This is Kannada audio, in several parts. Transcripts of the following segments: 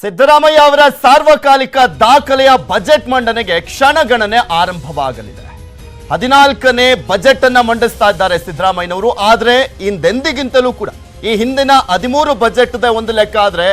ಸಿದ್ದರಾಮಯ್ಯ ಅವರ ಸಾರ್ವಕಾಲಿಕ ದಾಖಲೆಯ ಬಜೆಟ್ ಮಂಡನೆಗೆ ಕ್ಷಣಗಣನೆ ಆರಂಭವಾಗಲಿದೆ. 14ನೇ ಬಜೆಟ್ ಅನ್ನ ಮಂಡಿಸ್ತಾ ಇದ್ದಾರೆ ಸಿದ್ದರಾಮಯ್ಯನವರು. ಆದ್ರೆ ಇಂದೆಂದಿಗಿಂತಲೂ ಕೂಡ ಈ ಹಿಂದಿನ 13 ಬಜೆಟ್ ಒಂದು ಲೆಕ್ಕ ಆದ್ರೆ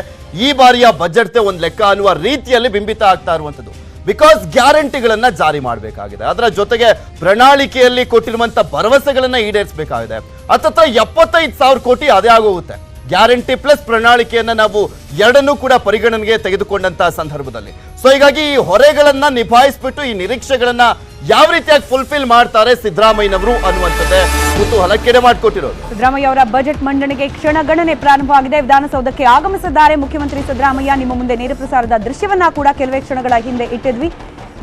ಈ ಬಾರಿಯ ಬಜೆಟ್ ಒಂದು ಲೆಕ್ಕ ಅನ್ನುವ ರೀತಿಯಲ್ಲಿ ಬಿಂಬಿತ ಆಗ್ತಾ ಇರುವಂತದ್ದು. ಬಿಕಾಸ್ ಗ್ಯಾರಂಟಿಗಳನ್ನ ಜಾರಿ ಮಾಡಬೇಕಾಗಿದೆ, ಅದರ ಜೊತೆಗೆ ಪ್ರಣಾಳಿಕೆಯಲ್ಲಿ ಕೊಟ್ಟಿರುವಂತ ಭರವಸೆಗಳನ್ನ ಈಡೇರಿಸಬೇಕಾಗಿದೆ. ಹತ್ತತ್ರ 75,000 ಕೋಟಿ ಅದೇ ಆಗೋಗುತ್ತೆ. ಗ್ಯಾರಂಟಿ ಪ್ಲಸ್ ಪ್ರಣಾಳಿಕೆಯನ್ನ ನಾವು ಎರಡನ್ನೂ ಕೂಡ ಪರಿಗಣನೆಗೆ ತೆಗೆದುಕೊಂಡಂತಹ ಸಂದರ್ಭದಲ್ಲಿ ಸೊ ಹೀಗಾಗಿ ಈ ಹೊರೆಗಳನ್ನ ನಿಭಾಯಿಸ್ಬಿಟ್ಟು ಈ ನಿರೀಕ್ಷೆಗಳನ್ನ ಯಾವ ರೀತಿಯಾಗಿ ಫುಲ್ಫಿಲ್ ಮಾಡ್ತಾರೆ ಸಿದ್ದರಾಮಯ್ಯನವರು ಅನ್ನುವಂಥದ್ದೇ ಕುತೂಹಲಕ್ಕೆಡೆ ಮಾಡಿಕೊಟ್ಟಿರೋದು. ಸಿದ್ದರಾಮಯ್ಯ ಅವರ ಬಜೆಟ್ ಮಂಡನೆಗೆ ಕ್ಷಣಗಣನೆ ಪ್ರಾರಂಭವಾಗಿದೆ. ವಿಧಾನಸೌಧಕ್ಕೆ ಆಗಮಿಸಿದ್ದಾರೆ ಮುಖ್ಯಮಂತ್ರಿ ಸಿದ್ದರಾಮಯ್ಯ. ನಿಮ್ಮ ಮುಂದೆ ನೇರ ಪ್ರಸಾರದ ದೃಶ್ಯವನ್ನ ಕೂಡ ಕೆಲವೇ ಕ್ಷಣಗಳ ಹಿಂದೆ ಇಟ್ಟಿದ್ವಿ.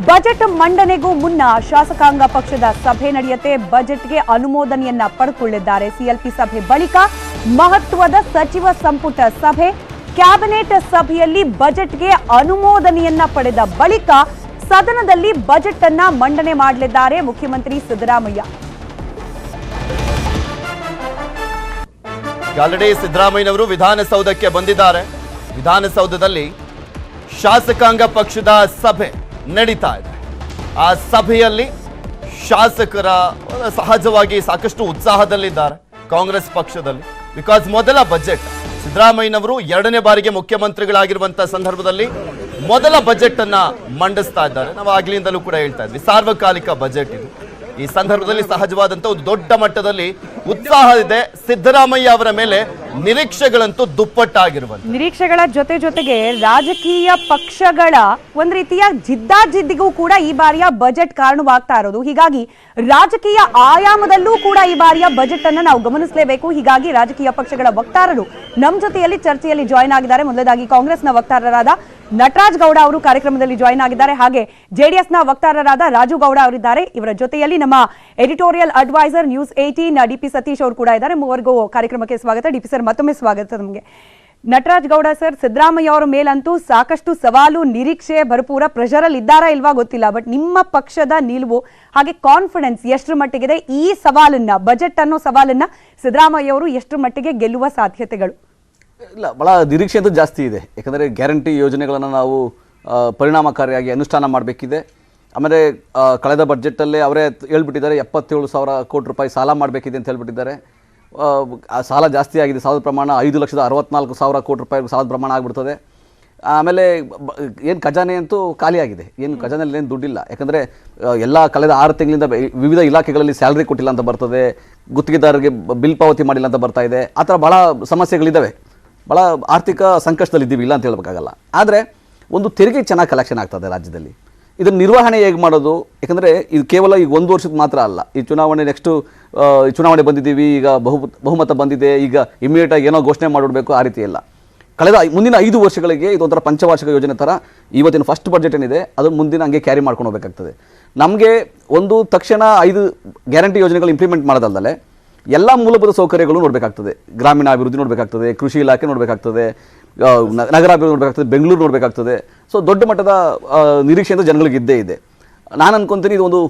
ಬಜೆಟ್ ಮಂಡನೆಗೂ ಮುನ್ನ ಶಾಸಕಾಂಗ ಪಕ್ಷದ ಸಭೆ ನಡೆಯುತ್ತೆ. ಬಜೆಟ್ಗೆ ಅನುಮೋದನೆಯನ್ನ ಪಡೆದುಕೊಳ್ಳಿದ್ದಾರೆ. ಸಿಎಲ್ಪಿ ಸಭೆ ಬಳಿಕ ಮಹತ್ವದ ಸಚಿವ ಸಂಪುಟ ಸಭೆ. ಕ್ಯಾಬಿನೆಟ್ ಸಭೆಯಲ್ಲಿ ಬಜೆಟ್ಗೆ ಅನುಮೋದನೆಯನ್ನ ಪಡೆದ ಬಳಿಕ ಸದನದಲ್ಲಿ ಬಜೆಟ್ ಅನ್ನ ಮಂಡನೆ ಮಾಡಲಿದ್ದಾರೆ ಮುಖ್ಯಮಂತ್ರಿ ಸಿದ್ದರಾಮಯ್ಯ. ಆಲ್ರೆಡಿ ಸಿದ್ದರಾಮಯ್ಯನವರು ವಿಧಾನಸೌಧಕ್ಕೆ ಬಂದಿದ್ದಾರೆ. ವಿಧಾನಸೌಧದಲ್ಲಿ ಶಾಸಕಾಂಗ ಪಕ್ಷದ ಸಭೆ ನಡೀತಾ ಇದೆ. ಆ ಸಭೆಯಲ್ಲಿ ಶಾಸಕರ ಸಹಜವಾಗಿ ಸಾಕಷ್ಟು ಉತ್ಸಾಹದಲ್ಲಿದ್ದಾರೆ ಕಾಂಗ್ರೆಸ್ ಪಕ್ಷದಲ್ಲಿ. ಬಿಕಾಸ್ ಮೊದಲ ಬಜೆಟ್ ಸಿದ್ದರಾಮಯ್ಯನವರು 2ನೇ ಬಾರಿಗೆ ಮುಖ್ಯಮಂತ್ರಿಗಳಾಗಿರುವಂತಹ ಸಂದರ್ಭದಲ್ಲಿ ಮೊದಲ ಬಜೆಟ್ ಅನ್ನ ಮಂಡಿಸ್ತಾ ಇದ್ದಾರೆ. ನಾವು ಆಗ್ಲಿಂದಲೂ ಕೂಡ ಹೇಳ್ತಾ ಇದ್ವಿ, ಸಾರ್ವಕಾಲಿಕ ಬಜೆಟ್ ಇದು. ಈ ಸಂದರ್ಭದಲ್ಲಿ ಸಹಜವಾದಂತ ಒಂದು ದೊಡ್ಡ ಮಟ್ಟದಲ್ಲಿ ಉತ್ಸಾಹ ಇದೆ. ಸಿದ್ದರಾಮಯ್ಯ ಅವರ ಮೇಲೆ ನಿರೀಕ್ಷೆಗಳಂತೂ ದುಪ್ಪಟ್ಟಾಗಿರುವಂತೆ. ನಿರೀಕ್ಷೆಗಳ ಜೊತೆಗೆ ರಾಜಕೀಯ ಪಕ್ಷಗಳ ಒಂದ್ ರೀತಿಯ ಜಿದ್ದಾಜಿದ್ದಿಗೂ ಕೂಡ ಈ ಬಾರಿಯ ಬಜೆಟ್ ಕಾರಣವಾಗ್ತಾ ಇರೋದು. ಹೀಗಾಗಿ ರಾಜಕೀಯ ಆಯಾಮದಲ್ಲೂ ಕೂಡ ಈ ಬಾರಿಯ ಬಜೆಟ್ ಅನ್ನ ನಾವು ಗಮನಿಸಲೇಬೇಕು. ಹೀಗಾಗಿ ರಾಜಕೀಯ ಪಕ್ಷಗಳ ವಕ್ತಾರರು ನಮ್ಮ ಜೊತೆಯಲ್ಲಿ ಚರ್ಚೆಯಲ್ಲಿ ಜಾಯ್ನ್ ಆಗಿದ್ದಾರೆ. ಮೊದಲದಾಗಿ ಕಾಂಗ್ರೆಸ್ನ ವಕ್ತಾರರಾದ ನಟರಾಜ್ ಗೌಡ ಅವರು ಕಾರ್ಯಕ್ರಮದಲ್ಲಿ ಜಾಯ್ನ್ ಆಗಿದ್ದಾರೆ. ಹಾಗೆ ಜೆಡಿಎಸ್ನ ವಕ್ತಾರರಾದ ರಾಜು ಗೌಡ ಅವರಿದ್ದಾರೆ. ಇವರ ಜೊತೆಯಲ್ಲಿ ನಮ್ಮ editorial advisor news 18 DP Satish ಅವರು ಕೂಡ ಇದ್ದಾರೆ. ಮೂವರಿಗೂ ಕಾರ್ಯಕ್ರಮಕ್ಕೆ ಸ್ವಾಗತ. ಡಿಪಿ ಸರ್, ಮತ್ತೊಮ್ಮೆ ಸ್ವಾಗತ ನಮಗೆ. ನಟರಾಜ್ ಗೌಡ ಸರ್, ಸಿದ್ದರಾಮಯ್ಯ ಅವರ ಮೇಲಂತೂ ಸಾಕಷ್ಟು ಸವಾಲು, ನಿರೀಕ್ಷೆ, ಭರಪೂರ ಪ್ರೆಷರ್ ಅಲ್ಲಿ ಇದ್ದಾರಾ ಇಲ್ವಾ ಗೊತ್ತಿಲ್ಲ. ಬಟ್ ನಿಮ್ಮ ಪಕ್ಷದ ನಿಲುವು ಹಾಗೆ ಕಾನ್ಫಿಡೆನ್ಸ್ ಎಷ್ಟರ ಮಟ್ಟಿಗಿದೆ? ಈ ಸವಾಲನ್ನ, ಬಜೆಟ್ ಅನ್ನೋ ಸವಾಲನ್ನ ಸಿದ್ದರಾಮಯ್ಯ ಅವರು ಎಷ್ಟರ ಮಟ್ಟಿಗೆ ಗೆಲ್ಲುವ ಸಾಧ್ಯತೆಗಳು? ಇಲ್ಲ, ಭಾಳ ನಿರೀಕ್ಷೆ ಅಂತೂ ಜಾಸ್ತಿ ಇದೆ. ಯಾಕಂದರೆ ಗ್ಯಾರಂಟಿ ಯೋಜನೆಗಳನ್ನು ನಾವು ಪರಿಣಾಮಕಾರಿಯಾಗಿ ಅನುಷ್ಠಾನ ಮಾಡಬೇಕಿದೆ. ಆಮೇಲೆ ಕಳೆದ ಬಜೆಟಲ್ಲೇ ಅವರೇ ಹೇಳ್ಬಿಟ್ಟಿದ್ದಾರೆ 77,000 ಕೋಟಿ ರೂಪಾಯಿ ಸಾಲ ಮಾಡಬೇಕಿದೆ ಅಂತ ಹೇಳ್ಬಿಟ್ಟಿದ್ದಾರೆ. ಸಾಲ ಜಾಸ್ತಿ ಆಗಿದೆ. ಸಾಲದ ಪ್ರಮಾಣ 5,64,000 ಕೋಟಿ ರೂಪಾಯಿ ಸಾಲದ ಪ್ರಮಾಣ ಆಗಿಬಿಡ್ತದೆ. ಆಮೇಲೆ ಏನು ಖಜಾನೆ ಅಂತೂ ಖಾಲಿಯಾಗಿದೆ. ಏನು ಖಜಾನೆಯಲ್ಲಿ ಏನು ದುಡ್ಡಿಲ್ಲ. ಯಾಕಂದರೆ ಎಲ್ಲ ಕಳೆದ 6 ತಿಂಗಳಿಂದ ವಿವಿಧ ಇಲಾಖೆಗಳಲ್ಲಿ ಸ್ಯಾಲ್ರಿ ಕೊಟ್ಟಿಲ್ಲ ಅಂತ ಬರ್ತದೆ, ಗುತ್ತಿಗೆದಾರರಿಗೆ ಬಿಲ್ ಪಾವತಿ ಮಾಡಿಲ್ಲ ಅಂತ ಬರ್ತಾ ಇದೆ. ಆ ಥರ ಭಾಳ ಸಮಸ್ಯೆಗಳಿದ್ದಾವೆ. ಭಾಳ ಆರ್ಥಿಕ ಸಂಕಷ್ಟದಲ್ಲಿದ್ದೀವಿ, ಇಲ್ಲ ಅಂತ ಹೇಳಬೇಕಾಗಲ್ಲ. ಆದರೆ ಒಂದು ತೆರಿಗೆ ಚೆನ್ನಾಗಿ ಕಲೆಕ್ಷನ್ ಆಗ್ತದೆ ರಾಜ್ಯದಲ್ಲಿ. ಇದನ್ನು ನಿರ್ವಹಣೆ ಹೇಗೆ ಮಾಡೋದು? ಯಾಕಂದರೆ ಇದು ಕೇವಲ ಈಗ 1 ವರ್ಷಕ್ಕೆ ಮಾತ್ರ ಅಲ್ಲ. ಈ ಚುನಾವಣೆ ಚುನಾವಣೆ ಬಂದಿದ್ದೀವಿ, ಈಗ ಬಹುಮತ ಬಂದಿದೆ, ಈಗ ಇಮಿಡಿಯೇಟಾಗಿ ಏನೋ ಘೋಷಣೆ ಮಾಡಿಬಿಡಬೇಕು, ಆ ರೀತಿ ಇಲ್ಲ. ಮುಂದಿನ 5 ವರ್ಷಗಳಿಗೆ ಇದೊಂಥರ ಪಂಚವಾರ್ಷಿಕ ಯೋಜನೆ ಥರ ಇವತ್ತಿನ ಫಸ್ಟ್ ಬಜೆಟ್ ಏನಿದೆ ಅದು ಮುಂದಿನ ಹಂಗೆ ಕ್ಯಾರಿ ಮಾಡ್ಕೊಂಡು ಹೋಗಬೇಕಾಗ್ತದೆ. ನಮಗೆ ಒಂದು ತಕ್ಷಣ 5 ಗ್ಯಾರಂಟಿ ಯೋಜನೆಗಳು ಇಂಪ್ಲಿಮೆಂಟ್ ಮಾಡೋದಲ್ಲದೆ ಎಲ್ಲ ಮೂಲಭೂತ ಸೌಕರ್ಯಗಳು ನೋಡಬೇಕಾಗ್ತದೆ. ಗ್ರಾಮೀಣ ಅಭಿವೃದ್ಧಿ ನೋಡಬೇಕಾಗ್ತದೆ, ಕೃಷಿ ಇಲಾಖೆ ನೋಡಬೇಕಾಗ್ತದೆ, ನಗರಾಭಿವೃದ್ಧಿ ನೋಡಬೇಕಾಗ್ತದೆ, ಬೆಂಗಳೂರು ನೋಡಬೇಕಾಗ್ತದೆ. ಸೊ ದೊಡ್ಡ ಮಟ್ಟದ ನಿರೀಕ್ಷೆ ಅಂತ ಜನಗಳಿಗೆ ಇದ್ದೇ ಇದೆ. ನಾನು ಅನ್ಕೊತೀನಿ ಇದೊಂದು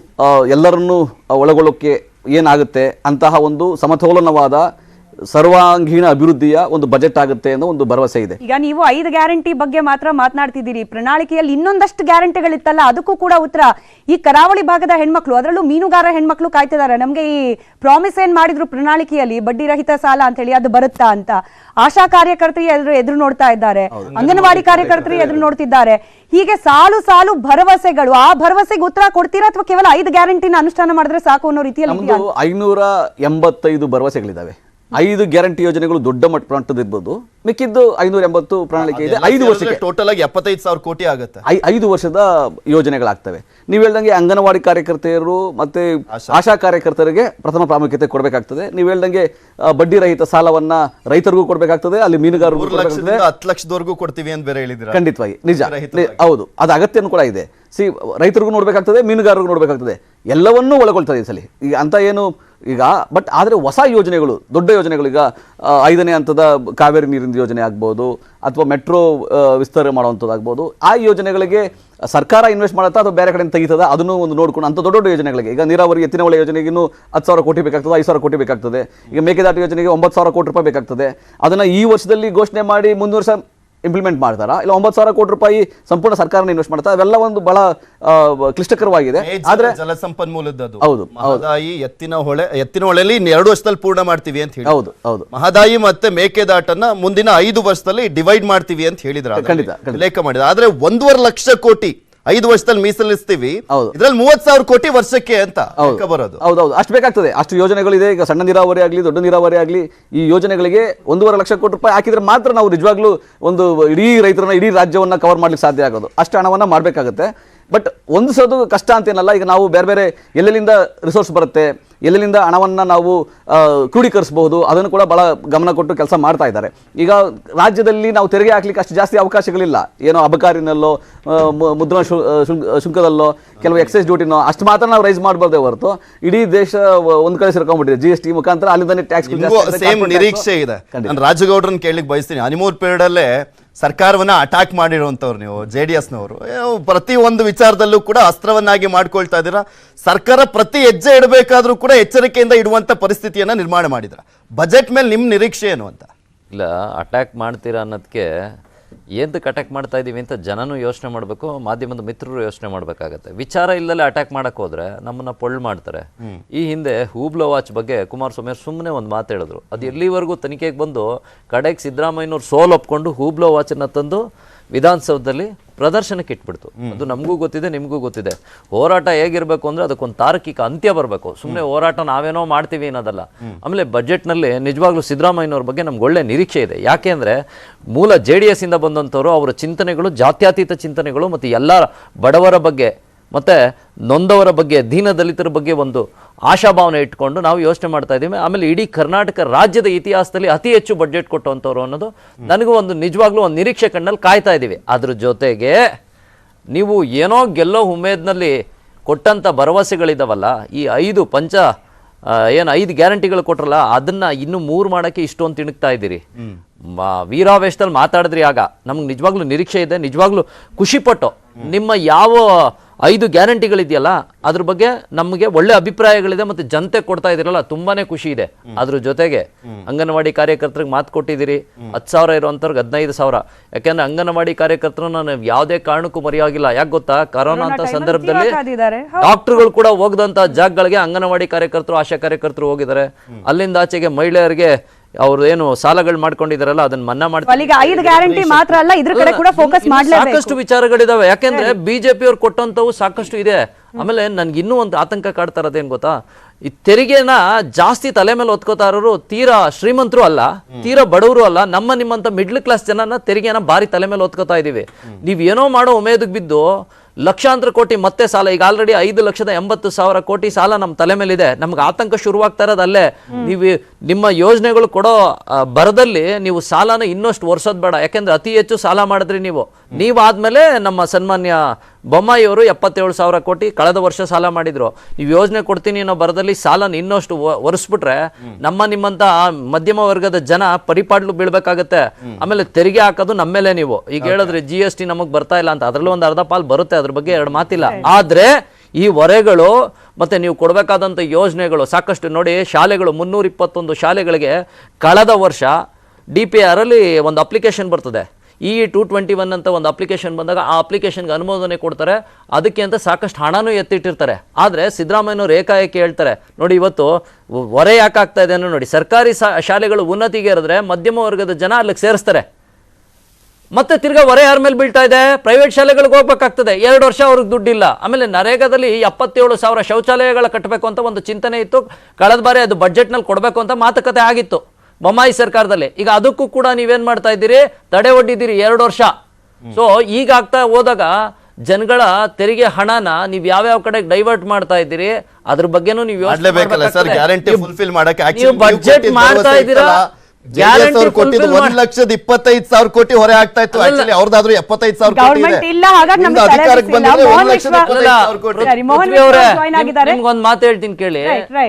ಎಲ್ಲರನ್ನೂ ಒಳಗೊಳ್ಳೋಕ್ಕೆ ಏನಾಗುತ್ತೆ ಅಂತಹ ಒಂದು ಸಮತೋಲನವಾದ ಸರ್ವಾಂಗೀಣ ಅಭಿವೃದ್ಧಿಯ ಒಂದು ಬಜೆಟ್ ಆಗುತ್ತೆ ಅನ್ನೋ ಒಂದು ಭರವಸೆ ಇದೆ. ಈಗ ನೀವು 5 ಗ್ಯಾರಂಟಿ ಬಗ್ಗೆ ಮಾತ್ರ ಮಾತನಾಡ್ತಿದ್ದೀರಿ. ಪ್ರಣಾಳಿಕೆಯಲ್ಲಿ ಇನ್ನೊಂದಷ್ಟು ಗ್ಯಾರಂಟಿಗಳಿತ್ತಲ್ಲ, ಅದಕ್ಕೂ ಕೂಡ ಉತ್ತರ ಈ ಕರಾವಳಿ ಭಾಗದ ಹೆಣ್ಮಕ್ಳು, ಅದರಲ್ಲೂ ಮೀನುಗಾರ ಹೆಣ್ಮಕ್ಳು ಕಾಯ್ತಿದ್ದಾರೆ. ನಮ್ಗೆ ಈ ಪ್ರಾಮಿಸ್ ಏನ್ ಮಾಡಿದ್ರು ಪ್ರಣಾಳಿಕೆಯಲ್ಲಿ ಬಡ್ಡಿ ರಹಿತ ಸಾಲ ಅಂತ ಹೇಳಿ, ಅದು ಬರುತ್ತಾ ಅಂತ. ಆಶಾ ಕಾರ್ಯಕರ್ತರು ಎದುರು ನೋಡ್ತಾ ಇದ್ದಾರೆ, ಅಂಗನವಾಡಿ ಕಾರ್ಯಕರ್ತರು ಎದುರು ನೋಡ್ತಿದ್ದಾರೆ. ಹೀಗೆ ಸಾಲು ಸಾಲು ಭರವಸೆಗಳು. ಆ ಭರವಸೆಗೆ ಉತ್ತರ ಕೊಡ್ತೀರಾ ಅಥವಾ ಕೇವಲ 5 ಗ್ಯಾರಂಟಿನ ಅನುಷ್ಠಾನ ಮಾಡಿದ್ರೆ ಸಾಕು ಅನ್ನೋ ರೀತಿಯಲ್ಲಿ? 585 ಭರವಸೆಗಳಿದ್ದಾವೆ. 5 ಗ್ಯಾರಂಟಿ ಯೋಜನೆಗಳು ದೊಡ್ಡ ಮಟ್ಟದ ಇರ್ಬೋದು, ಮಿಕ್ಕಿದ್ದು 580 ಪ್ರಣಾಳಿಕೆ ಇದೆ. 5 ವರ್ಷಕ್ಕೆ ಟೋಟಲ್ ಆಗಿ 75,000 ಕೋಟಿ ಆಗುತ್ತೆ. 5 ವರ್ಷದ ಯೋಜನೆಗಳಾಗ್ತವೆ. ನೀವು ಹೇಳ್ದಂಗೆ ಅಂಗನವಾಡಿ ಕಾರ್ಯಕರ್ತೆಯರು ಮತ್ತೆ ಆಶಾ ಕಾರ್ಯಕರ್ತರಿಗೆ ಪ್ರಥಮ ಪ್ರಾಮುಖ್ಯತೆ ಕೊಡಬೇಕಾಗ್ತದೆ. ನೀವು ಹೇಳ್ದಂಗೆ ಬಡ್ಡಿ ರಹಿತ ಸಾಲವನ್ನ ರೈತರಿಗೂ ಕೊಡಬೇಕಾಗ್ತದೆ, ಅಲ್ಲಿ ಮೀನುಗಾರರಿಗೂ 10 ಲಕ್ಷದವರೆಗೂ ಕೊಡ್ತೀವಿ ಅಂತ ಬೇರೆ ಹೇಳಿದ್ರೆ ಖಂಡಿತವಾಗಿ ನಿಜ, ಹೌದು, ಅದು ಅಗತ್ಯನೂ ಕೂಡ ಇದೆ. ರೈತರಿಗೂ ನೋಡಬೇಕಾಗ್ತದೆ, ಮೀನುಗಾರರಿಗೂ ನೋಡಬೇಕಾಗ್ತದೆ, ಎಲ್ಲವನ್ನೂ ಒಳಗೊಳ್ತದೆ ಈ ಸಲ. ಈಗ ಅಂತ ಏನು ಈಗ ಬಟ್ ಆದರೆ ಹೊಸ ಯೋಜನೆಗಳು, ದೊಡ್ಡ ಯೋಜನೆಗಳು, ಈಗ 5ನೇ ಹಂತದ ಕಾವೇರಿ ನೀರಿನ ಯೋಜನೆ ಆಗ್ಬೋದು, ಅಥವಾ ಮೆಟ್ರೋ ವಿಸ್ತರಣೆ ಮಾಡುವಂಥದ್ದಾಗ್ಬೋದು. ಆ ಯೋಜನೆಗಳಿಗೆ ಸರ್ಕಾರ ಇನ್ವೆಸ್ಟ್ ಮಾಡುತ್ತಾ ಅಥವಾ ಬೇರೆ ಕಡೆಯಿಂದ ತೆಗಿತದ, ಅದನ್ನು ಒಂದು ನೋಡ್ಕೊಂಡು ಅಂಥ ದೊಡ್ಡ ಯೋಜನೆಗಳಿಗೆ. ಈಗ ನೀರಾವರಿ ಎತ್ತಿನ ಹೊಳೆ ಯೋಜನೆಗೆ ಇನ್ನೂ 10,000 ಕೋಟಿ ಬೇಕಾಗ್ತದೆ, 5,000 ಕೋಟಿ ಬೇಕಾಗ್ತದೆ. ಈಗ ಮೇಕೆದಾಟು ಯೋಜನೆಗೆ 9,000 ಕೋಟಿ ರೂಪಾಯಿ ಬೇಕಾಗ್ತದೆ. ಅದನ್ನು ಈ ವರ್ಷದಲ್ಲಿ ಘೋಷಣೆ ಮಾಡಿ ಮುಂದಿನ ವರ್ಷ ಇಂಪ್ಲಿಮೆಂಟ್ ಮಾಡ್ತಾರಾ ಇಲ್ಲ 9,000 ಕೋಟಿ ರೂಪಾಯಿ ಸಂಪೂರ್ಣ ಸರ್ಕಾರನ ಇನ್ವೆಸ್ಟ್ ಮಾಡ್ತಾರೆ, ಅವೆಲ್ಲ ಒಂದು ಬಹಳ ಕ್ಲಿಷ್ಟಕರವಾಗಿದೆ. ಆದ್ರೆ ಜಲಸಂಪನ್ಮೂಲದ್ದು ಹೌದು ಮಹದಾಯಿ ಎತ್ತಿನ ಹೊಳೆಲಿ 2 ವರ್ಷದಲ್ಲಿ ಪೂರ್ಣ ಮಾಡ್ತೀವಿ ಅಂತ ಹೇಳಿ, ಹೌದು ಹೌದು ಮಹದಾಯಿ ಮತ್ತೆ ಮೇಕೆದಾಟನ್ನ ಮುಂದಿನ 5 ವರ್ಷದಲ್ಲಿ ಡಿವೈಡ್ ಮಾಡ್ತೀವಿ ಅಂತ ಹೇಳಿದ್ರ, ಉಲ್ಲೇಖ ಮಾಡಿದ. ಆದ್ರೆ 1.5 ಲಕ್ಷ ಕೋಟಿ 5 ವರ್ಷದಲ್ಲಿ ಮೀಸಲಿಸ್ತೀವಿ, ಇದ್ರಲ್ಲಿ 30,000 ಕೋಟಿ ವರ್ಷಕ್ಕೆ ಅಂತ ಬರೋದು. ಹೌದೌದು, ಅಷ್ಟು ಬೇಕಾಗ್ತದೆ. ಅಷ್ಟು ಯೋಜನೆಗಳಿದೆ. ಈಗ ಸಣ್ಣ ನೀರಾವರಿ ಆಗಲಿ ದೊಡ್ಡ ನೀರಾವರಿ ಆಗಲಿ ಈ ಯೋಜನೆಗಳಿಗೆ 1.5 ಲಕ್ಷ ಕೋಟಿ ರೂಪಾಯಿ ಹಾಕಿದ್ರೆ ಮಾತ್ರ ನಾವು ನಿಜವಾಗ್ಲೂ ಒಂದು ಇಡೀ ರೈತರನ್ನ ಇಡೀ ರಾಜ್ಯವನ್ನ ಕವರ್ ಮಾಡ್ಲಿಕ್ಕೆ ಸಾಧ್ಯ ಆಗೋದು. ಅಷ್ಟು ಹಣವನ್ನ ಮಾಡಬೇಕಾಗುತ್ತೆ. ಬಟ್ ಹೊಂದಿಸೋದು ಕಷ್ಟ ಅಂತೇನಲ್ಲ. ಈಗ ನಾವು ಬೇರೆ ಬೇರೆ ಎಲ್ಲೆಲ್ಲಿಂದ ರಿಸೋರ್ಸ್ ಬರುತ್ತೆ, ಎಲ್ಲೆಲ್ಲಿಂದ ಹಣವನ್ನು ನಾವು ಕ್ರೋಢೀಕರಿಸಬಹುದು, ಅದನ್ನು ಕೂಡ ಬಹಳ ಗಮನ ಕೊಟ್ಟು ಕೆಲಸ ಮಾಡ್ತಾ ಇದ್ದಾರೆ. ಈಗ ರಾಜ್ಯದಲ್ಲಿ ನಾವು ತೆರಿಗೆ ಹಾಕ್ಲಿಕ್ಕೆ ಅಷ್ಟು ಜಾಸ್ತಿ ಅವಕಾಶಗಳಿಲ್ಲ. ಏನೋ ಅಬಕಾರಿನಲ್ಲೋ ಮುದ್ರಣ ಶುಲ್ಕದಲ್ಲೋ ಕೆಲವು ಎಕ್ಸೈಸ್ ಡ್ಯೂಟಿನೋ ಅಷ್ಟು ಮಾತ್ರ ನಾವು ರೈಸ್ ಮಾಡಬಹುದೇ ಹೊರತು ಇಡೀ ದೇಶ ಒಂದ್ ಕಡೆ ಸೇರ್ಕೊಂಡ್ಬಿಟ್ಟಿದೆ GST ಮುಖಾಂತರ. ಅಲ್ಲಿಂದಾನೆ ಟ್ಯಾಕ್ಸ್ ಸೇಮ್ ನಿರೀಕ್ಷೆ ಇದೆ. ನಾನು ರಾಜಗೌಡ್ರನ್ನ ಕೇಳಲಿಕ್ಕೆ ಬಯಸ್ತೀನಿ, ಹನಿಮೂರ್ ಪೀರಿಯಡ್ ಅಲ್ಲೇ ಸರ್ಕಾರವನ್ನ ಅಟ್ಯಾಕ್ ಮಾಡಿರುವಂತವ್ರು ನೀವು JDS ನವರು, ಪ್ರತಿ ಒಂದು ವಿಚಾರದಲ್ಲೂ ಕೂಡ ಅಸ್ತ್ರವನ್ನಾಗಿ ಮಾಡ್ಕೊಳ್ತಾ ಇದ್ದೀರಾ. ಸರ್ಕಾರ ಪ್ರತಿ ಹೆಜ್ಜೆ ಇಡಬೇಕಾದ್ರೂ ಕೂಡ ಎಚ್ಚರಿಕೆಯಿಂದ ಇಡುವಂತ ಪರಿಸ್ಥಿತಿಯನ್ನ ನಿರ್ಮಾಣ ಮಾಡಿದ್ರ. ಬಜೆಟ್ ಮೇಲೆ ನಿಮ್ ನಿರೀಕ್ಷೆ ಏನು ಅಂತ? ಇಲ್ಲ, ಅಟ್ಯಾಕ್ ಮಾಡ್ತೀರಾ ಅನ್ನೋದಕ್ಕೆ ಏನಕ್ಕೆ ಅಟ್ಯಾಕ್ ಮಾಡ್ತಾ ಇದ್ದೀವಿ ಅಂತ ಜನನೂ ಯೋಚನೆ ಮಾಡಬೇಕು, ಮಾಧ್ಯಮದ ಮಿತ್ರರು ಯೋಚನೆ ಮಾಡಬೇಕಾಗತ್ತೆ. ವಿಚಾರ ಇಲ್ಲದೆ ಅಟ್ಯಾಕ್ ಮಾಡಕ್ಕೆ ಹೋದ್ರೆ ನಮ್ಮನ್ನ ಪೊಳ್ಳು ಮಾಡ್ತಾರೆ. ಈ ಹಿಂದೆ ಹೂಬ್ಲೋ ವಾಚ್ ಬಗ್ಗೆ ಕುಮಾರಸ್ವಾಮಿ ಸುಮ್ಮನೆ ಒಂದು ಮಾತು ಹೇಳಿದ್ರು. ಅದು ಎಲ್ಲಿವರೆಗೂ ತನಿಖೆಗೆ ಬಂದು ಕಡೆಗೆ ಸಿದ್ದರಾಮಯ್ಯನವ್ರು ಸೋಲ್ ಒಪ್ಕೊಂಡು ಹೂಬ್ಲೋ ವಾಚನ್ನ ತಂದು ವಿಧಾನಸೌಧದಲ್ಲಿ ಪ್ರದರ್ಶನಕ್ಕೆ ಇಟ್ಬಿಡ್ತು. ಅದು ನಮಗೂ ಗೊತ್ತಿದೆ, ನಿಮಗೂ ಗೊತ್ತಿದೆ. ಹೋರಾಟ ಹೇಗಿರಬೇಕು ಅಂದ್ರೆ ಅದಕ್ಕೊಂದು ತಾರ್ಕಿಕ ಅಂತ್ಯ ಬರಬೇಕು. ಸುಮ್ಮನೆ ಹೋರಾಟ ನಾವೇನೋ ಮಾಡ್ತೀವಿ ಅನ್ನೋದಲ್ಲ. ಆಮೇಲೆ ಬಜೆಟ್ನಲ್ಲಿ ನಿಜವಾಗ್ಲೂ ಸಿದ್ದರಾಮಯ್ಯನವ್ರ ಬಗ್ಗೆ ನಮ್ಗೆ ಒಳ್ಳೆ ನಿರೀಕ್ಷೆ ಇದೆ. ಯಾಕೆ ಅಂದರೆ ಮೂಲ JDS ಇಂದ ಬಂದಂಥವ್ರು, ಅವರ ಚಿಂತನೆಗಳು ಜಾತ್ಯತೀತ ಚಿಂತನೆಗಳು ಮತ್ತು ಎಲ್ಲ ಬಡವರ ಬಗ್ಗೆ ಮತ್ತು ನೊಂದವರ ಬಗ್ಗೆ, ದೀನದಲಿತರ ಬಗ್ಗೆ ಒಂದು ಆಶಾಭಾವನೆ ಇಟ್ಕೊಂಡು ನಾವು ಯೋಚನೆ ಮಾಡ್ತಾ ಇದ್ದೀವಿ. ಆಮೇಲೆ ಇಡೀ ಕರ್ನಾಟಕ ರಾಜ್ಯದ ಇತಿಹಾಸದಲ್ಲಿ ಅತಿ ಹೆಚ್ಚು ಬಡ್ಜೆಟ್ ಕೊಟ್ಟುವಂಥವ್ರು ಅನ್ನೋದು ನನಗೂ ಒಂದು ನಿಜವಾಗ್ಲೂ ಒಂದು ನಿರೀಕ್ಷೆ ಕಣ್ಣಲ್ಲಿ ಕಾಯ್ತಾ ಇದ್ದೀವಿ. ಅದ್ರ ಜೊತೆಗೆ ನೀವು ಏನೋ ಗೆಲ್ಲೋ ಉಮೇದ್ನಲ್ಲಿ ಕೊಟ್ಟಂಥ ಭರವಸೆಗಳಿದಾವಲ್ಲ, ಈ 5 ಗ್ಯಾರಂಟಿಗಳು ಕೊಟ್ರಲ್ಲ, ಅದನ್ನ ಇನ್ನು 3 ಮಾಡೋಕ್ಕೆ ಇಷ್ಟೊಂದು ತಿಣುಕ್ತಾ ಇದ್ದೀರಿ. ವೀರಾವೇಶದಲ್ಲಿ ಮಾತಾಡಿದ್ರಿ, ಆಗ ನಮ್ಗೆ ನಿಜವಾಗ್ಲೂ ನಿರೀಕ್ಷೆ ಇದೆ. ನಿಜವಾಗ್ಲೂ ಖುಷಿಪಟ್ಟು ನಿಮ್ಮ ಯಾವ 5 ಗ್ಯಾರಂಟಿಗಳಿದೆಯಲ್ಲ ಅದ್ರ ಬಗ್ಗೆ ನಮಗೆ ಒಳ್ಳೆ ಅಭಿಪ್ರಾಯಗಳಿದೆ ಮತ್ತು ಜನತೆ ಕೊಡ್ತಾ ಇದ್ದೀರಲ್ಲ, ತುಂಬಾನೇ ಖುಷಿ ಇದೆ. ಅದ್ರ ಜೊತೆಗೆ ಅಂಗನವಾಡಿ ಕಾರ್ಯಕರ್ತರಿಗೆ ಮಾತು ಕೊಟ್ಟಿದ್ದೀರಿ, 10,000 ಇರುವಂಥವ್ರಿಗೆ 15,000. ಯಾಕೆಂದ್ರೆ ಅಂಗನವಾಡಿ ಕಾರ್ಯಕರ್ತರು ನಾನು ಯಾವುದೇ ಕಾರಣಕ್ಕೂ ಮರೆಯಾಗಿಲ್ಲ. ಯಾಕೆ ಗೊತ್ತಾ, ಕರೋನಾ ಅಂತ ಸಂದರ್ಭದಲ್ಲಿ ಡಾಕ್ಟರ್ಗಳು ಕೂಡ ಹೋಗದಂತ ಜಾಗಗಳಿಗೆ ಅಂಗನವಾಡಿ ಕಾರ್ಯಕರ್ತರು, ಆಶಾ ಕಾರ್ಯಕರ್ತರು ಹೋಗಿದ್ದಾರೆ. ಅಲ್ಲಿಂದ ಆಚೆಗೆ ಮಹಿಳೆಯರಿಗೆ ಅವ್ರು ಏನು ಸಾಲಗಳು ಮಾಡ್ಕೊಂಡಿದಾರಲ್ಲ ಅದನ್ನ ಮನ್ನಾ ಮಾಡ್ತಾರೆ. 5 ಗ್ಯಾರಂಟಿ ಮಾತ್ರ ಅಲ್ಲ, ಇದ್ರ ಕಡೆ ಕೂಡ ಫೋಕಸ್ ಮಾಡಲೇಬೇಕು. ಸಾಕಷ್ಟು ವಿಚಾರಗಳಿದಾವೆ. ಯಾಕೆಂದ್ರೆ BJP ಅವ್ರು ಕೊಟ್ಟಂತವು ಸಾಕಷ್ಟು ಇದೆ. ಆಮೇಲೆ ನನ್ಗೆ ಇನ್ನೂ ಒಂದು ಆತಂಕ ಕಾಡ್ತಾ ಇರೋದೇನ್ ಗೊತ್ತಾ, ಈ ತೆರಿಗೆನ ಜಾಸ್ತಿ ತಲೆ ಮೇಲೆ ಹೊತ್ಕೋತಾ ಇರೋರು ತೀರಾ ಶ್ರೀಮಂತರು ಅಲ್ಲ, ತೀರಾ ಬಡವರು ಅಲ್ಲ, ನಿಮ್ಮಂತ ಮಿಡ್ಲ್ ಕ್ಲಾಸ್ ಜನನ ತೆರಿಗೆನ ಬಾರಿ ತಲೆ ಮೇಲೆ ಹೊತ್ಕೋತಾ ಇದೀವಿ. ನೀವ್ ಏನೋ ಮಾಡೋ ಉಮೇದಿಗೆ ಬಿದ್ದು ಲಕ್ಷಾಂತರ ಕೋಟಿ ಮತ್ತೆ ಸಾಲ. ಈಗ ಆಲ್ರೆಡಿ 5,80,000 ಕೋಟಿ ಸಾಲ ನಮ್ಮ ತಲೆ ಮೇಲಿದೆ. ನಮ್ಗೆ ಆತಂಕ ಶುರುವಾಗ್ತಾ ಇರೋದು ಅಲ್ಲೇ. ನೀವು ನಿಮ್ಮ ಯೋಜನೆಗಳು ಕೊಡೋ ಬರದಲ್ಲಿ ನೀವು ಸಾಲನ ಇನ್ನಷ್ಟು ವರ್ಷೋದ್ ಬೇಡ. ಯಾಕೆಂದ್ರೆ ಅತಿ ಹೆಚ್ಚು ಸಾಲ ಮಾಡಿದ್ರಿ ನೀವಾದ್ಮೇಲೆ ನಮ್ಮ ಸನ್ಮಾನ್ಯ ಬೊಮ್ಮಾಯಿಯವರು 77,000 ಕೋಟಿ ಕಳೆದ ವರ್ಷ ಸಾಲ ಮಾಡಿದ್ರು. ನೀವು ಯೋಜನೆ ಕೊಡ್ತೀನಿ ಅನ್ನೋ ಬರದಲ್ಲಿ ಸಾಲನ ಇನ್ನಷ್ಟು ಒರೆಸ್ಬಿಟ್ರೆ ನಿಮ್ಮಂತ ಮಧ್ಯಮ ವರ್ಗದ ಜನ ಪರಿಪಾಡ್ಲು ಬೀಳ್ಬೇಕಾಗತ್ತೆ. ಆಮೇಲೆ ತೆರಿಗೆ ಹಾಕೋದು ನಮ್ಮೇಲೆ. ನೀವು ಈಗ ಹೇಳಿದ್ರೆ GST ನಮಗ್ ಬರ್ತಾ ಇಲ್ಲ ಅಂತ, ಅದ್ರಲ್ಲೂ ಒಂದು ಅರ್ಧ ಪಾಲ್ ಬರುತ್ತೆ, ಅದ್ರ ಬಗ್ಗೆ 2 ಮಾತಿಲ್ಲ. ಆದ್ರೆ ಈ ಹೊರೆಗಳು ಮತ್ತೆ ನೀವು ಕೊಡಬೇಕಾದಂಥ ಯೋಜನೆಗಳು ಸಾಕಷ್ಟು ನೋಡಿ. ಶಾಲೆಗಳು 321 ಶಾಲೆಗಳಿಗೆ ಕಳೆದ ವರ್ಷ DPR ಅಲ್ಲಿ ಒಂದು ಅಪ್ಲಿಕೇಶನ್ ಬರ್ತದೆ. EE-221 ಅಂತ ಒಂದು ಅಪ್ಲಿಕೇಶನ್ ಬಂದಾಗ ಆ ಅಪ್ಲಿಕೇಶನ್ಗೆ ಅನುಮೋದನೆ ಕೊಡ್ತಾರೆ. ಅದಕ್ಕೆ ಅಂತ ಸಾಕಷ್ಟು ಹಣನೂ ಎತ್ತಿಟ್ಟಿರ್ತಾರೆ. ಆದರೆ ಸಿದ್ದರಾಮಯ್ಯನವರು ಏಕಾಏಕಿ ಹೇಳ್ತಾರೆ, ನೋಡಿ ಇವತ್ತು ಹೊರೆ ಯಾಕಾಗ್ತಾ ಇದೆ ಅನ್ನೋ ನೋಡಿ. ಸರ್ಕಾರಿ ಶಾಲೆಗಳು ಉನ್ನತಿಗೆ ಇರಿದ್ರೆ ಮಧ್ಯಮ ವರ್ಗದ ಜನ ಅಲ್ಲಿಗೆ ಸೇರಿಸ್ತಾರೆ. ಮತ್ತೆ ತಿರ್ಗಾ ಹೊರೆ ಯಾರ ಮೇಲೆ ಬೀಳ್ತಾ ಇದೆ, ಪ್ರೈವೇಟ್ ಶಾಲೆಗಳಿಗೆ ಹೋಗ್ಬೇಕಾಗ್ತದೆ. 2 ವರ್ಷ ಅವ್ರಿಗೆ ದುಡ್ಡಿಲ್ಲ. ಆಮೇಲೆ ನರೇಗಾದಲ್ಲಿ 77,000 ಶೌಚಾಲಯಗಳ ಕಟ್ಟಬೇಕು ಅಂತ ಒಂದು ಚಿಂತನೆ ಇತ್ತು. ಕಳೆದ ಬಾರಿ ಅದು ಬಜೆಟ್ನಲ್ಲಿ ಕೊಡಬೇಕು ಅಂತ ಮಾತುಕತೆ ಆಗಿತ್ತು ಬೊಮ್ಮಾಯಿ ಸರ್ಕಾರದಲ್ಲಿ. ಈಗ ಅದಕ್ಕೂ ಕೂಡ ನೀವೇನ್ ಮಾಡ್ತಾ ಇದ್ದೀರಿ, ತಡೆ ಒಡ್ಡಿದ್ದೀರಿ 2 ವರ್ಷ. ಸೊ ಈಗ ಆಗ್ತಾ ಹೋದಾಗ ಜನಗಳ ತೆರಿಗೆ ಹಣನ ನೀವು ಯಾವ್ಯಾವ ಕಡೆ ಡೈವರ್ಟ್ ಮಾಡ್ತಾ ಇದ್ದೀರಿ ಅದ್ರ ಬಗ್ಗೆನೂ ನೀವು ಯೋಚನೆ ಬಜೆಟ್ ಮಾಡ್ತಾ ಇದ್ದೀರಾ. JDS ಅವ್ರು ಕೊಟ್ಟಿದ್ದು 1,25,000 ಕೋಟಿ ಹೊರೆ ಆಗ್ತಾ ಇತ್ತು. ಆಕ್ಚುಲಿ ಅವ್ರದಾದ್ರೂ 75,000 ಕೋಟಿ ಇದೆ. ಅಧಿಕಾರಕ್ಕೆ ಬಂದ್ರೆ 1,25,000 ಕೋಟಿ. ನಿಮ್ಗೊಂದು ಮಾತು ಹೇಳ್ತೀನಿ ಕೇಳಿ.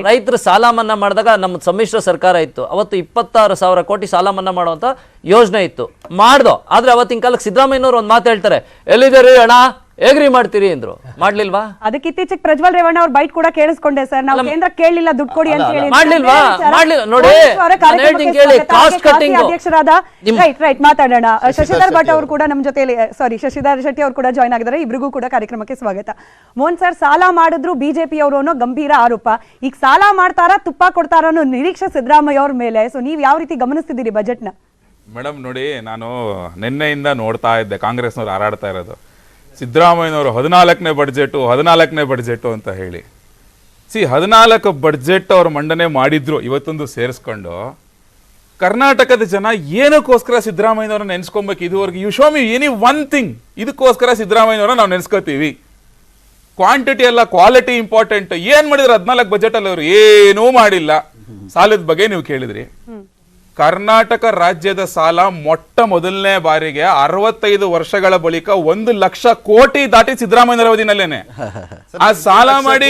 ರೈತರು ಸಾಲ ಮನ್ನಾ ಮಾಡಿದಾಗ ನಮ್ಮ ಸಮ್ಮಿಶ್ರ ಸರ್ಕಾರ ಇತ್ತು. ಅವತ್ತು 26,000 ಕೋಟಿ ಸಾಲ ಮನ್ನಾ ಮಾಡುವಂತ ಯೋಜನೆ ಇತ್ತು, ಮಾಡ್ದೋ. ಆದ್ರೆ ಅವತ್ತಿನ ಕಾಲಕ್ಕೆ ಸಿದ್ದರಾಮಯ್ಯನವರು ಒಂದು ಮಾತು ಹೇಳ್ತಾರೆ, ಎಲ್ಲಿದೆ ರೀ ಹಣ, ಹೇಗ್ರಿ ಮಾಡ್ತೀರಿ ಅಂದ್ರು, ಮಾಡ್ಲಿಲ್ವಾ? ಅದಕ್ಕೆ ಇತ್ತೀಚೆಗೆ ಪ್ರಜ್ವಲ್ ರೇವಣ್ಣ ಅವ್ರ ಬೈಟ್ ಕೂಡ ಕೇಳಿಸ್ಕೊಂಡೆ ಸರ್, ನಾವು ಕೇಂದ್ರ ಕೇಳಲಿಲ್ಲ ದುಡ್ಡು ಕೊಡಿ ಅಂತ ಹೇಳಿ. ಮಾಡ್ಲಿಲ್ವಾ? ಮಾಡ್ಲಿಲ್ಲ ನೋಡಿ, ನಾನು ಹೇಳ್ತೀನಿ ಕೇಳಿ, ಕಾಸ್ಟ್ ಕಟ್ಟಿಂಗ್ ಅಧ್ಯಕ್ಷರಾದ ರೈಟ್ ಮಾತಾಡೋಣ. ಶಶಿಧರ್ ಭಟ್ ಅವರು ಕೂಡ ನಮ್ಮ ಜೊತೆಲಿ, ಶಶಿಧರ್ ಶೆಟ್ಟಿ ಅವರು ಕೂಡ ಜಾಯ್ನ್ ಆಗಿದ್ದಾರೆ. ಇಬ್ರಿಗೂ ಕೂಡ ಕಾರ್ಯಕ್ರಮಕ್ಕೆ ಸ್ವಾಗತ. ಮೋಹನ್ ಸರ್, ಸಾಲ ಮಾಡಿದ್ರು ಬಿಜೆಪಿ ಅವರು ಅನ್ನೋ ಗಂಭೀರ ಆರೋಪ. ಈಗ ಸಾಲ ಮಾಡ್ತಾರಾ ತುಪ್ಪ ಕೊಡ್ತಾರ ಅನ್ನೋ ನಿರೀಕ್ಷೆ ಸಿದ್ದರಾಮಯ್ಯ ಅವ್ರ ಮೇಲೆ. ಸೊ ನೀವ್ ಯಾವ ರೀತಿ ಗಮನಿಸ್ತಿದ್ದೀರಿ ಬಜೆಟ್ ನ? ಮೇಡಮ್ ನೋಡಿ, ನಾನು ನಿನ್ನೆಯಿಂದ ನೋಡ್ತಾ ಇದ್ದೆ ಕಾಂಗ್ರೆಸ್ನವ್ರು ಹಾರಾಡ್ತಾ ಇರೋದು, ಸಿದ್ದರಾಮಯ್ಯನವರು 14ನೇ ಬಡ್ಜೆಟು ಅಂತ ಹೇಳಿ. 14 ಬಡ್ಜೆಟ್ ಅವ್ರು ಮಂಡನೆ ಮಾಡಿದ್ರು, ಇವತ್ತೊಂದು ಸೇರಿಸ್ಕೊಂಡು. ಕರ್ನಾಟಕದ ಜನ ಏನಕ್ಕೋಸ್ಕರ ಸಿದ್ದರಾಮಯ್ಯನವ್ರನ್ನ ನೆನ್ಸ್ಕೊಬೇಕು ಇದುವರೆಗೆ? You show me any one thing. ಇದಕ್ಕೋಸ್ಕರ ಸಿದ್ದರಾಮಯ್ಯನವ್ರನ್ನ ನಾವು ನೆನ್ಸ್ಕೋತೀವಿ. ಕ್ವಾಂಟಿಟಿ ಅಲ್ಲ, ಕ್ವಾಲಿಟಿ ಇಂಪಾರ್ಟೆಂಟ್. ಏನ್ ಮಾಡಿದ್ರು 14 ಬಜೆಟ್ ಅಲ್ಲಿ ಅವರು? ಏನೂ ಮಾಡಿಲ್ಲ. ಸಾಲದ ಬಗ್ಗೆ ನೀವು ಕೇಳಿದ್ರಿ. ಕರ್ನಾಟಕ ರಾಜ್ಯದ ಸಾಲ ಮೊಟ್ಟ ಮೊದಲನೇ ಬಾರಿಗೆ 65 ವರ್ಷಗಳ ಬಳಿಕ 1 ಲಕ್ಷ ಕೋಟಿ ದಾಟಿ ಸಿದ್ದರಾಮಯ್ಯ ಅವಧಿನಲ್ಲೇನೆ ಆ ಸಾಲ ಮಾಡಿ.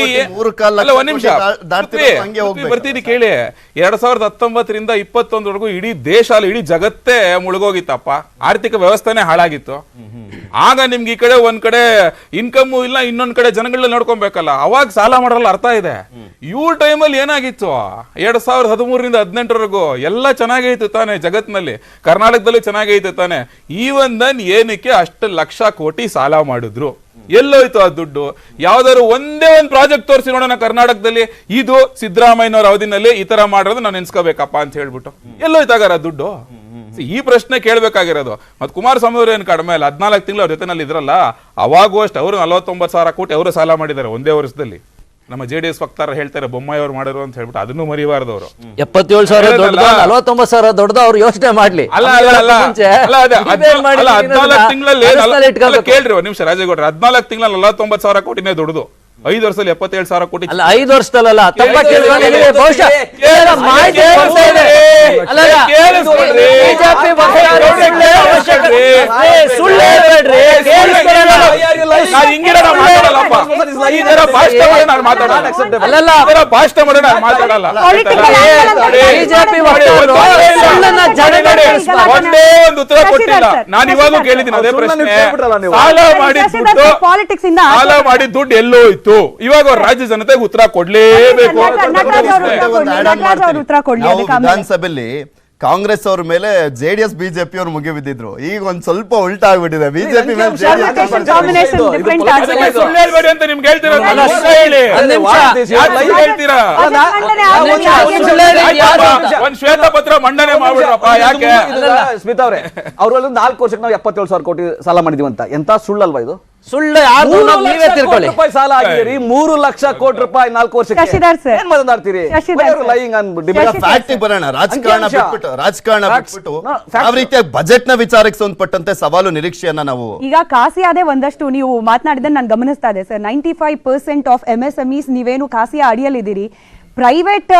ಒಂದ್ ನಿಮಿಷ ಬರ್ತೀನಿ ಕೇಳಿ. 2019ರಿಂದ 21ವರೆಗೂ ಇಡೀ ದೇಶ ಅಲ್ಲ, ಇಡೀ ಜಗತ್ತೇ ಮುಳುಗೋಗಿತ್ತಪ್ಪ. ಆರ್ಥಿಕ ವ್ಯವಸ್ಥೆನೆ ಹಾಳಾಗಿತ್ತು. ಆಗ ನಿಮ್ಗೆ ಈ ಕಡೆ ಒಂದ್ ಕಡೆ ಇನ್ಕಮ್ ಇಲ್ಲ, ಇನ್ನೊಂದ್ ಕಡೆ ಜನಗಳನ್ನ ನೋಡ್ಕೊಬೇಕಲ್ಲ. ಅವಾಗ ಸಾಲ ಮಾಡಲ್ಲ, ಅರ್ಥ ಇದೆ. ಇವ್ರ ಟೈಮಲ್ಲಿ ಏನಾಗಿತ್ತು? 2013ರಿಂದ 18ವರೆಗೂ ಎಲ್ಲ ಚೆನ್ನಾಗೈತು ತಾನೆ ಜಗತ್ನಲ್ಲಿ, ಕರ್ನಾಟಕದಲ್ಲೂ ಚೆನ್ನಾಗೈತೆ ತಾನೆ. ಈವನ್ ಏನಕ್ಕೆ ಅಷ್ಟು ಲಕ್ಷ ಕೋಟಿ ಸಾಲ ಮಾಡಿದ್ರು? ಎಲ್ಲೋಯ್ತು ಆ ದುಡ್ಡು? ಯಾವ್ದಾದ್ರು ಒಂದೇ ಒಂದು ಪ್ರಾಜೆಕ್ಟ್ ತೋರಿಸಿ ನೋಡೋಣ ಕರ್ನಾಟಕದಲ್ಲಿ, ಇದು ಸಿದ್ದರಾಮಯ್ಯನವ್ರ ಅವಧಿನಲ್ಲಿ ಈ ತರ ಮಾಡೋದು ನಾವು ನೆನ್ಸ್ಕೋಬೇಕಪ್ಪ ಅಂತ ಹೇಳ್ಬಿಟ್ಟು. ಎಲ್ಲೋಯ್ತಾಗಾರ ದುಡ್ಡು? ಈ ಪ್ರಶ್ನೆ ಕೇಳ್ಬೇಕಾಗಿರೋದು. ಮತ್ ಕುಮಾರಸ್ವಾಮಿ ಅವರು ಏನ್ ಕಡಿಮೆ ಇಲ್ಲ, 14 ತಿಂಗಳು ಅವ್ರ ಜೊತೆನಲ್ಲಿ ಇದ್ರಲ್ಲ, ಅವಾಗೂ ಅಷ್ಟು ಅವರು 49,000 ಕೋಟಿ ಅವರು ಸಾಲ ಮಾಡಿದ್ದಾರೆ ಒಂದೇ ವರ್ಷದಲ್ಲಿ. ನಮ್ಮ JDS ವಕ್ತಾರ ಹೇಳ್ತಾರೆ ಬೊಮ್ಮಾಯಿ ಅವ್ರು ಮಾಡಿದ್ರು ಅಂತ ಹೇಳ್ಬಿಟ್ಟು, ಅದನ್ನು ಮರಿಬಾರ್ದು ಅವರು. 77,000 ದೊಡ್ಡದ, 49,000 ದೊಡ್ಡದ, ಅವ್ರು ಯೋಚನೆ ಮಾಡ್ಲಿ. ಅಲ್ಲ 14 ತಿಂಗಳಲ್ಲಿ ಕೇಳ್ರಿ ಒಂದ್ ನಿಮಿಷ ರಾಜೇಗೌಡ್ರ, 14 ತಿಂಗಳಲ್ಲಿ 49,000 ಕೋಟಿನೇ ದೊಡ್ಡದು. 5 ವರ್ಷದಲ್ಲಿ 77,000 ಕೋಟಿ. ಅಲ್ಲ 5 ವರ್ಷದಲ್ಲ, ಒಂದೇ ಒಂದು ಉತ್ತರ ಕೊಟ್ಟಿಲ್ಲ. ನಾನು ಇವಾಗೂ ಕೇಳಿದ್ದೀನಿ ಅದೇ ಪ್ರಶ್ನೆ. ಸಾಲ ಮಾಡಿ ದುಡ್ಡು ಎಲ್ಲೋ ಇತ್ತು? ಇವಾಗ ರಾಜ್ಯ ಜನತೆಗೆ ಉತ್ತರ ಕೊಡ್ಲೇಬೇಕು. ವಿಧಾನಸಭೆಯಲ್ಲಿ ಕಾಂಗ್ರೆಸ್ ಅವ್ರ ಮೇಲೆ JDS ಬಿಜೆಪಿ ಅವ್ರು ಮುಗಿ ಬಿದ್ದಿದ್ರು. ಈಗ ಒಂದ್ ಸ್ವಲ್ಪ ಉಲ್ಟಾ ಆಗ್ಬಿಟ್ಟಿದೆ. ಬಿಜೆಪಿ ಮೇಲೆ ಅಂತ ನಿಮ್ಗೆ ಹೇಳ್ತೀರಾ? ಒಂದ್ ಶ್ವೇತಪತ್ರ ಮಂಡನೆ ಮಾಡ್ಬಿಡ್ರಪ್ಪ. ಯಾಕೆ ಸ್ಮಿತಾ ಅವ್ರೆ, ಅವ್ರಲ್ಲಿ 4 ವರ್ಷಕ್ಕೆ ನಾವು 77,000 ಕೋಟಿ ಸಾಲ ಮಾಡಿದೀವಿ ಅಂತ, ಎಂತ ಸುಳ್ಳಲ್ವಾ ಇದು? ಸುಳ್ಳು ನೀವೇ ತಿಳ್ಕೊಳ್ಳಿ. ಸಾಲ ಆಗಿರಿ 3 ಲಕ್ಷ ಕೋಟಿ ರೂಪಾಯಿ 4 ವರ್ಷಕ್ಕೆ. ಏನ್ ಮಾತನಾಡ್ತೀರಿ? ರಾಜಕಾರಣ ಬಿಟ್ಬಿಟ್ಟು ಯಾವ ರೀತಿಯ ಬಜೆಟ್ ನ ವಿಚಾರಕ್ಕೆ ಸಂಬಂಧಪಟ್ಟಂತೆ ಸವಾಲು ನಿರೀಕ್ಷೆಯನ್ನ ನಾವು ಈಗ ಖಾಸಿಯಾದೆ ಒಂದಷ್ಟು ನೀವು ಮಾತನಾಡಿದ್ರೆ ನಾನು ಗಮನಿಸ್ತಾ ಇದೆ ಸರ್. 95% ಆಫ್ MSMEs ನೀವೇನು ಖಾಸಿಯ ಅಡಿಯಲ್ಲಿದ್ದೀರಿ. ಪ್ರೈವೇಟ್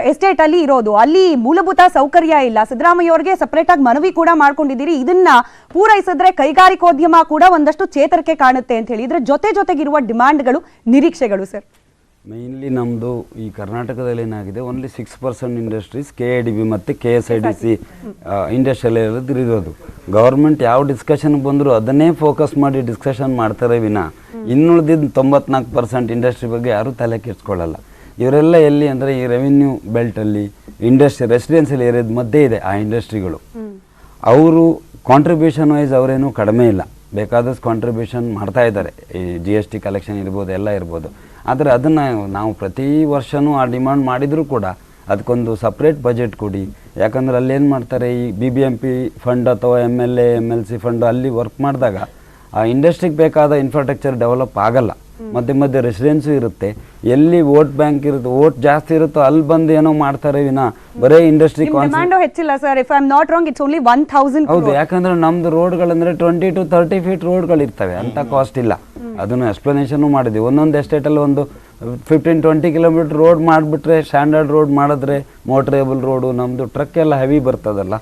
ಎಸ್ಟೇಟ್ ಅಲ್ಲಿ ಇರೋದು, ಅಲ್ಲಿ ಮೂಲಭೂತ ಸೌಕರ್ಯ ಇಲ್ಲ. ಸಿದ್ದರಾಮಯ್ಯ ಅವರಿಗೆ ಸಪರೇಟ್ ಆಗಿ ಮನವಿ ಕೂಡ ಮಾಡ್ಕೊಂಡಿದ್ದೀರಿ. ಇದನ್ನ ಪೂರೈಸಿದ್ರೆ ಕೈಗಾರಿಕೋದ್ಯಮ ಕೂಡ ಒಂದಷ್ಟು ಚೇತರಿಕೆ ಕಾಣುತ್ತೆ ಅಂತ ಹೇಳಿ. ಇದ್ರ ಜೊತೆಗಿರುವ ಡಿಮಾಂಡ್ಗಳು, ನಿರೀಕ್ಷೆಗಳು ಸರ್? ಮೇನ್ಲಿ ನಮ್ಮದು ಈ ಕರ್ನಾಟಕದಲ್ಲಿ ಏನಾಗಿದೆ, ಓನ್ಲಿ 6% ಇಂಡಸ್ಟ್ರೀಸ್ KIDB ಮತ್ತು KSIDC ಇಂಡಸ್ಟ್ರಿಯಲ್ ಇರೋದು. ಗೌರ್ಮೆಂಟ್ ಯಾವ ಡಿಸ್ಕಷನ್ ಬಂದರೂ ಅದನ್ನೇ ಫೋಕಸ್ ಮಾಡಿ ಡಿಸ್ಕಷನ್ ಮಾಡ್ತಾರೆ ವಿನ ಇನ್ನುಳಿದಿದ್ದು 94% ಇಂಡಸ್ಟ್ರಿ ಬಗ್ಗೆ ಯಾರೂ ತಲೆ ಕೆಡಿಸ್ಕೊಳ್ಳಲ್ಲ. ಇವರೆಲ್ಲ ಎಲ್ಲಿ ಅಂದರೆ ಈ ರೆವಿನ್ಯೂ ಬೆಲ್ಟಲ್ಲಿ ಇಂಡಸ್ಟ್ರಿ ರೆಸಿಡೆನ್ಷಿಯಲ್ ಏರಿಯಾದ ಮಧ್ಯೆ ಇದೆ ಆ ಇಂಡಸ್ಟ್ರಿಗಳು. ಅವರು ಕಾಂಟ್ರಿಬ್ಯೂಷನ್ ವೈಸ್ ಅವರೇನು ಕಡಿಮೆ ಇಲ್ಲ, ಬೇಕಾದಷ್ಟು ಕಾಂಟ್ರಿಬ್ಯೂಷನ್ ಮಾಡ್ತಾ ಇದ್ದಾರೆ. ಈ GST ಕಲೆಕ್ಷನ್ ಇರ್ಬೋದು, ಎಲ್ಲ ಇರ್ಬೋದು. ಆದರೆ ಅದನ್ನು ನಾವು ಪ್ರತಿ ವರ್ಷವೂ ಆ ಡಿಮಾಂಡ್ ಮಾಡಿದರೂ ಕೂಡ ಅದಕ್ಕೊಂದು ಸಪ್ರೇಟ್ ಬಜೆಟ್ ಕೊಡಿ. ಯಾಕಂದರೆ ಅಲ್ಲೇನು ಮಾಡ್ತಾರೆ, ಈ BBMP ಫಂಡ್ ಅಥವಾ MLA MLC ಫಂಡ್ ಅಲ್ಲಿ ವರ್ಕ್ ಮಾಡಿದಾಗ ಆ ಇಂಡಸ್ಟ್ರಿಗೆ ಬೇಕಾದ ಇನ್ಫ್ರಾಸ್ಟ್ರಕ್ಚರ್ ಡೆವಲಪ್ ಆಗಲ್ಲ. ಮಧ್ಯೆ ರೆಸಿಡೆನ್ಸು ಇರುತ್ತೆ. ಎಲ್ಲಿ ವೋಟ್ ಬ್ಯಾಂಕ್ ಇರುತ್ತೆ, ವೋಟ್ ಜಾಸ್ತಿ ಇರುತ್ತೋ ಅಲ್ಲಿ ಬಂದು ಏನೋ ಮಾಡ್ತಾರೆ ವಿನ ಬರೇ ಇಂಡಸ್ಟ್ರಿ ಹೆಚ್ಚಿಲ್ಲ sir. If I am not wrong, it's only 1,000. ಹೌದು, ಯಾಕಂದ್ರೆ ನಮ್ದು ರೋಡ್ಗಳಂದ್ರೆ 20 to 30 ಫೀಟ್ ರೋಡ್ಗಳು ಇರ್ತವೆ, ಅಂತ ಕಾಸ್ಟ್ ಇಲ್ಲ. ಅದನ್ನು ಎಕ್ಸ್ಪ್ಲನೇಷನ್ ಮಾಡಿದ್ವಿ. ಒಂದೊಂದು ಎಸ್ಟೇಟಲ್ಲಿ ಒಂದು 15-20 ಕಿಲೋಮೀಟರ್ ರೋಡ್ ಮಾಡಿಬಿಟ್ರೆ, ಸ್ಟ್ಯಾಂಡರ್ಡ್ ರೋಡ್ ಮಾಡಿದ್ರೆ ಮೋಟ್ರೇಬಲ್ ರೋಡು, ನಮ್ದು ಟ್ರಕ್ ಎಲ್ಲ ಹೆವಿ ಬರ್ತದಲ್ಲ,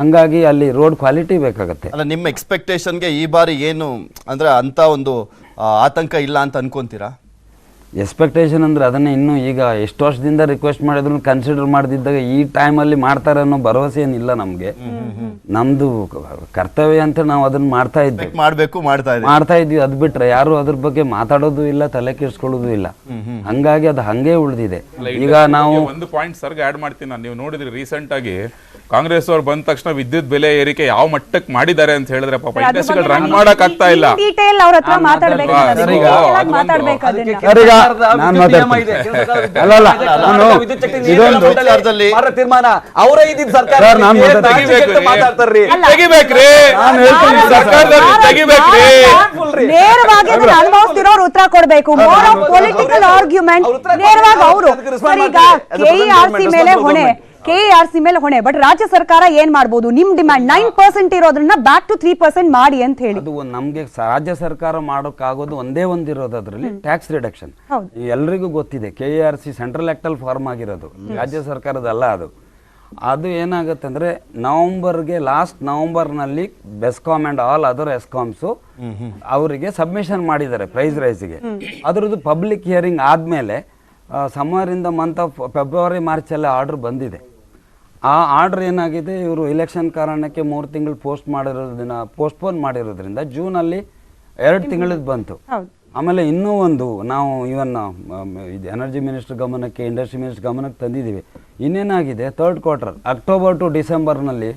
ಹಂಗಾಗಿ ಅಲ್ಲಿ ರೋಡ್ ಕ್ವಾಲಿಟಿ ಬೇಕಾಗತ್ತೆ. ಅಲ್ಲ, ನಿಮ್ಮ ಎಕ್ಸ್ಪೆಕ್ಟೇಷನ್ಗೆ ಈ ಬಾರಿ ಏನು ಅಂದ್ರೆ ಅಂತ ಒಂದು ಆತಂಕ ಇಲ್ಲ ಅಂತ ಅನ್ಕೊಂತೀರಾ? ಎಕ್ಸ್ಪೆಕ್ಟೇಷನ್ ಅಂದರೆ ಅದನ್ನೇ ಇನ್ನೂ ಈಗ ಎಷ್ಟು ವರ್ಷದಿಂದ ರಿಕ್ವೆಸ್ಟ್ ಮಾಡಿದ್ರು ಕನ್ಸಿಡರ್ ಮಾಡದಿದ್ದಾಗ ಈ ಟೈಮಲ್ಲಿ ಮಾಡ್ತಾರೆ ಅನ್ನೋ ಭರವಸೆ ಏನಿಲ್ಲ ನಮಗೆ. ನಮ್ಮದು ಕರ್ತವ್ಯ ಅಂತ ನಾವು ಅದನ್ನು ಮಾಡ್ತಾ ಇದ್ವಿ, ಮಾಡ್ತಾ ಇದ್ವಿ. ಅದು ಬಿಟ್ರೆ ಯಾರು ಅದ್ರ ಬಗ್ಗೆ ಮಾತಾಡೋದು ಇಲ್ಲ, ತಲೆ ಕೆಡಿಸ್ಕೊಳ್ಳೋದು ಇಲ್ಲ. ಹಂಗಾಗಿ ಅದು ಹಂಗೆ ಉಳಿದಿದೆ. ಈಗ ನಾವು ಒಂದು ಪಾಯಿಂಟ್ ಸರ್ಗೆ ಆಡ್ ಮಾಡ್ತೀನಿ ನಾನು. ನೀವು ನೋಡಿದ್ರಿ ರೀಸೆಂಟ್ ಆಗಿ ಕಾಂಗ್ರೆಸ್ ಅವ್ರು ಬಂದ ತಕ್ಷಣ ವಿದ್ಯುತ್ ಬೆಲೆ ಏರಿಕೆ ಯಾವ ಮಟ್ಟಕ್ಕೆ ಮಾಡಿದ್ದಾರೆ ಅಂತ ಹೇಳಿದ್ರೆ ಪಾಪ ಇಂಡಸ್ಟ್ರಿಗಳು ರನ್ ಮಾಡಕ್ ಆಗ್ತಾ ಇಲ್ಲ. ಡೀಟೇಲ್ ಅವ್ರ ಹತ್ರ ಮಾತಾಡ್ಬೇಕು. ತೀರ್ಮಾನ ಅವರೇ ಇದ್ದಿದ್ದು ಸರ್ಕಾರ ನೇರವಾಗಿ ಅನುಭವಿಸ್ತಿರೋರು ಉತ್ತರ ಕೊಡ್ಬೇಕು. ಪೊಲಿಟಿಕಲ್ ಆರ್ಗ್ಯುಮೆಂಟ್ ನೇರವಾಗಿ ಅವರು ಈಗ ಕೆಇಆರ್ಸಿ ಮೇಲೆ ಹೊಣೆ, ಕೆಇಆರ್ಸಿ ಮೇಲೆ ಹೊಣೆ. ಬಟ್ ರಾಜ್ಯ ಸರ್ಕಾರ ಏನ್ ಮಾಡ್ಬೋದು? ನಿಮ್ ಡಿಮ್ಯಾಂಡ್ 9% ಇರೋದ್ರನ್ನ ಬ್ಯಾಕ್ ಟು 3% ಮಾಡಿ ಅಂತ ಹೇಳಿ. ಅದು ನಮ್ಗೆ ರಾಜ್ಯ ಸರ್ಕಾರ ಮಾಡೋಕ್ಕಾಗೋದು ಒಂದೇ ಒಂದಿರೋದು, ಅದರಲ್ಲಿ ಟ್ಯಾಕ್ಸ್ ರಿಡಕ್ಷನ್. ಎಲ್ರಿಗೂ ಗೊತ್ತಿದೆ, ಕೆಇಆರ್ಸಿ ಸೆಂಟ್ರಲ್ ಆಕ್ಟಲ್ಲಿ ಫಾರ್ಮ್ ಆಗಿರೋದು, ರಾಜ್ಯ ಸರ್ಕಾರದಲ್ಲ ಅದು. ಅದು ಏನಾಗುತ್ತೆ ಅಂದರೆ ನವಂಬರ್ಗೆ ಲಾಸ್ಟ್ ನವಂಬರ್ನಲ್ಲಿ BESCOM and all other ESCOMs ಅವರಿಗೆ ಸಬ್ಮಿಷನ್ ಮಾಡಿದ್ದಾರೆ ಪ್ರೈಸ್ ರೈಸಿಗೆ. ಅದರದ್ದು ಪಬ್ಲಿಕ್ ಹಿಯರಿಂಗ್ ಆದಮೇಲೆ summer in the month of February ಮಾರ್ಚಲ್ಲಿ ಆರ್ಡರ್ ಬಂದಿದೆ. ಆ ಆರ್ಡರ್ ಏನಾಗಿದೆ, ಇವರು ಇಲೆಕ್ಷನ್ ಕಾರಣಕ್ಕೆ 3 ತಿಂಗಳು ಪೋಸ್ಟ್ಪೋನ್ ಮಾಡಿರೋದ್ರಿಂದ ಜೂನಲ್ಲಿ 2 ತಿಂಗಳದ್ದು ಬಂತು. ಆಮೇಲೆ ಇನ್ನೂ ಒಂದು ನಾವು ಇವನ್ ಇದು ಎನರ್ಜಿ ಮಿನಿಸ್ಟರ್ ಗಮನಕ್ಕೆ, ಇಂಡಸ್ಟ್ರಿ ಮಿನಿಸ್ಟರ್ ಗಮನಕ್ಕೆ ತಂದಿದ್ದೀವಿ. ಇನ್ನೇನಾಗಿದೆ, 3rd ಕ್ವಾರ್ಟರ್ ಅಕ್ಟೋಬರ್ ಟು ಡಿಸೆಂಬರ್ನಲ್ಲಿ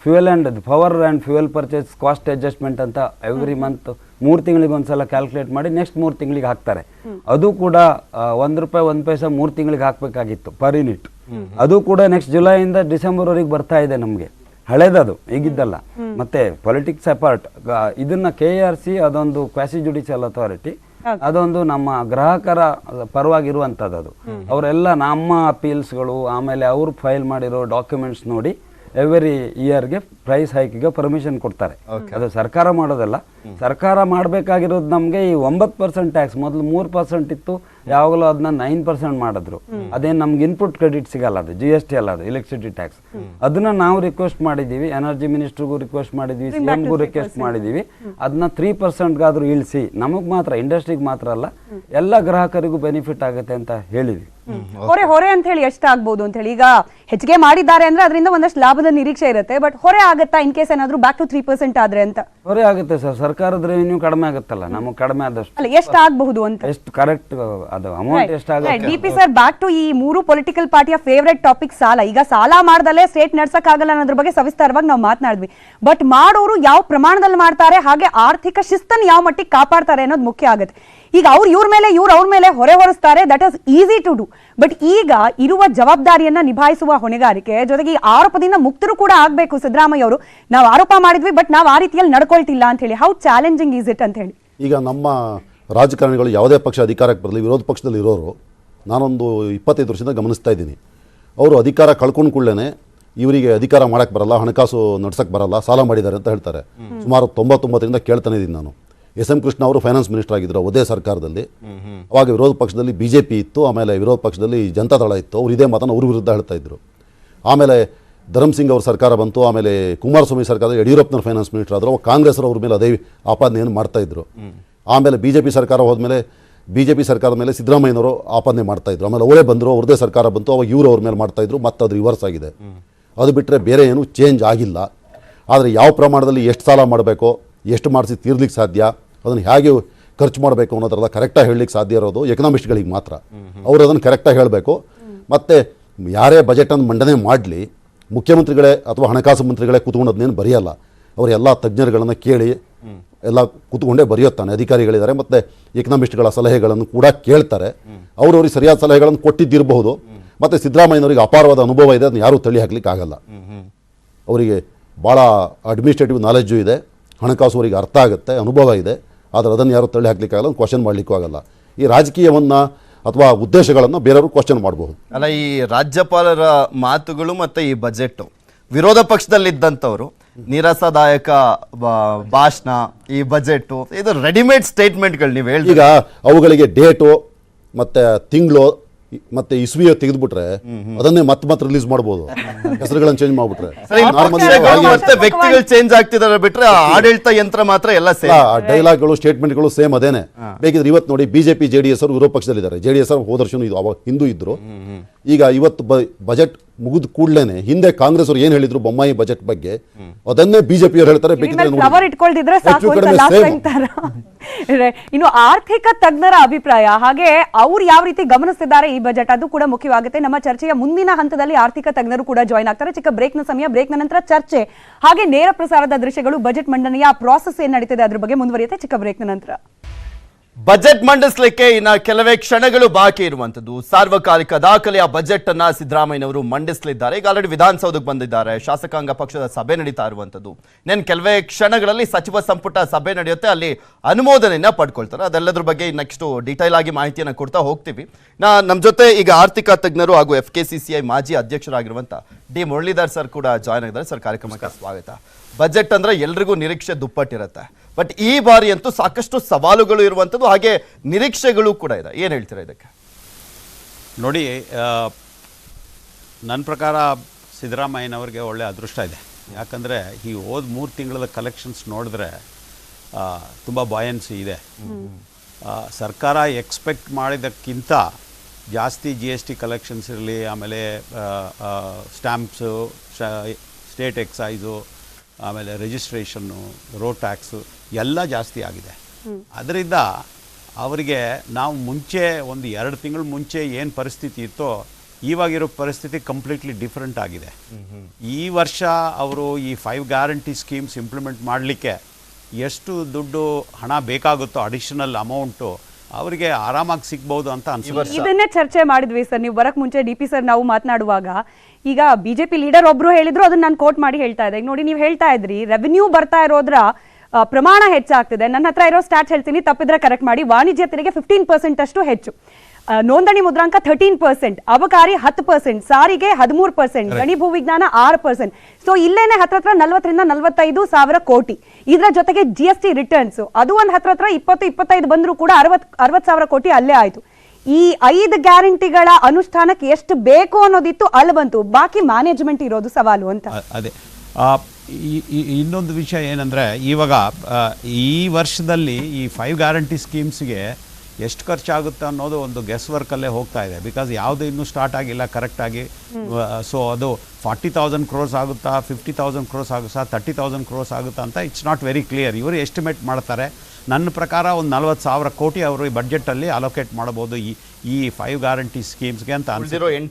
fuel and power and fuel purchase cost adjustment ಅಂತ ಎವ್ರಿ ಮಂತ್ 3 ತಿಂಗಳಿಗೆ ಒಂದ್ಸಲ ಕ್ಯಾಲ್ಕುಲೇಟ್ ಮಾಡಿ ನೆಕ್ಸ್ಟ್ 3 ತಿಂಗಳಿಗೆ ಹಾಕ್ತಾರೆ. ಅದು ಕೂಡ ₹1 1 ಪೈಸೆ 3 ತಿಂಗಳಿಗೆ ಹಾಕಬೇಕಾಗಿತ್ತು ಪರ್ ಯೂನಿಟ್. ಅದು ಕೂಡ ನೆಕ್ಸ್ಟ್ ಜುಲೈಯಿಂದ ಡಿಸೆಂಬರ್ವರೆಗೆ ಬರ್ತಾ ಇದೆ ನಮಗೆ, ಹಳೇದದು, ಈಗಿದ್ದಲ್ಲ. ಮತ್ತೆ ಪೊಲಿಟಿಕ್ಸ್ ಅಪಾರ್ಟ್, ಇದನ್ನ ಕೆಇಆರ್ಸಿ ಅದೊಂದು ಕ್ವಾಸಿ ಜುಡಿಷಿಯಲ್ ಅಥಾರಿಟಿ, ಅದೊಂದು ನಮ್ಮ ಗ್ರಾಹಕರ ಪರವಾಗಿರುವಂಥದ್ದು. ಅದು ಅವರೆಲ್ಲ ನಮ್ಮ ಅಪೀಲ್ಸ್ಗಳು ಆಮೇಲೆ ಅವರು ಫೈಲ್ ಮಾಡಿರೋ ಡಾಕ್ಯುಮೆಂಟ್ಸ್ ನೋಡಿ ಎವ್ರಿ ಇಯರ್ಗೆ ಪ್ರೈಸ್ ಹೈಕಿಗೆ ಪರ್ಮಿಷನ್ ಕೊಡ್ತಾರೆ. ಅದು ಸರ್ಕಾರ ಮಾಡೋದಲ್ಲ. ಸರ್ಕಾರ ಮಾಡಬೇಕಾಗಿರೋದು ನಮಗೆ ಈ 9% ಟ್ಯಾಕ್ಸ್, ಮೊದಲು 3% ಇತ್ತು, ಯಾವಾಗಲೂ ಅದನ್ನ 9% ಮಾಡಿದ್ರು. ಅದೇನು ನಮ್ಗೆ ಇನ್ಪುಟ್ ಕ್ರೆಡಿಟ್ ಸಿಗಲ್ಲ, ಅದು GST ಅಲ್ಲ, ಅದು ಎಲೆಕ್ಟ್ರಿಸಿಟಿ ಟ್ಯಾಕ್ಸ್. ಅದನ್ನ ನಾವು ರಿಕ್ವೆಸ್ಟ್ ಮಾಡಿದ್ದೀವಿ, ಎನರ್ಜಿ ಮಿನಿಸ್ಟ್ರಿಗೂ ರಿಕ್ವೆಸ್ಟ್ ಮಾಡಿದ್ವಿ, CMಗೂ ರಿಕ್ವೆಸ್ಟ್ ಮಾಡಿದ್ದೀವಿ. ಅದನ್ನ 3%ಗಾದ್ರೂ ಇಳಿಸಿ, ನಮಗೆ ಮಾತ್ರ, ಇಂಡಸ್ಟ್ರಿಗೆ ಮಾತ್ರ ಅಲ್ಲ, ಎಲ್ಲ ಗ್ರಾಹಕರಿಗೂ ಬೆನಿಫಿಟ್ ಆಗುತ್ತೆ ಅಂತ ಹೇಳಿದ್ವಿ. ಹೊರೆ ಅಂತ ಹೇಳಿ ಎಷ್ಟಾಗ್ಬೋದು ಅಂತ ಹೇಳಿ, ಈಗ ಹೆಚ್ಚಿಗೆ ಮಾಡಿದ್ದಾರೆ ಅಂದ್ರೆ ಅದರಿಂದ ಒಂದಷ್ಟು ಲಾಭದ ನಿರೀಕ್ಷೆ ಇರುತ್ತೆ. ಬಟ್ ಹೊರೆ ಆಗುತ್ತಾ ಇನ್ ಕೇಸ್ ಏನಾದ್ರು ಬ್ಯಾಕ್ ಟು 3% ಆದ್ರೆ ಅಂತ? ಹೊರೆ ಆಗುತ್ತೆ ಸರ್, ಸರ್ಕಾರದ ರೆವಿನ್ಯೂ ಕಡಿಮೆ ಆಗುತ್ತಲ್ಲ, ನಮಗೆ ಕಡಿಮೆ ಆದಷ್ಟು. ಅಲ್ಲ, ಎಷ್ಟು ಆಗಬಹುದು ಅಂತ, ಎಷ್ಟು ಕರೆಕ್ಟ್ ಅದು ಅಮೌಂಟ್ ಎಷ್ಟಾಗುತ್ತೆ. DP ಸರ್, ಬ್ಯಾಕ್ ಟು ಈ 3 ಪೊಲಿಟಿಕಲ್ ಪಾರ್ಟಿಯ ಫೇವರೇಟ್ ಟಾಪಿಕ್ ಸಾಲ. ಈಗ ಸಾಲ ಮಾಡ್ದಲ್ಲೇ ಸ್ಟೇಟ್ ನಡ್ಸಕ್ ಆಗಲ್ಲ ಅನ್ನೋದ್ರ ಬಗ್ಗೆ ಸವಿಸ್ತಾರವಾಗಿ ನಾವು ಮಾತನಾಡಿದ್ವಿ. ಬಟ್ ಮಾಡೋರು ಯಾವ ಪ್ರಮಾಣದಲ್ಲಿ ಮಾಡ್ತಾರೆ, ಹಾಗೆ ಆರ್ಥಿಕ ಶಿಸ್ತನ್ನು ಯಾವ ಮಟ್ಟಿಗೆ ಕಾಪಾಡ್ತಾರೆ ಅನ್ನೋದು ಮುಖ್ಯ ಆಗುತ್ತೆ. ಈಗ ಇವ್ರ ಮೇಲೆ ಹೊರೆ ಹೊರಿಸ್ತಾರೆ, that is easy to do. But ಈಗ ಇರುವ ಜವಾಬ್ದಾರಿಯನ್ನ ನಿಭಾಯಿಸುವ ಹೊಣೆಗಾರಿಕೆ ಜೊತೆಗೆ ಈ ಆರೋಪದಿಂದ ಮುಕ್ತರು ಕೂಡ ಆಗ್ಬೇಕು ಸಿದ್ದರಾಮಯ್ಯ ಅವರು. ನಾವು ಆರೋಪ ಮಾಡಿದ್ವಿ, ಬಟ್ ನಾವು ಆ ರೀತಿಯಲ್ಲಿ ನಡ್ಕೊಳ್ತಿಲ್ಲ ಅಂತ ಹೇಳಿ. ಹೌ ಚಾಲೆಂಜಿಂಗ್ ಈಸ್ ಇಟ್ ಅಂತ ಹೇಳಿ. ಈಗ ನಮ್ಮ ರಾಜಕಾರಣಿಗಳು ಯಾವುದೇ ಪಕ್ಷ ಅಧಿಕಾರಕ್ಕೆ ಬರಲಿ, ವಿರೋಧ ಪಕ್ಷದಲ್ಲಿ ಇರೋರು, ನಾನೊಂದು 25 ವರ್ಷದಿಂದ ಗಮನಿಸ್ತಾ ಇದ್ದೀನಿ. ಅವರು ಅಧಿಕಾರ ಕಳ್ಕೊಂಡು ಕೂಡಲೇ ಇವರಿಗೆ ಅಧಿಕಾರ ಮಾಡೋಕ್ಕೆ ಬರಲ್ಲ, ಹಣಕಾಸು ನಡ್ಸಕ್ಕೆ ಬರಲ್ಲ, ಸಾಲ ಮಾಡಿದ್ದಾರೆ ಅಂತ ಹೇಳ್ತಾರೆ. ಸುಮಾರು 99ರಿಂದ ಕೇಳ್ತಾನೆ ಇದ್ದೀನಿ ನಾನು. SM ಕೃಷ್ಣ ಅವರು ಫೈನಾನ್ಸ್ ಮಿನಿಸ್ಟರ್ ಆಗಿದ್ದರು ಅದೇ ಸರ್ಕಾರದಲ್ಲಿ. ಅವಾಗ ವಿರೋಧ ಪಕ್ಷದಲ್ಲಿ BJP ಇತ್ತು, ಆಮೇಲೆ ವಿರೋಧ ಪಕ್ಷದಲ್ಲಿ ಜನತಾದಳ ಇತ್ತು. ಅವ್ರು ಇದೇ ಮಾತನ್ನು ಅವ್ರ ವಿರುದ್ಧ ಹೇಳ್ತಾ ಇದ್ರು. ಆಮೇಲೆ ಧರಮ್ ಸಿಂಗ್ ಅವ್ರ ಸರ್ಕಾರ ಬಂತು, ಆಮೇಲೆ ಕುಮಾರಸ್ವಾಮಿ ಸರ್ಕಾರದಲ್ಲಿ ಯಡಿಯೂರಪ್ಪನವ್ರು ಫೈನಾನ್ಸ್ ಮಿನಿಸ್ಟರ್ ಆದರು. ಅವಾಗ ಕಾಂಗ್ರೆಸ್ ಅವ್ರ ಮೇಲೆ ಅದೇ ಆಪಾದನೆಯನ್ನು ಮಾಡ್ತಾಯಿದ್ರು. ಆಮೇಲೆ BJP ಸರ್ಕಾರ ಹೋದ್ಮೇಲೆ BJP ಸರ್ಕಾರದ ಮೇಲೆ ಸಿದ್ದರಾಮಯ್ಯನವರು ಆಪಾದನೆ ಮಾಡ್ತಾಯಿದ್ರು. ಆಮೇಲೆ ಅವರೇ ಬಂದರು, ಅವ್ರದ್ದೇ ಸರ್ಕಾರ ಬಂತು, ಅವಾಗ ಇವರು ಅವ್ರ ಮೇಲೆ ಮಾಡ್ತಾಯಿದ್ರು. ಮತ್ತು ಅದು ರಿವರ್ಸ್ ಆಗಿದೆ. ಅದು ಬಿಟ್ಟರೆ ಬೇರೆ ಏನೂ ಚೇಂಜ್ ಆಗಿಲ್ಲ. ಆದರೆ ಯಾವ ಪ್ರಮಾಣದಲ್ಲಿ ಎಷ್ಟು ಸಾಲ ಮಾಡಬೇಕೋ, ಎಷ್ಟು ಮಾಡಿಸಿ ತೀರ್ಲಿಕ್ಕೆ ಸಾಧ್ಯ, ಅದನ್ನು ಹೇಗೆ ಖರ್ಚು ಮಾಡಬೇಕು ಅನ್ನೋದ್ರಲ್ಲ ಕರೆಕ್ಟಾಗಿ ಹೇಳಲಿಕ್ಕೆ ಸಾಧ್ಯ ಇರೋದು ಎಕನಾಮಿಸ್ಟ್ಗಳಿಗೆ ಮಾತ್ರ. ಅವರು ಅದನ್ನು ಕರೆಕ್ಟಾಗಿ ಹೇಳಬೇಕು. ಮತ್ತು ಯಾರೇ ಬಜೆಟನ್ನು ಮಂಡನೆ ಮಾಡಲಿ, ಮುಖ್ಯಮಂತ್ರಿಗಳೇ ಅಥವಾ ಹಣಕಾಸು ಮಂತ್ರಿಗಳೇ ಕೂತ್ಕೊಂಡು ಅದನ್ನೇನು ಬರೆಯಲ್ಲ. ಅವರು ಎಲ್ಲ ತಜ್ಞರುಗಳನ್ನು ಕೇಳಿ ಎಲ್ಲ ಕೂತ್ಕೊಂಡೇ ಬರೆಯುತ್ತಾನೆ. ಅಧಿಕಾರಿಗಳಿದ್ದಾರೆ ಮತ್ತು ಎಕನಾಮಿಸ್ಟ್ಗಳ ಸಲಹೆಗಳನ್ನು ಕೂಡ ಕೇಳ್ತಾರೆ. ಅವ್ರಿಗೆ ಸರಿಯಾದ ಸಲಹೆಗಳನ್ನು ಕೊಟ್ಟಿದ್ದಿರಬಹುದು. ಮತ್ತು ಸಿದ್ದರಾಮಯ್ಯನವರಿಗೆ ಅಪಾರವಾದ ಅನುಭವ ಇದೆ, ಅದನ್ನು ಯಾರೂ ತಳ್ಳಿ ಹಾಕ್ಲಿಕ್ಕೆ ಆಗಲ್ಲ. ಅವರಿಗೆ ಭಾಳ ಅಡ್ಮಿನಿಸ್ಟ್ರೇಟಿವ್ ನಾಲೆಡ್ಜು ಇದೆ, ಹಣಕಾಸು ಅವರಿಗೆ ಅರ್ಥ ಆಗುತ್ತೆ, ಅನುಭವ ಇದೆ. ಆದರೆ ಅದನ್ನು ಯಾರು ತಳ್ಳಿ ಹಾಕ್ಲಿಕ್ಕಾಗಲ್ಲ, ಕ್ವಶನ್ ಮಾಡಲಿಕ್ಕೂ ಆಗಲ್ಲ. ಈ ರಾಜಕೀಯವನ್ನು ಅಥವಾ ಉದ್ದೇಶಗಳನ್ನು ಬೇರೆಯವರು ಕ್ವಶನ್ ಮಾಡಬಹುದು. ಅಲ್ಲ, ಈ ರಾಜ್ಯಪಾಲರ ಮಾತುಗಳು ಮತ್ತು ಈ ಬಜೆಟ್ ವಿರೋಧ ಪಕ್ಷದಲ್ಲಿದ್ದಂಥವ್ರು ನಿರಾಶಾದಾಯಕ ಭಾಷಣ, ಈ ಬಜೆಟ್ ಇದು ರೆಡಿಮೇಡ್ ಸ್ಟೇಟ್ಮೆಂಟ್ಗಳು ನೀವು ಹೇಳಿ. ಈಗ ಅವುಗಳಿಗೆ ಡೇಟು ಮತ್ತು ತಿಂಗಳು ಮತ್ತೆ ಇಸ್ವಿ ತೆಗೆದುಬಿಟ್ರೆ ಅದನ್ನೇ ಮತ್ತೆ ರಿಲೀಸ್ ಮಾಡ್ಬೋದು, ಹೆಸರುಗಳನ್ನು ಚೇಂಜ್ ಮಾಡ್ಬಿಟ್ರೆ. ಮತ್ತೆ ವ್ಯಕ್ತಿಗಳು ಚೇಂಜ್ ಆಗ್ತಿದಾರೆ ಬಿಟ್ರೆ ಆಡಳಿತ ಯಂತ್ರ ಮಾತ್ರ ಎಲ್ಲ ಸೇಮ್. ಡೈಲಾಗ್ಗಳು ಸ್ಟೇಟ್ಮೆಂಟ್ಗಳು ಸೇಮ್ ಅದೇನೆ. ಬೇಕಿದ್ರೆ ಇವತ್ತು ನೋಡಿ ಬಿಜೆಪಿ JDS ಅವರು ವಿರೋಧ ಪಕ್ಷದಲ್ಲಿದ್ದಾರೆ. JDS ಅವರು ಹೋದ ವರ್ಷನೂ ಹಿಂದೂ ಇದ್ರು. ಈಗ ಇವತ್ತು ಬಜೆಟ್ ಮುಗಿದ ಕೂಡಲೇ ಹಿಂದೆ ಕಾಂಗ್ರೆಸ್ ಅವರು ಏನ್ ಹೇಳಿದ್ರು ಬೊಮ್ಮಾಯಿ ಬಜೆಟ್ ಬಗ್ಗೆ ಅದನ್ನೇ ಬಿಜೆಪಿ ಅವರು ಹೇಳ್ತಾರೆ. ಕವರ್ ಇಟ್ಕೊಳ್ತಿದ್ರೆ ಸಾಕು ಅಂತ ಲಾಸ್ಟ್ ಟೈಮ್ ತರ. ಇನ್ನು ಆರ್ಥಿಕ ತಜ್ಞರ ಅಭಿಪ್ರಾಯ, ಹಾಗೆ ಅವ್ರು ಯಾವ ರೀತಿ ಗಮನಿಸ್ತಿದ್ದಾರೆ ಈ ಬಜೆಟ್, ಅದು ಕೂಡ ಮುಖ್ಯವಾಗುತ್ತೆ. ನಮ್ಮ ಚರ್ಚೆಯ ಮುಂದಿನ ಹಂತದಲ್ಲಿ ಆರ್ಥಿಕ ತಜ್ಞರು ಕೂಡ ಜಾಯ್ನ್ ಆಗ್ತಾರೆ. ಚಿಕ್ಕ ಬ್ರೇಕ್ನ ಸಮಯ, ಬ್ರೇಕ್ನ ನಂತರ ಚರ್ಚೆ ಹಾಗೆ ನೇರ ಪ್ರಸಾರದ ದೃಶ್ಯಗಳು, ಬಜೆಟ್ ಮಂಡನೆಯ ಪ್ರಾಸೆಸ್ ಏನ್ ನಡೀತಿದೆ ಅದ್ರ ಬಗ್ಗೆ ಮುಂದುವರಿಯುತ್ತೆ ಚಿಕ್ಕ ಬ್ರೇಕ್ನ ನಂತರ. ಬಜೆಟ್ ಮಂಡಿಸಲಿಕ್ಕೆ ಇನ್ನ ಕೆಲವೇ ಕ್ಷಣಗಳು ಬಾಕಿ ಇರುವಂತದ್ದು. ಸಾರ್ವಕಾಲಿಕ ದಾಖಲೆಯ ಬಜೆಟ್ ಅನ್ನ ಸಿದ್ದರಾಮಯ್ಯನವರು ಮಂಡಿಸಲಿದ್ದಾರೆ. ಈಗ ಆಲ್ರೆಡಿ ವಿಧಾನಸೌಧಕ್ಕೆ ಬಂದಿದ್ದಾರೆ. ಶಾಸಕಾಂಗ ಪಕ್ಷದ ಸಭೆ ನಡೀತಾ ಇರುವಂತದ್ದು. ಇನ್ನೇನು ಕೆಲವೇ ಕ್ಷಣಗಳಲ್ಲಿ ಸಚಿವ ಸಂಪುಟ ಸಭೆ ನಡೆಯುತ್ತೆ, ಅಲ್ಲಿ ಅನುಮೋದನೆಯನ್ನ ಪಡ್ಕೊಳ್ತಾರೆ. ಅದೆಲ್ಲದ್ರ ಬಗ್ಗೆ ನೆಕ್ಸ್ಟ್ ಡೀಟೈಲ್ ಆಗಿ ಮಾಹಿತಿಯನ್ನು ಕೊಡ್ತಾ ಹೋಗ್ತೀವಿ. ನಮ್ಮ ಜೊತೆ ಈಗ ಆರ್ಥಿಕ ತಜ್ಞರು ಹಾಗೂ FKCCI ಮಾಜಿ ಅಧ್ಯಕ್ಷರಾಗಿರುವಂತ D ಮುರಳೀಧರ್ ಸರ್ ಕೂಡ ಜಾಯ್ನ್ ಆಗಿದ್ದಾರೆ. ಸರ್, ಕಾರ್ಯಕ್ರಮಕ್ಕೆ ಸ್ವಾಗತ. ಬಜೆಟ್ ಅಂದ್ರೆ ಎಲ್ರಿಗೂ ನಿರೀಕ್ಷೆ ದುಪ್ಪಟ್ಟಿರುತ್ತೆ, ಬಟ್ ಈ ಬಾರಿ ಅಂತೂ ಸಾಕಷ್ಟು ಸವಾಲುಗಳು ಇರುವಂಥದ್ದು, ಹಾಗೆ ನಿರೀಕ್ಷೆಗಳು ಕೂಡ ಇದೆ. ಏನು ಹೇಳ್ತೀರಾ ಇದಕ್ಕೆ? ನೋಡಿ, ನನ್ನ ಪ್ರಕಾರ ಸಿದ್ದರಾಮಯ್ಯನವ್ರಿಗೆ ಒಳ್ಳೆ ಅದೃಷ್ಟ ಇದೆ. ಯಾಕಂದರೆ ಈ ಹೋದ 3 ತಿಂಗಳ ಕಲೆಕ್ಷನ್ಸ್ ನೋಡಿದ್ರೆ ತುಂಬ ಬಾಯನ್ಸಿ ಇದೆ. ಸರ್ಕಾರ ಎಕ್ಸ್ಪೆಕ್ಟ್ ಮಾಡಿದ್ದಕ್ಕಿಂತ ಜಾಸ್ತಿ GST ಕಲೆಕ್ಷನ್ಸ್ ಇರಲಿ, ಆಮೇಲೆ ಸ್ಟ್ಯಾಂಪ್ಸು, ಸ್ಟೇಟ್ ಎಕ್ಸೈಸು, ಆಮೇಲೆ ರಿಜಿಸ್ಟ್ರೇಷನ್ನು, ರೋಡ್ ಟ್ಯಾಕ್ಸು ಎಲ್ಲ ಜಾಸ್ತಿ ಆಗಿದೆ. ಅದರಿಂದ ಅವರಿಗೆ ನಾವು ಮುಂಚೆ ಒಂದು 2 ತಿಂಗಳು ಮುಂಚೆ ಏನು ಪರಿಸ್ಥಿತಿ ಇತ್ತೋ ಇವಾಗಿರೋ ಪರಿಸ್ಥಿತಿ ಕಂಪ್ಲೀಟ್ಲಿ ಡಿಫ್ರೆಂಟ್ ಆಗಿದೆ. ಈ ವರ್ಷ ಅವರು ಈ 5 ಗ್ಯಾರಂಟಿ ಸ್ಕೀಮ್ಸ್ ಇಂಪ್ಲಿಮೆಂಟ್ ಮಾಡಲಿಕ್ಕೆ ಎಷ್ಟು ದುಡ್ಡು ಹಣ ಬೇಕಾಗುತ್ತೋ ಅಡಿಷನಲ್ ಅಮೌಂಟು ಅವರಿಗೆ ಆರಾಮಾಗಿ ಸಿಗ್ಬಹುದು ಅಂತ ಅನ್ಸುತ್ತೆ. ಇದನ್ನೇ ಚರ್ಚೆ ಮಾಡಿದ್ವಿ ಸರ್, ನೀವು ಬರಕ್ ಮುಂಚೆ DP ಸರ್ ನಾವು ಮಾತನಾಡುವಾಗ. ಈಗ BJP ಲೀಡರ್ ಒಬ್ರು ಹೇಳಿದ್ರು, ಅದನ್ನ ನಾನು ಕೋಟ್ ಮಾಡಿ ಹೇಳ್ತಾ ಇದ್ದೆ. ನೋಡಿ, ನೀವು ಹೇಳ್ತಾ ಇದ್ರಿ ರೆವೆನ್ಯೂ ಬರ್ತಾ ಇರೋದ್ರ ಪ್ರಮಾಣ ಹೆಚ್ಚಾಗ್ತಿದೆ. ನನ್ನ ಹತ್ರ ಇರೋ ಸ್ಟಾಟ್ಸ್ ಹೇಳ್ತೀನಿ, ತಪ್ಪಿದ್ರೆ ಕರೆಕ್ಟ್ ಮಾಡಿ. ವಾಣಿಜ್ಯ ತೆರಿಗೆ 15% ಅಷ್ಟು ಹೆಚ್ಚು, ನೋಂದಣಿ ಮುದ್ರಾಂಕ 13%, ಅಬಕಾರಿ 10%, ಸಾರಿಗೆ 13%, ಗಣಿ ಭೂವಿಜ್ಞಾನ 6%. ಸೊ ಇಲ್ಲೇನೆ ಹತ್ರ 40 ರಿಂದ 45 ಸಾವಿರ ಕೋಟಿ. ಇದರ ಜೊತೆಗೆ GST ರಿಟರ್ನ್ಸ್ ಅದು ಒಂದು ಹತ್ರ 20-25 ಬಂದರೂ ಕೂಡ 60 ಸಾವಿರ ಕೋಟಿ ಅಲ್ಲೇ ಆಯ್ತು. ಈ 5 ಗ್ಯಾರಂಟಿಗಳ ಅನುಷ್ಠಾನಕ್ಕೆ ಎಷ್ಟು ಬೇಕು ಅನ್ನೋದಿತ್ತು, ಅಲ್ಲಿ ಬಂತು. ಬಾಕಿ ಮ್ಯಾನೇಜ್ಮೆಂಟ್ ಇರೋದು ಸವಾಲು ಅಂತ. ಅದೇ ಇನ್ನೊಂದು ವಿಷಯ ಏನಂದರೆ, ಇವಾಗ ಈ ವರ್ಷದಲ್ಲಿ ಈ 5 ಗ್ಯಾರಂಟಿ ಸ್ಕೀಮ್ಸ್ಗೆ ಎಷ್ಟು ಖರ್ಚಾಗುತ್ತೆ ಅನ್ನೋದು ಒಂದು ಗೆಸ್ ವರ್ಕಲ್ಲೇ ಹೋಗ್ತಾ ಇದೆ. ಬಿಕಾಸ್ ಯಾವುದೂ ಇನ್ನೂ ಸ್ಟಾರ್ಟ್ ಆಗಿಲ್ಲ ಕರೆಕ್ಟಾಗಿ. ಸೊ ಅದು 40,000 crores ಆಗುತ್ತಾ, 50,000 crores ಆಗುತ್ತಾ, 30,000 crores ಆಗುತ್ತಾ ಅಂತ ಇಟ್ಸ್ ನಾಟ್ ವೆರಿ ಕ್ಲಿಯರ್. ಇವರು ಎಸ್ಟಿಮೇಟ್ ಮಾಡ್ತಾರೆ. ನನ್ನ ಪ್ರಕಾರ ಒಂದು 40,000 ಕೋಟಿ ಅವರು ಈ ಬಡ್ಜೆಟಲ್ಲಿ ಅಲೋಕೇಟ್ ಮಾಡಬಹುದು ಈ 5 ಗ್ಯಾರಂಟಿ ಸ್ಕೀಮ್ಸ್ಗೆ ಅಂತ ಅನ್ಸಿರೋ 8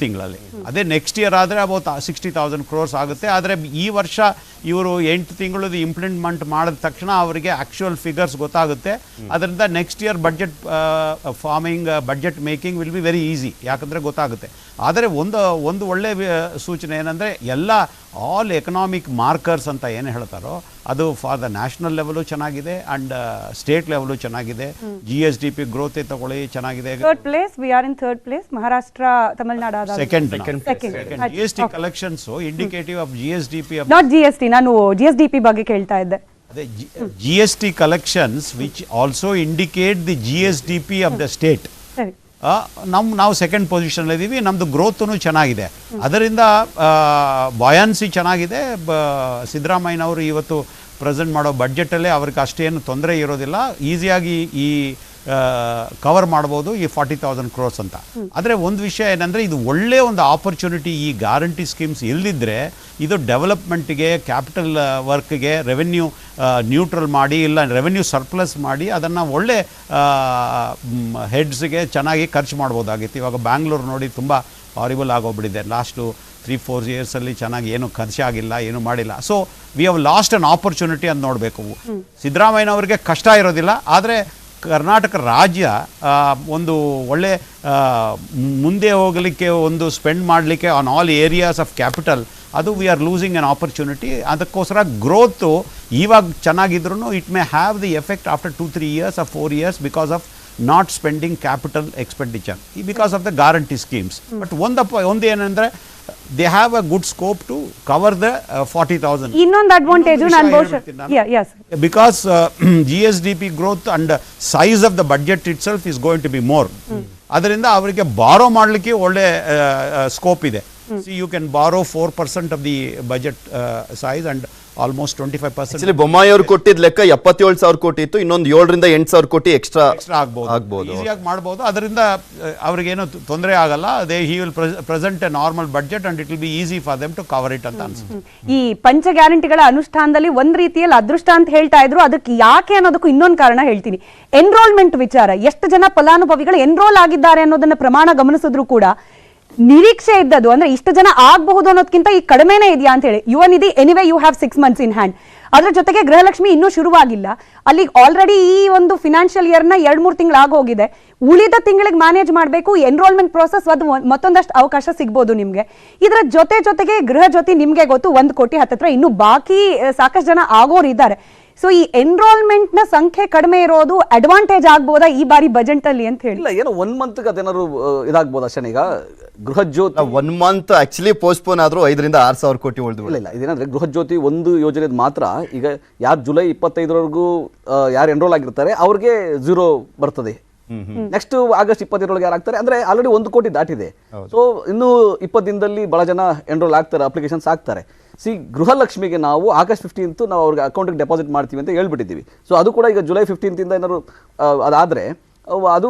ತಿಂಗಳಲ್ಲಿ. ಅದೇ ನೆಕ್ಸ್ಟ್ ಇಯರ್ ಆದರೆ ಅಬೌಟ್ 60,000 crores ಆಗುತ್ತೆ. ಆದರೆ ಈ ವರ್ಷ ಇವರು 8 ತಿಂಗಳದ್ದು ಇಂಪ್ಲಿಮೆಂಟ್ ಮಾಡಿದ ತಕ್ಷಣ ಅವರಿಗೆ ಆ್ಯಕ್ಚುಯಲ್ ಫಿಗರ್ಸ್ ಗೊತ್ತಾಗುತ್ತೆ. ಅದರಿಂದ next year budget budget making will be very easy, ಯಾಕಂದರೆ ಗೊತ್ತಾಗುತ್ತೆ. ಆದರೆ ಒಂದು ಒಳ್ಳೆ ಸೂಚನೆ ಏನಂದರೆ, ಎಲ್ಲ ಆಲ್ ಎಕನಾಮಿಕ್ ಮಾರ್ಕರ್ಸ್ ಅಂತ ಏನು ಹೇಳ್ತಾರೋ ಅದು ಫಾರ್ ದ ನ್ಯಾಷನಲ್ ಲೆವೆಲು ಚೆನ್ನಾಗಿದೆ ಆ್ಯಂಡ್ ಸ್ಟೇಟ್ ಲೆವೆಲು ಚೆನ್ನಾಗಿದೆ. GSDP ಗ್ರೋತ್ ತಗೊಳ್ಳಿ ಚೆನ್ನಾಗಿದೆ. Third place Maharashtra, Tamil Nadu second. GST collections indicative of GSDP. Not GST, ನಾನು GSDP ಬಗ್ಗೆ ಕೇಳ್ತಾ ಇದ್ದೆ. ಅದೇ GST collections which also indicate the GSDP of the state. ನಾವು ಸೆಕೆಂಡ್ ಪೊಸಿಷನ್ ಇದ್ದೀವಿ. ನಮ್ಮದು ಗ್ರೋತೂ ಚೆನ್ನಾಗಿದೆ. ಅದರಿಂದ ಬಾಯಾನ್ಸಿ ಚೆನ್ನಾಗಿದೆ. ಸಿದ್ದರಾಮಯ್ಯನವರು ಇವತ್ತು ಪ್ರೆಸೆಂಟ್ ಮಾಡೋ ಬಡ್ಜೆಟಲ್ಲೇ ಅವ್ರಿಗೆ ಅಷ್ಟೇನು ತೊಂದರೆ ಇರೋದಿಲ್ಲ. ಈಸಿಯಾಗಿ ಈ ಕವರ್ ಮಾಡ್ಬೋದು ಈ 40,000 crores ಅಂತ. ಆದರೆ ಒಂದು ವಿಷಯ ಏನಂದರೆ, ಇದು ಒಳ್ಳೆಯ ಒಂದು ಆಪರ್ಚುನಿಟಿ. ಈ ಗ್ಯಾರಂಟಿ ಸ್ಕೀಮ್ಸ್ ಇಲ್ಲದಿದ್ದರೆ ಇದು ಡೆವಲಪ್ಮೆಂಟ್ಗೆ, ಕ್ಯಾಪಿಟಲ್ ವರ್ಕ್ಗೆ ರೆವೆನ್ಯೂ ನ್ಯೂಟ್ರಲ್ ಮಾಡಿ, ಇಲ್ಲ ರೆವೆನ್ಯೂ ಸರ್ಪ್ಲಸ್ ಮಾಡಿ ಅದನ್ನು ಒಳ್ಳೆ ಹೆಡ್ಸ್ಗೆ ಚೆನ್ನಾಗಿ ಖರ್ಚು ಮಾಡ್ಬೋದಾಗಿತ್ತು. ಇವಾಗ ಬ್ಯಾಂಗ್ಳೂರು ನೋಡಿ ತುಂಬ ಹಾರಿಬಲ್ ಆಗೋಗ್ಬಿಟ್ಟಿದೆ. ಲಾಸ್ಟು 3-4 ಇಯರ್ಸಲ್ಲಿ ಚೆನ್ನಾಗಿ ಏನು ಖರ್ಚಾಗಿಲ್ಲ, ಏನು ಮಾಡಿಲ್ಲ. So we have lost an opportunity ಅಂತ ನೋಡಬೇಕು. ಸಿದ್ದರಾಮಯ್ಯನವ್ರಿಗೆ ಕಷ್ಟ ಇರೋದಿಲ್ಲ, ಆದರೆ ಕರ್ನಾಟಕ ರಾಜ್ಯ ಒಂದು ಒಳ್ಳೆ ಮುಂದೆ ಹೋಗಲಿಕ್ಕೆ, ಒಂದು ಸ್ಪೆಂಡ್ ಮಾಡಲಿಕ್ಕೆ on all areas of capital, ಅದು we are losing an opportunity. ಅದಕ್ಕೋಸ್ಕರ ಗ್ರೋತು ಇವಾಗ ಚೆನ್ನಾಗಿದ್ರು it may have the effect after 2-3 years or 4 years because of not spending capital expenditure because of the guarantee schemes. But ಒಂದು ಏನಂದರೆ, they have a good scope to cover the 40,000. ಇನ್ನೊಂದು ಅಡ್ವಾಂಟೇಜ್ ನಾನು ಬಹುಶಃ yes Because GSDP growth and size of the budget itself is going to be more. ಅದರಿಂದ ಅವರಿಗೆ ಬಾರೋ ಮಾಡಲಿಕ್ಕೆ ಒಳ್ಳೆ ಸ್ಕೋಪ್ ಇದೆ. See, you can borrow 4% of the budget size and almost 25%. Actually Bommai ಅವರು ಕೊಟ್ಟಿದ್ದ ಲೆಕ್ಕ 77,000 ಕೋಟಿ ಇತ್ತು, ಇನ್ನೊಂದು 7,000 ರಿಂದ 8,000 ಕೋಟಿ ಎಕ್ಸ್ಟ್ರಾ ಆಗ್ಬೋದು, ಈಸಿಯಾಗಿ ಮಾಡಬಹುದು. ಅದರಿಂದ ಅವರಿಗೇನು ತೊಂದರೆ ಆಗಲ್ಲ. he will present a normal budget and it will be easy for them to cover it ಅಂತ ಅನ್ಸುತ್ತೆ. ಈ ಪಂಚ ಗ್ಯಾರಂಟಿಗಳ ಅನುಷ್ಠಾನದಲ್ಲಿ ಒಂದ್ ರೀತಿಯಲ್ಲಿ ಅದೃಷ್ಟ ಅಂತ ಹೇಳ್ತಾ ಇದ್ರು. ಅದಕ್ಕೆ ಯಾಕೆ ಅನ್ನೋದಕ್ಕೂ ಇನ್ನೊಂದು ಕಾರಣ ಹೇಳ್ತೀನಿ. ಎನ್ರೋಲ್ಮೆಂಟ್ ವಿಚಾರ, ಎಷ್ಟು ಜನ ಫಲಾನುಭವಿಗಳು ಎನ್ರೋಲ್ ಆಗಿದ್ದಾರೆ ಅನ್ನೋದನ್ನ ಪ್ರಮಾಣ ಗಮನಿಸಿದ್ರು ಕೂಡ ನಿರೀಕ್ಷೆ ಇದ್ದದ್ದು ಅಂದ್ರೆ ಇಷ್ಟು ಜನ ಆಗಬಹುದು ಅನ್ನೋದಕ್ಕಿಂತ ಈ ಕಡಿಮೆನೇ ಇದೆಯಾ ಅಂತ ಹೇಳಿ. Yuva Nidhi anyway you have 6 months in hand. ಅದ್ರ ಜೊತೆಗೆ ಗೃಹಲಕ್ಷ್ಮಿ ಇನ್ನೂ ಶುರುವಾಗಿಲ್ಲ. ಅಲ್ಲಿ ಆಲ್ರೆಡಿ ಈ ಒಂದು ಫಿನಾನ್ಷಿಯಲ್ ಇಯರ್ನ 2-3 ತಿಂಗಳು ಆಗೋಗಿದೆ. ಉಳಿದ ತಿಂಗಳಿಗೆ ಮ್ಯಾನೇಜ್ ಮಾಡಬೇಕು. ಎನ್ರೋಲ್ಮೆಂಟ್ ಪ್ರೋಸೆಸ್ ಅದು ಮತ್ತೊಂದಷ್ಟು ಅವಕಾಶ ಸಿಗ್ಬೋದು ನಿಮ್ಗೆ. ಇದರ ಜೊತೆಗೆ ಗೃಹ ಜ್ಯೋತಿ ನಿಮ್ಗೆ ಗೊತ್ತು 1 ಕೋಟಿ ಹತ್ತತ್ರ ಇನ್ನೂ ಬಾಕಿ ಸಾಕಷ್ಟು ಜನ ಆಗೋರು ಇದ್ದಾರೆ. ಸೊ ಈ ಎನ್ರೋಲ್ಮೆಂಟ್ ನ ಸಂಖ್ಯೆ ಕಡಿಮೆ ಇರೋದು ಅಡ್ವಾಂಟೇಜ್ ಆಗ್ಬೋದಾ ಈ ಬಾರಿ ಬಜೆಟ್ ಅಲ್ಲಿ ಅಂತ ಹೇಳಿ? ಇಲ್ಲ, ಏನೋ 1 ಮಂತ್ ಅದೇನಾದ್ರು ಇದಾಗ್ಬೋದು ಅಷ್ಟೇ. ಈಗ ಗೃಹ ಜ್ಯೋತಿ 1 ಮಂತ್ ಆಕ್ಚುಲಿ ಪೋಸ್ಟ್ಪೋನ್ ಆದ್ರೂ 5,000 ರಿಂದ 6,000 ಕೋಟಿ ಉಳಿದು. ಇಲ್ಲ, ಇದೇನಂದ್ರೆ ಗೃಹ ಜ್ಯೋತಿ ಒಂದು ಯೋಜನೆ ಮಾತ್ರ. ಈಗ ಯಾರು ಜುಲೈ 25ರವರೆಗೂ ಯಾರು ಎನ್ರೋಲ್ ಆಗಿರ್ತಾರೆ ಅವ್ರಿಗೆ 0 ಬರ್ತದೆ. ನೆಕ್ಸ್ಟ್ ಆಗಸ್ಟ್ 25ರೊಳಗೆ ಯಾರು ಆಗ್ತಾರೆ ಅಂದ್ರೆ ಆಲ್ರೆಡಿ 1 ಕೋಟಿ ದಾಟಿದೆ. ಸೊ ಇನ್ನು 20 ದಿನದಲ್ಲಿ ಬಹಳ ಜನ ಎನ್ರೋಲ್ ಆಗ್ತಾರೆ, ಅಪ್ಲಿಕೇಶನ್ಸ್ ಆಗ್ತಾರೆ. ಗೃಹಲಕ್ಷ್ಮಿಗೆ ನಾವು ಆಗಸ್ಟ್ 15 ನಾವು ಅವ್ರಿಗೆ ಅಕೌಂಟ್ಗೆ ಡೆಪಾಸಿಟ್ ಮಾಡ್ತೀವಿ ಅಂತ ಹೇಳ್ಬಿಟ್ಟಿದ್ದೀವಿ. ಸೊ ಅದು ಕೂಡ ಈಗ ಜುಲೈ 15 ಏನಾದ್ರು ಅದಾದ್ರೆ ಅದು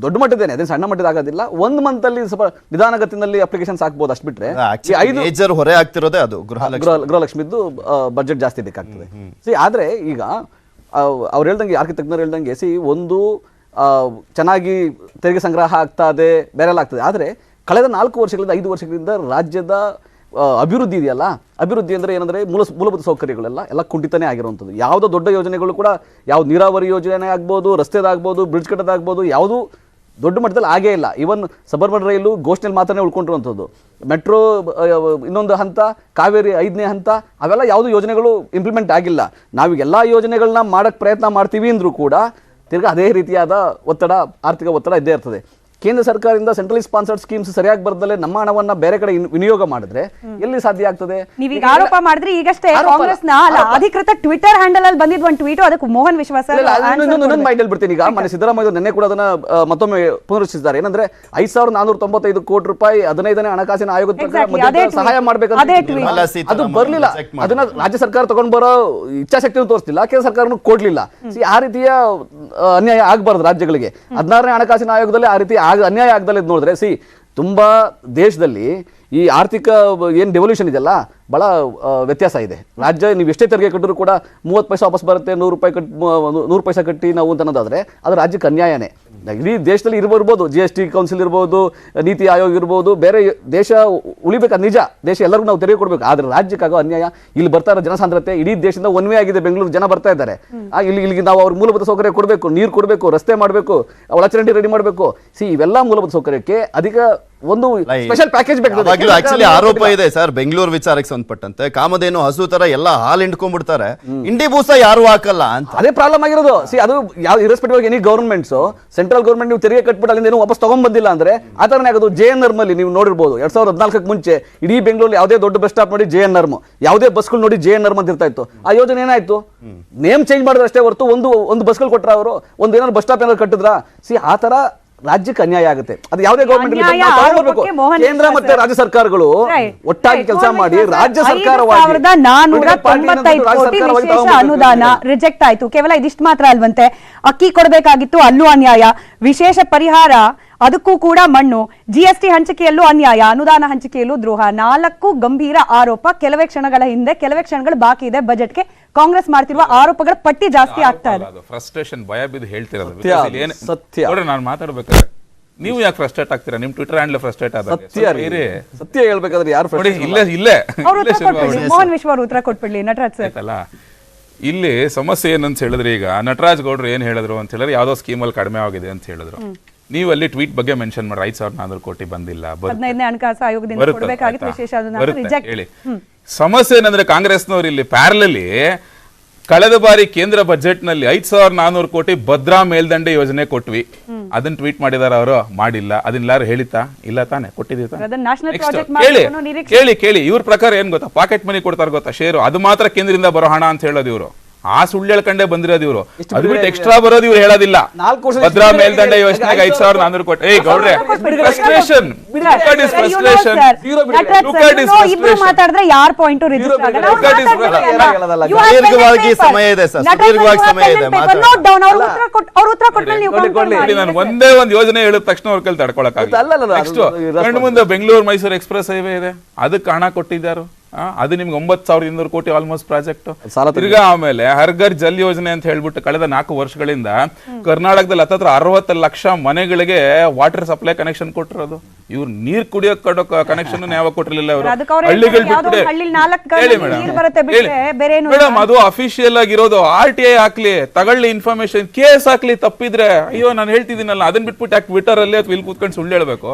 ದೊಡ್ಡ ಮಟ್ಟದೇನೆ, ಅದೇ ಸಣ್ಣ ಮಟ್ಟದ ಆಗೋದಿಲ್ಲ. 1 ಮಂತ್ ಅಲ್ಲಿ ಸ್ವಲ್ಪ ನಿಧಾನಗತಿನಲ್ಲಿ ಅಪ್ಲಿಕೇಶನ್ಸ್ ಹಾಕ್ಬೋದು. ಅಷ್ಟು ಬಿಟ್ರೆ 5 ಹೊರೆ ಆಗ್ತಿರೋದೇ ಅದು ಗೃಹಲಕ್ಷ್ಮಿದ್ದು ಬಜೆಟ್ ಜಾಸ್ತಿ ಬೇಕಾಗ್ತದೆ. ಆದ್ರೆ ಈಗ ಅವ್ರು ಹೇಳ್ದಂಗೆ, ಆರ್ಥಿಕ ತಜ್ಞರು ಹೇಳ್ದಂಗೆ, ಒಂದು ಚೆನ್ನಾಗಿ ತೆರಿಗೆ ಸಂಗ್ರಹ ಆಗ್ತಾ ಇದೆ, ಬೇರೆಲ್ಲ ಆಗ್ತದೆ. ಆದರೆ ಕಳೆದ 4 ವರ್ಷಗಳಿಂದ 5 ವರ್ಷಗಳಿಂದ ರಾಜ್ಯದ ಅಭಿವೃದ್ಧಿ ಇದೆಯಲ್ಲ, ಅಭಿವೃದ್ಧಿ ಅಂದರೆ ಏನಂದರೆ ಮೂಲಭೂತ ಸೌಕರ್ಯಗಳೆಲ್ಲ ಕುಂಠಿತನೇ ಆಗಿರುವಂಥದ್ದು. ಯಾವುದೋ ದೊಡ್ಡ ಯೋಜನೆಗಳು ಕೂಡ, ಯಾವ್ದು ನೀರಾವರಿ ಯೋಜನೆ ಆಗ್ಬೋದು, ರಸ್ತೆದಾಗ್ಬೋದು, ಬ್ರಿಡ್ಜ್ ಕಟ್ಟೋದಾಗ್ಬೋದು, ಯಾವುದು ದೊಡ್ಡ ಮಟ್ಟದಲ್ಲಿ ಆಗೇ ಇಲ್ಲ. ಇವನ್ ಸಬರ್ಬನ್ ರೈಲು ಘೋಷಣೆಯಲ್ಲಿ ಮಾತ್ರನೇ ಉಳ್ಕೊಂಡಿರುವಂಥದ್ದು. ಮೆಟ್ರೋ ಇನ್ನೊಂದು ಹಂತ, ಕಾವೇರಿ 5ನೇ ಹಂತ, ಅವೆಲ್ಲ ಯಾವುದು ಯೋಜನೆಗಳು ಇಂಪ್ಲಿಮೆಂಟ್ ಆಗಿಲ್ಲ. ನಾವು ಎಲ್ಲ ಯೋಜನೆಗಳನ್ನ ಮಾಡೋಕ್ಕೆ ಪ್ರಯತ್ನ ಮಾಡ್ತೀವಿ ಅಂದರೂ ಕೂಡ ತಿರ್ಗಿ ಅದೇ ರೀತಿಯಾದ ಒತ್ತಡ, ಆರ್ಥಿಕ ಒತ್ತಡ ಇದ್ದೇ ಇರ್ತದೆ. ಕೇಂದ್ರ ಸರ್ಕಾರದಿಂದ ಸೆಂಟ್ರಲಿ ಸ್ಪಾನ್ಸರ್ಡ್ ಸ್ಕೀಮ್ಸ್ ಸರಿಯಾಗಿ ಬರ್ದಲ್ಲೇ ನಮ್ಮ ಹಣವನ್ನ ಬೇರೆ ಕಡೆ ವಿನಿಯೋಗ ಮಾಡಿದ್ರೆ ಎಲ್ಲಿ ಸಾಧ್ಯ ಆಗ್ತದೆ? ನೀವೀಗ ಆರೋಪ ಮಾಡಿದ್ರೆ ಈಗಷ್ಟೇ ಕಾಂಗ್ರೆಸ್ನ ಅಧಿಕೃತ ಟ್ವಿಟರ್ ಹ್ಯಾಂಡಲ್ ಅಲ್ಲಿ ಬಂದಿದ್ದ ಒಂದು ಟ್ವೀಟ್, ಅದಕ್ಕೆ ಮೋಹನ್ ವಿಶ್ವಾಸ ಇನ್ನೊಂದು ಮೈಂಡ್ ಹೇಳ್ಬಿಡ್ತೀನಿ. ಈಗ ಮನೆ ಸಿದ್ದರಾಮಯ್ಯ ನಿನ್ನೆ ಕೂಡ ಅದನ್ನ ಮತ್ತೊಮ್ಮೆ ಪುನರುಚ್ಚರಿಸಿದ್ದಾರೆ. ಏನಂದ್ರೆ 5,495 ಕೋಟಿ ರೂಪಾಯಿ 15ನೇ ಹಣಕಾಸಿನ ಆಯೋಗದ ಸಹಾಯ ಮಾಡ್ಬೇಕಂತ ಅದು ಬರ್ಲಿಲ್ಲ. ಅದನ್ನ ರಾಜ್ಯ ಸರ್ಕಾರ ತಗೊಂಡ್ ಬರೋ ಇಚ್ಛಾಶಕ್ತಿಯನ್ನು ತೋರಿಸ್ತಿಲ್ಲ, ಕೇಂದ್ರ ಸರ್ಕಾರನು ಕೊಡ್ಲಿಲ್ಲ. ಆ ರೀತಿಯ ಅನ್ಯಾಯ ಆಗಬಾರ್ದು ರಾಜ್ಯಗಳಿಗೆ. 16ನೇ ಹಣಕಾಸಿನ ಆಯೋಗದಲ್ಲಿ ಆ ರೀತಿ ಅನ್ಯಾಯ ಆಗದಲ್ಲ ನೋಡಿದ್ರೆ ತುಂಬಾ ದೇಶದಲ್ಲಿ ಈ ಆರ್ಥಿಕ ಏನು ಡೆವಲ್ಯೂಷನ್ ಇದೆಯಲ್ಲ ಬಹಳ ವ್ಯತ್ಯಾಸ ಇದೆ. ರಾಜ್ಯ ನೀವು ಎಷ್ಟೇ ತೆರಿಗೆ ಕಟ್ಟಿದ್ರು ಕೂಡ 30 ಪೈಸೆ ವಾಪಸ್ ಬರುತ್ತೆ, 100 ಪೈಸೆ ಕಟ್ಟಿ ನಾವು ಅಂತ ಅನ್ನೋದಾದ್ರೆ ಅದು ರಾಜ್ಯಕ್ಕೆ ಅನ್ಯಾಯನೇ. ಇಡೀ ದೇಶದಲ್ಲಿ ಇರ್ಬೋದು, GST ಕೌನ್ಸಿಲ್ ಇರ್ಬೋದು, ನೀತಿ ಆಯೋಗ ಇರ್ಬೋದು, ಬೇರೆ ದೇಶ ಉಳಿಬೇಕು, ನಿಜ, ದೇಶ ಎಲ್ಲರಿಗೂ ನಾವು ತೆರಿಗೆ ಕೊಡಬೇಕು. ಆದ್ರೆ ರಾಜ್ಯಕ್ಕಾಗೋ ಅನ್ಯಾಯ. ಇಲ್ಲಿ ಬರ್ತಾ ಇರೋ ಜನಸಾಂದ್ರತೆ ಇಡೀ ದೇಶದಿಂದ ಒನ್ವೇ ಆಗಿದೆ. ಬೆಂಗಳೂರು ಜನ ಬರ್ತಾ ಇದ್ದಾರೆ, ಇಲ್ಲಿಗೆ ನಾವು ಅವ್ರ ಮೂಲಭೂತ ಸೌಕರ್ಯ ಕೊಡಬೇಕು, ನೀರು ಕೊಡಬೇಕು, ರಸ್ತೆ ಮಾಡಬೇಕು, ಒಳಚರಂಡಿ ರೆಡಿ ಮಾಡಬೇಕು. ಇವೆಲ್ಲ ಮೂಲಭೂತ ಸೌಕರ್ಯಕ್ಕೆ ಅಧಿಕ ಒಂದು ಸ್ಪೆಷಲ್ ಪ್ಯಾಕೇಜ್ ಬೇಕು. ಆಕ್ಚುಲಿ ಆರೋಪ ಇದೆ ಸರ್ ಬೆಂಗಳೂರು ವಿಚಾರಕ್ಕೆ ಸಂಬಂಧಪಟ್ಟಂತೆ, ಕಾಮಧೇನು ಹಸು ತರ ಎಲ್ಲ ಹಾಲು ಹಿಂಡ್ಕೊಂಡ್ಬಿಡ್ತಾರೆ, ಇಂಡಿ ಬೂಸ ಯಾರು ಹಾಕಲ್ಲ ಅಂತ. ಅದೇ ಪ್ರಾಬ್ಲಮ್ ಆಗಿರೋದು. ಅದು ಯಾವ ಇರೆಸ್ಪೆಕ್ಟಿವ್ ಆಗಿ ಎನಿ ಗವರ್ಮೆಂಟ್ಸ್, ಸೆಂಟ್ರಲ್ ಗವರ್ಮೆಂಟ್ ನೀವು ತೆರಿಗೆ ಕಟ್ಬಿಟ್ಟು ಅಲ್ಲಿಂದ ಏನು ವಾಪಸ್ ತಗೊಂಡ್ ಬಂದಿಲ್ಲ ಅಂದ್ರೆ ಆ ತರನೇ ಆಗೋದು. JNRM ಅಲ್ಲಿ ನೀವು ನೋಡಿರ್ಬೋದು 2014 ಮುಂಚೆ ಇಡೀ ಬೆಂಗಳೂರಲ್ಲಿ ಯಾವುದೇ ದೊಡ್ಡ ಬಸ್ ಸ್ಟಾಪ್ ನೋಡಿ JNRM, ಯಾವುದೇ ಬಸ್ಗಳು ನೋಡಿ JNRM ಅಂತ ಇರ್ತಾ ಇತ್ತು. ಆ ಯೋಜನೆ ಏನಾಯ್ತು? ನೇಮ್ ಚೇಂಜ್ ಮಾಡಿದ್ರೆ ಅಷ್ಟೇ ಹೊರತು ಒಂದು ಬಸ್ಗಳು ಕೊಟ್ರ ಅವರು, ಒಂದು ಏನಾದ್ರು ಬಸ್ ಸ್ಟಾಪ್ ಏನಾದ್ರು ಕಟ್ಟಿದ್ರ? ಆ ತರ ರಾಜ್ಯಕ್ಕೆ ಅನ್ಯಾಯ ಆಗುತ್ತೆ. ಅದು ಯಾವುದೇ ಗವರ್ಮೆಂಟ್ ಕೇಂದ್ರ ಮತ್ತೆ ರಾಜ್ಯ ಸರ್ಕಾರಗಳು ಒಟ್ಟಾಗಿ ಕೆಲಸ ಮಾಡಿ ರಾಜ್ಯ ಸರ್ಕಾರವಾಗಿ 495 ಕೋಟಿ ವಿಶೇಷ ಅನುದಾನ ರಿಜೆಕ್ಟ್ ಆಯ್ತು. ಕೇವಲ ಇದಿಷ್ಟು ಮಾತ್ರ ಅಲ್ವಂತೆ, ಅಕ್ಕಿ ಕೊಡಬೇಕಾಗಿತ್ತು, ಅಲ್ಲೂ ಅನ್ಯಾಯ. ವಿಶೇಷ ಪರಿಹಾರ ಅದಕ್ಕೂ ಕೂಡ ಮಣ್ಣು. GST ಹಂಚಿಕೆಯಲ್ಲೂ ಅನ್ಯಾಯ, ಅನುದಾನ ಹಂಚಿಕೆಯಲ್ಲೂ ದ್ರೋಹ. 4 ಗಂಭೀರ ಆರೋಪ ಕೆಲವೇ ಕ್ಷಣಗಳ ಹಿಂದೆ, ಕೆಲವೇ ಕ್ಷಣಗಳು ಬಾಕಿ ಇದೆ ಬಜೆಟ್ಗೆ. ಕಾಂಗ್ರೆಸ್ ಮಾಡ್ತಿರುವ ಆರೋಪಗಳ ಪಟ್ಟಿ ಜಾಸ್ತಿ ಆಗ್ತಾ ಇದೆ. ಫ್ರಸ್ಟ್ರೇಷನ್, ಭಯ ಬಿದ್ದು ಹೇಳ್ತಿರೋದು ಸತ್ಯ. ನಾನು ಮಾತಾಡ್ಬೇಕಾದ್ರೆ ನೀವು ಯಾಕೆ ಫ್ರಸ್ಟ್ರೇಟ್ ಆಗ್ತೀರಾ? ನಿಮ್ ಟ್ವಿಟರ್ ಹ್ಯಾಂಡಲ್ ಫ್ರಸ್ಟ್ರೇಟ್ ಆದ ಸತ್ಯ ಹೇಳ್ಬೇಕಾದ್ರೆ ಯಾರು ಇಲ್ಲೇ ಮೋಹನ್ ವಿಶ್ವ ಅವರು ಉತ್ತರ ಕೊಟ್ಬಿಡ್ಲಿ ನಟರಾಜ್ ಸರ್. ಅಲ್ಲ, ಇಲ್ಲಿ ಸಮಸ್ಯೆ ಏನಂತ ಹೇಳಿದ್ರೆ, ಈಗ ನಟರಾಜ್ ಗೌಡ್ರು ಏನ್ ಹೇಳಿದ್ರು ಅಂತ ಹೇಳಿದ್ರೆ ಯಾವ್ದೋ ಸ್ಕೀಮಲ್ಲಿ ಕಡಿಮೆ ಆಗಿದೆ ಅಂತ ಹೇಳಿದ್ರು. ನೀವು ಅಲ್ಲಿ ಟ್ವೀಟ್ ಬಗ್ಗೆ ಮೆನ್ಷನ್ ಮಾಡಿ 5,400 ಕೋಟಿ ಬಂದಿಲ್ಲ, 15ನೇ ಹಣಕಾಸು ಆಯೋಗದಿಂದ ಕೊಡಬೇಕಾಗಿತ್ತು ವಿಶೇಷ ಅನುದಾನ ರಿಜೆಕ್ಟ್. ಹೇಳಿ ಸಮಸ್ಯೆ ಏನಂದ್ರೆ ಕಾಂಗ್ರೆಸ್ನವ್ರು ಇಲ್ಲಿ ಪ್ಯಾರಲಲ್ಲಿ ಕಳೆದ ಬಾರಿ ಕೇಂದ್ರ ಬಜೆಟ್ ನಲ್ಲಿ 5,400 ಕೋಟಿ ಭದ್ರಾ ಮೇಲ್ದಂಡೆ ಯೋಜನೆ ಕೊಟ್ವಿ. ಅದನ್ನ ಟ್ವೀಟ್ ಮಾಡಿದಾರ ಅವರು? ಮಾಡಿಲ್ಲ. ಅದನ್ನ ಯಾರು ಹೇಳಿತಾ? ಇಲ್ಲ ತಾನೆ, ಕೊಟ್ಟಿದ್ದೀವಿ ತಾನೆ. ಕೇಳಿ ಇವ್ರ ಪ್ರಕಾರ ಏನ್ ಗೊತ್ತಾ, ಪಾಕೆಟ್ ಮನಿ ಕೊಡ್ತಾರ ಗೊತ್ತಾ, ಶೇರು, ಅದು ಮಾತ್ರ ಕೇಂದ್ರದಿಂದ ಬರೋ ಹಣ ಅಂತ ಹೇಳೋದು ಇವರು. ಆ ಸುಳ್ಳು ಹೇಳ್ಕೊಂಡೆ ಬಂದಿರೋದು ಇವರು. ಅದು ಬಿಟ್ಟು ಎಕ್ಸ್ಟ್ರಾ ಬರೋದು ಇವ್ರು ಹೇಳೋದಿಲ್ಲ. ಭದ್ರಾ ಮೇಲ್ದಂಡೆ ಯೋಜನೆಗೆ 5,400 ಕೋಟಿ. ಏಯ್ ಗೌಡ್ರೆ, ಫ್ರಸ್ಟ್ರೇಷನ್, ಮಾತಾಡಿದ್ರೆ ಯಾರ ಪಾಯಿಂಟ್ ದೀರ್ಘವಾಗಿ ಸಮಯ ಇದೆ ಸರ್, ದೀರ್ಘವಾಗಿ ಸಮಯ ಇದೆ. ನಾನು ಒಂದೇ ಒಂದು ಯೋಜನೆ ಹೇಳಿದ ತಕ್ಷಣ ಅವ್ರ ಕೈಲಿ ತಡ್ಕೊಳಕ್ಕಾಗಲ್ಲ. ನೆಕ್ಸ್ಟ್ ಕಣ್ಣು ಮುಂದೆ ಬೆಂಗಳೂರು ಮೈಸೂರು ಎಕ್ಸ್ಪ್ರೆಸ್ ಹೈವೇ ಇದೆ, ಅದಕ್ಕೆ ಹಣ ಕೊಟ್ಟಿದ್ದಾರು. ಅದು ನಿಮ್ಗೆ 9,200 ಕೋಟಿ ಆಲ್ಮೋಸ್ಟ್ ಪ್ರಾಜೆಕ್ಟ್. ತಿರ್ಗಾ ಆಮೇಲೆ ಹರ್ಘರ್ ಜಲ್ ಯೋಜನೆ ಅಂತ ಹೇಳ್ಬಿಟ್ಟು ಕಳೆದ 4 ವರ್ಷಗಳಿಂದ ಕರ್ನಾಟಕದಲ್ಲಿ ಹತ್ತತ್ರ 60 ಲಕ್ಷ ಮನೆಗಳಿಗೆ ವಾಟರ್ ಸಪ್ಲೈ ಕನೆಕ್ಷನ್ ಕೊಟ್ಟಿರೋದು. ಇವ್ರು ನೀರ್ ಕುಡಿಯೋಕ್ ಕೊಡೋ ಕನೆಕ್ಷನ್ ಯಾವಾಗ ಕೊಟ್ಟಿರ್ಲಿಲ್ಲ ಅವರು. ಮೇಡಮ್, ಅದು ಅಫಿಷಿಯಲ್ ಆಗಿರೋದು. RTI ಹಾಕ್ಲಿ, ತಗೊಳ್ಳಿ ಇನ್ಫಾರ್ಮೇಶನ್, ಕೇಸ್ ಹಾಕ್ಲಿ ತಪ್ಪಿದ್ರೆ. ಅಯ್ಯೋ ನಾನು ಹೇಳ್ತಿದ್ದೀನಲ್ಲ, ಅದನ್ನ ಬಿಟ್ಬಿಟ್ಟು ಯಾಕೆ ಟ್ವಿಟರ್ ಅಲ್ಲಿ ಅಥವಾ ಇಲ್ಲಿ ಕೂತ್ಕೊಂಡು ಸುಳ್ಳು ಹೇಳ್ಬೇಕು?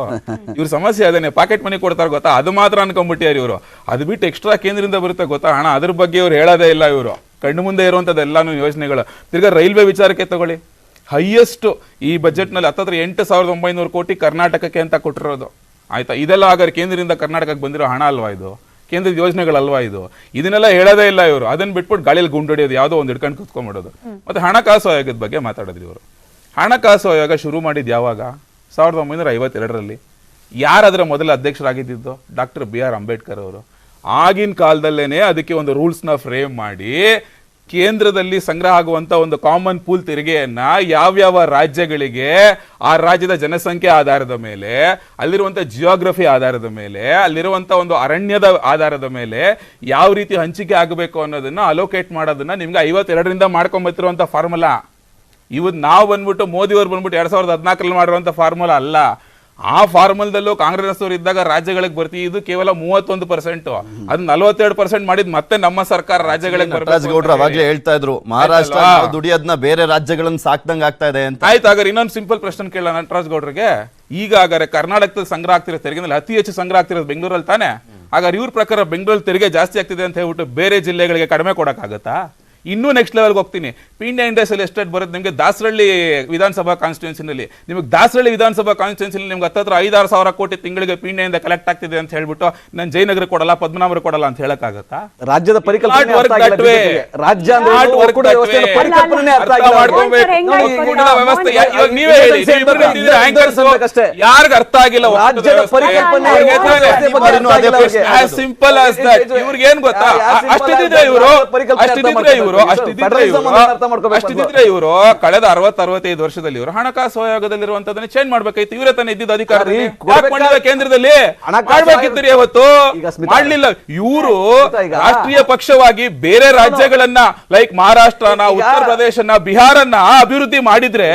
ಇವ್ರ ಸಮಸ್ಯೆ ಅದೇನೆ, ಪಾಕೆಟ್ ಮನಿ ಕೊಡ್ತಾರೆ ಗೊತ್ತಾ, ಅದು ಮಾತ್ರ ಅನ್ಕೊಂಡ್ಬಿಟ್ಟಿಯಾರ ಇವರು. ಅದು ಬಿಟ್ಟು ಎಕ್ಸ್ಟ್ರಾ ಕೇಂದ್ರದಿಂದ ಬರುತ್ತೆ ಗೊತ್ತಾ ಹಣ, ಅದ್ರ ಬಗ್ಗೆ ಇವ್ರು ಹೇಳೋದೇ ಇಲ್ಲ. ಇವರು ಕಣ್ಣು ಮುಂದೆ ಇರುವಂತದ್ದು ಎಲ್ಲಾನು ಯೋಜನೆಗಳು. ತಿರ್ಗಾ ರೈಲ್ವೆ ವಿಚಾರಕ್ಕೆ ತಗೊಳ್ಳಿ, ಹೈಯೆಸ್ಟ್ ಈ ಬಜೆಟ್ ನಲ್ಲಿ ಹತ್ತತ್ರ 8,900 ಕೋಟಿ ಕರ್ನಾಟಕಕ್ಕೆ ಅಂತ ಕೊಟ್ಟಿರೋದು. ಆಯ್ತಾ, ಇದೆಲ್ಲ ಹಾಗಾದ್ರೆ ಕೇಂದ್ರದಿಂದ ಕರ್ನಾಟಕಕ್ಕೆ ಬಂದಿರೋ ಹಣ ಅಲ್ವಾ ಇದು? ಕೇಂದ್ರದ ಯೋಜನೆಗಳಲ್ವಾ ಇದು? ಇದನ್ನೆಲ್ಲ ಹೇಳೋದೇ ಇಲ್ಲ ಇವರು. ಅದನ್ನ ಬಿಟ್ಬಿಟ್ಟು ಗಾಳಿಯಲ್ಲಿ ಗುಂಡೊಡೆಯೋದು, ಯಾವುದೋ ಒಂದು ಹಿಡ್ಕೊಂಡು ಕುತ್ಕೊಂಡ್ಬಿಡೋದು. ಮತ್ತೆ ಹಣಕಾಸು ಆಯೋಗದ ಬಗ್ಗೆ ಮಾತಾಡಿದ್ರಿ ಇವರು. ಹಣಕಾಸು ಆಯೋಗ ಶುರು ಮಾಡಿದ್ ಯಾವಾಗ? 1952ರಲ್ಲಿ. ಯಾರಾದ್ರ ಮೊದಲ ಅಧ್ಯಕ್ಷರಾಗಿದ್ದು? ಡಾಕ್ಟರ್ BR ಅಂಬೇಡ್ಕರ್ ಅವರು. ಆಗಿನ ಕಾಲದಲ್ಲೇನೆ ಅದಕ್ಕೆ ಒಂದು ರೂಲ್ಸ್ನ ಫ್ರೇಮ್ ಮಾಡಿ ಕೇಂದ್ರದಲ್ಲಿ ಸಂಗ್ರಹ ಆಗುವಂತ ಒಂದು ಕಾಮನ್ ಪೂಲ್ ತೆರಿಗೆಯನ್ನ ಯಾವ್ಯಾವ ರಾಜ್ಯಗಳಿಗೆ, ಆ ರಾಜ್ಯದ ಜನಸಂಖ್ಯೆ ಆಧಾರದ ಮೇಲೆ, ಅಲ್ಲಿರುವಂತ ಜಿಯೋಗ್ರಫಿ ಆಧಾರದ ಮೇಲೆ, ಅಲ್ಲಿರುವಂತ ಒಂದು ಅರಣ್ಯದ ಆಧಾರದ ಮೇಲೆ ಯಾವ ರೀತಿ ಹಂಚಿಕೆ ಆಗಬೇಕು ಅನ್ನೋದನ್ನ ಅಲೋಕೇಟ್ ಮಾಡೋದನ್ನ ನಿಮ್ಗೆ 52ರಿಂದ ಮಾಡ್ಕೊಂಬತ್ತಿರುವಂತ ಫಾರ್ಮುಲಾ. ಇವತ್ತು ನಾವು ಬಂದ್ಬಿಟ್ಟು ಮೋದಿ ಅವರು ಬಂದ್ಬಿಟ್ಟು 2014ರಲ್ಲಿ ಮಾಡಿರುವಂತ ಫಾರ್ಮುಲಾ ಅಲ್ಲ. ಆ ಫಾರ್ಮಲ್ದಲ್ಲೂ ಕಾಂಗ್ರೆಸ್ ಅವರು ಇದ್ದಾಗ ರಾಜ್ಯಗಳಿಗೆ ಬರ್ತೀವಿ, ಇದು ಕೇವಲ 31%. ಅದು 42% ಮಾಡಿದ್ ಮತ್ತೆ ನಮ್ಮ ಸರ್ಕಾರ ರಾಜ್ಯಗಳಿಗೆ ಗೌಡ್ರು ಅವಾಗ್ಲೇ ಹೇಳ್ತಾ ಇದ್ರು, ಮಹಾರಾಷ್ಟ್ರ ದುಡಿಯೋದ್ನ ಬೇರೆ ರಾಜ್ಯಗಳನ್ನ ಸಾಕ್ದಂಗ್ ಆಗ್ತಾ ಇದೆ ಅಂತ. ಆಯ್ತು, ಹಾಗಾದ್ರೆ ಇನ್ನೊಂದು ಸಿಂಪಲ್ ಪ್ರಶ್ನೆ ಕೇಳೋಣ ನಟರಾಜ್ ಗೌಡ್ರಿಗೆ. ಈಗ ಹಾಗಾದ್ರೆ ಕರ್ನಾಟಕದಲ್ಲಿ ಸಂಗ್ರಹ ಆಗ್ತಿರೋ ತೆರಿಗೆನಲ್ಲಿ ಅತಿ ಹೆಚ್ಚು ಸಂಗ್ರಹ ಆಗ್ತಿರೋದು ಬೆಂಗಳೂರಲ್ಲಿ ತಾನೆ. ಹಾಗಾದ್ರೆ ಇವ್ರ ಪ್ರಕಾರ ಬೆಂಗಳೂರಲ್ಲಿ ತೆರಿಗೆ ಜಾಸ್ತಿ ಆಗ್ತಿದೆ ಅಂತ ಹೇಳ್ಬಿಟ್ಟು ಬೇರೆ ಜಿಲ್ಲೆಗಳಿಗೆ ಕಡಿಮೆ ಕೊಡಕ್ಕಾಗತ್ತಾ? ಇನ್ನೂ ನೆಕ್ಸ್ಟ್ ಲೆವೆಲ್ಗೆ ಹೋಗ್ತೀನಿ. ಪೀಣ್ಯ ಇಂಡಸ್ಟ್ರಿಯಲ್ ಎಸ್ಟೇಟ್ ಬರುತ್ತೆ ನಿಮಗೆ ದಾಸರಳ್ಳಿ ವಿಧಾನಸಭಾ ಕಾನ್ಸ್ಟಿಟ್ಯೂನ್ಸಿನಲ್ಲಿ. ನಿಮಗೆ ದಾಸರಳ್ಳಿ ವಿಧಾನಸಭಾ ಕಾನ್ಸ್ಟಿಟ್ಯೂನ್ಸಿನಲ್ಲಿ ನಿಮ್ಗೆ ಹತ್ತತ್ರ 5-6 ಸಾವಿರ ಕೋಟಿ ತಿಂಗಳಿಗೆ ಪೀಣ್ಯದಿಂದ ಕಲೆಕ್ಟ್ ಆಗ್ತಿದೆ ಅಂತ ಹೇಳ್ಬಿಟ್ಟು ನಾನು ಜಯನಗರ ಕೊಡಲ್ಲ, ಪದ್ಮನಾಭರು ಕೊಡಲ್ಲ ಅಂತ ಹೇಳಕ್ಕಾಗತ್ತಾ? ರಾಜ್ಯದ ಪರಿಕಲ್ಪನೆ ಯಾರಿಗ ಅರ್ಥ ಆಗಿಲ್ಲ. Simple as that. ಇವ್ರಿಗೆ ಏನ್ ಗೊತ್ತಾ, ಅಷ್ಟಿದ್ರೆ ಇವರು ಕಳೆದ 60-65 ವರ್ಷದಲ್ಲಿ ಇವರು ಹಣಕಾಸು ಆಯೋಗದಲ್ಲಿರುವಂತದನ್ನ ಚೇಂಜ್ ಮಾಡ್ಬೇಕಾಯ್ತು. ಇವರೇ ತಾನೇ ಇದ್ದಿದ್ದ ಅಧಿಕಾರದಲ್ಲಿ. ಕೇಂದ್ರದಲ್ಲಿ ಮಾಡ್ಬೇಕಿತ್ತು, ಯಾವತ್ತು ಮಾಡ್ಲಿಲ್ಲ. ಇವರು ರಾಷ್ಟ್ರೀಯ ಪಕ್ಷವಾಗಿ ಬೇರೆ ರಾಜ್ಯಗಳನ್ನ ಲೈಕ್ ಮಹಾರಾಷ್ಟ್ರನ, ಉತ್ತರ ಪ್ರದೇಶನ, ಬಿಹಾರನ್ನ ಅಭಿವೃದ್ಧಿ ಮಾಡಿದ್ರೆ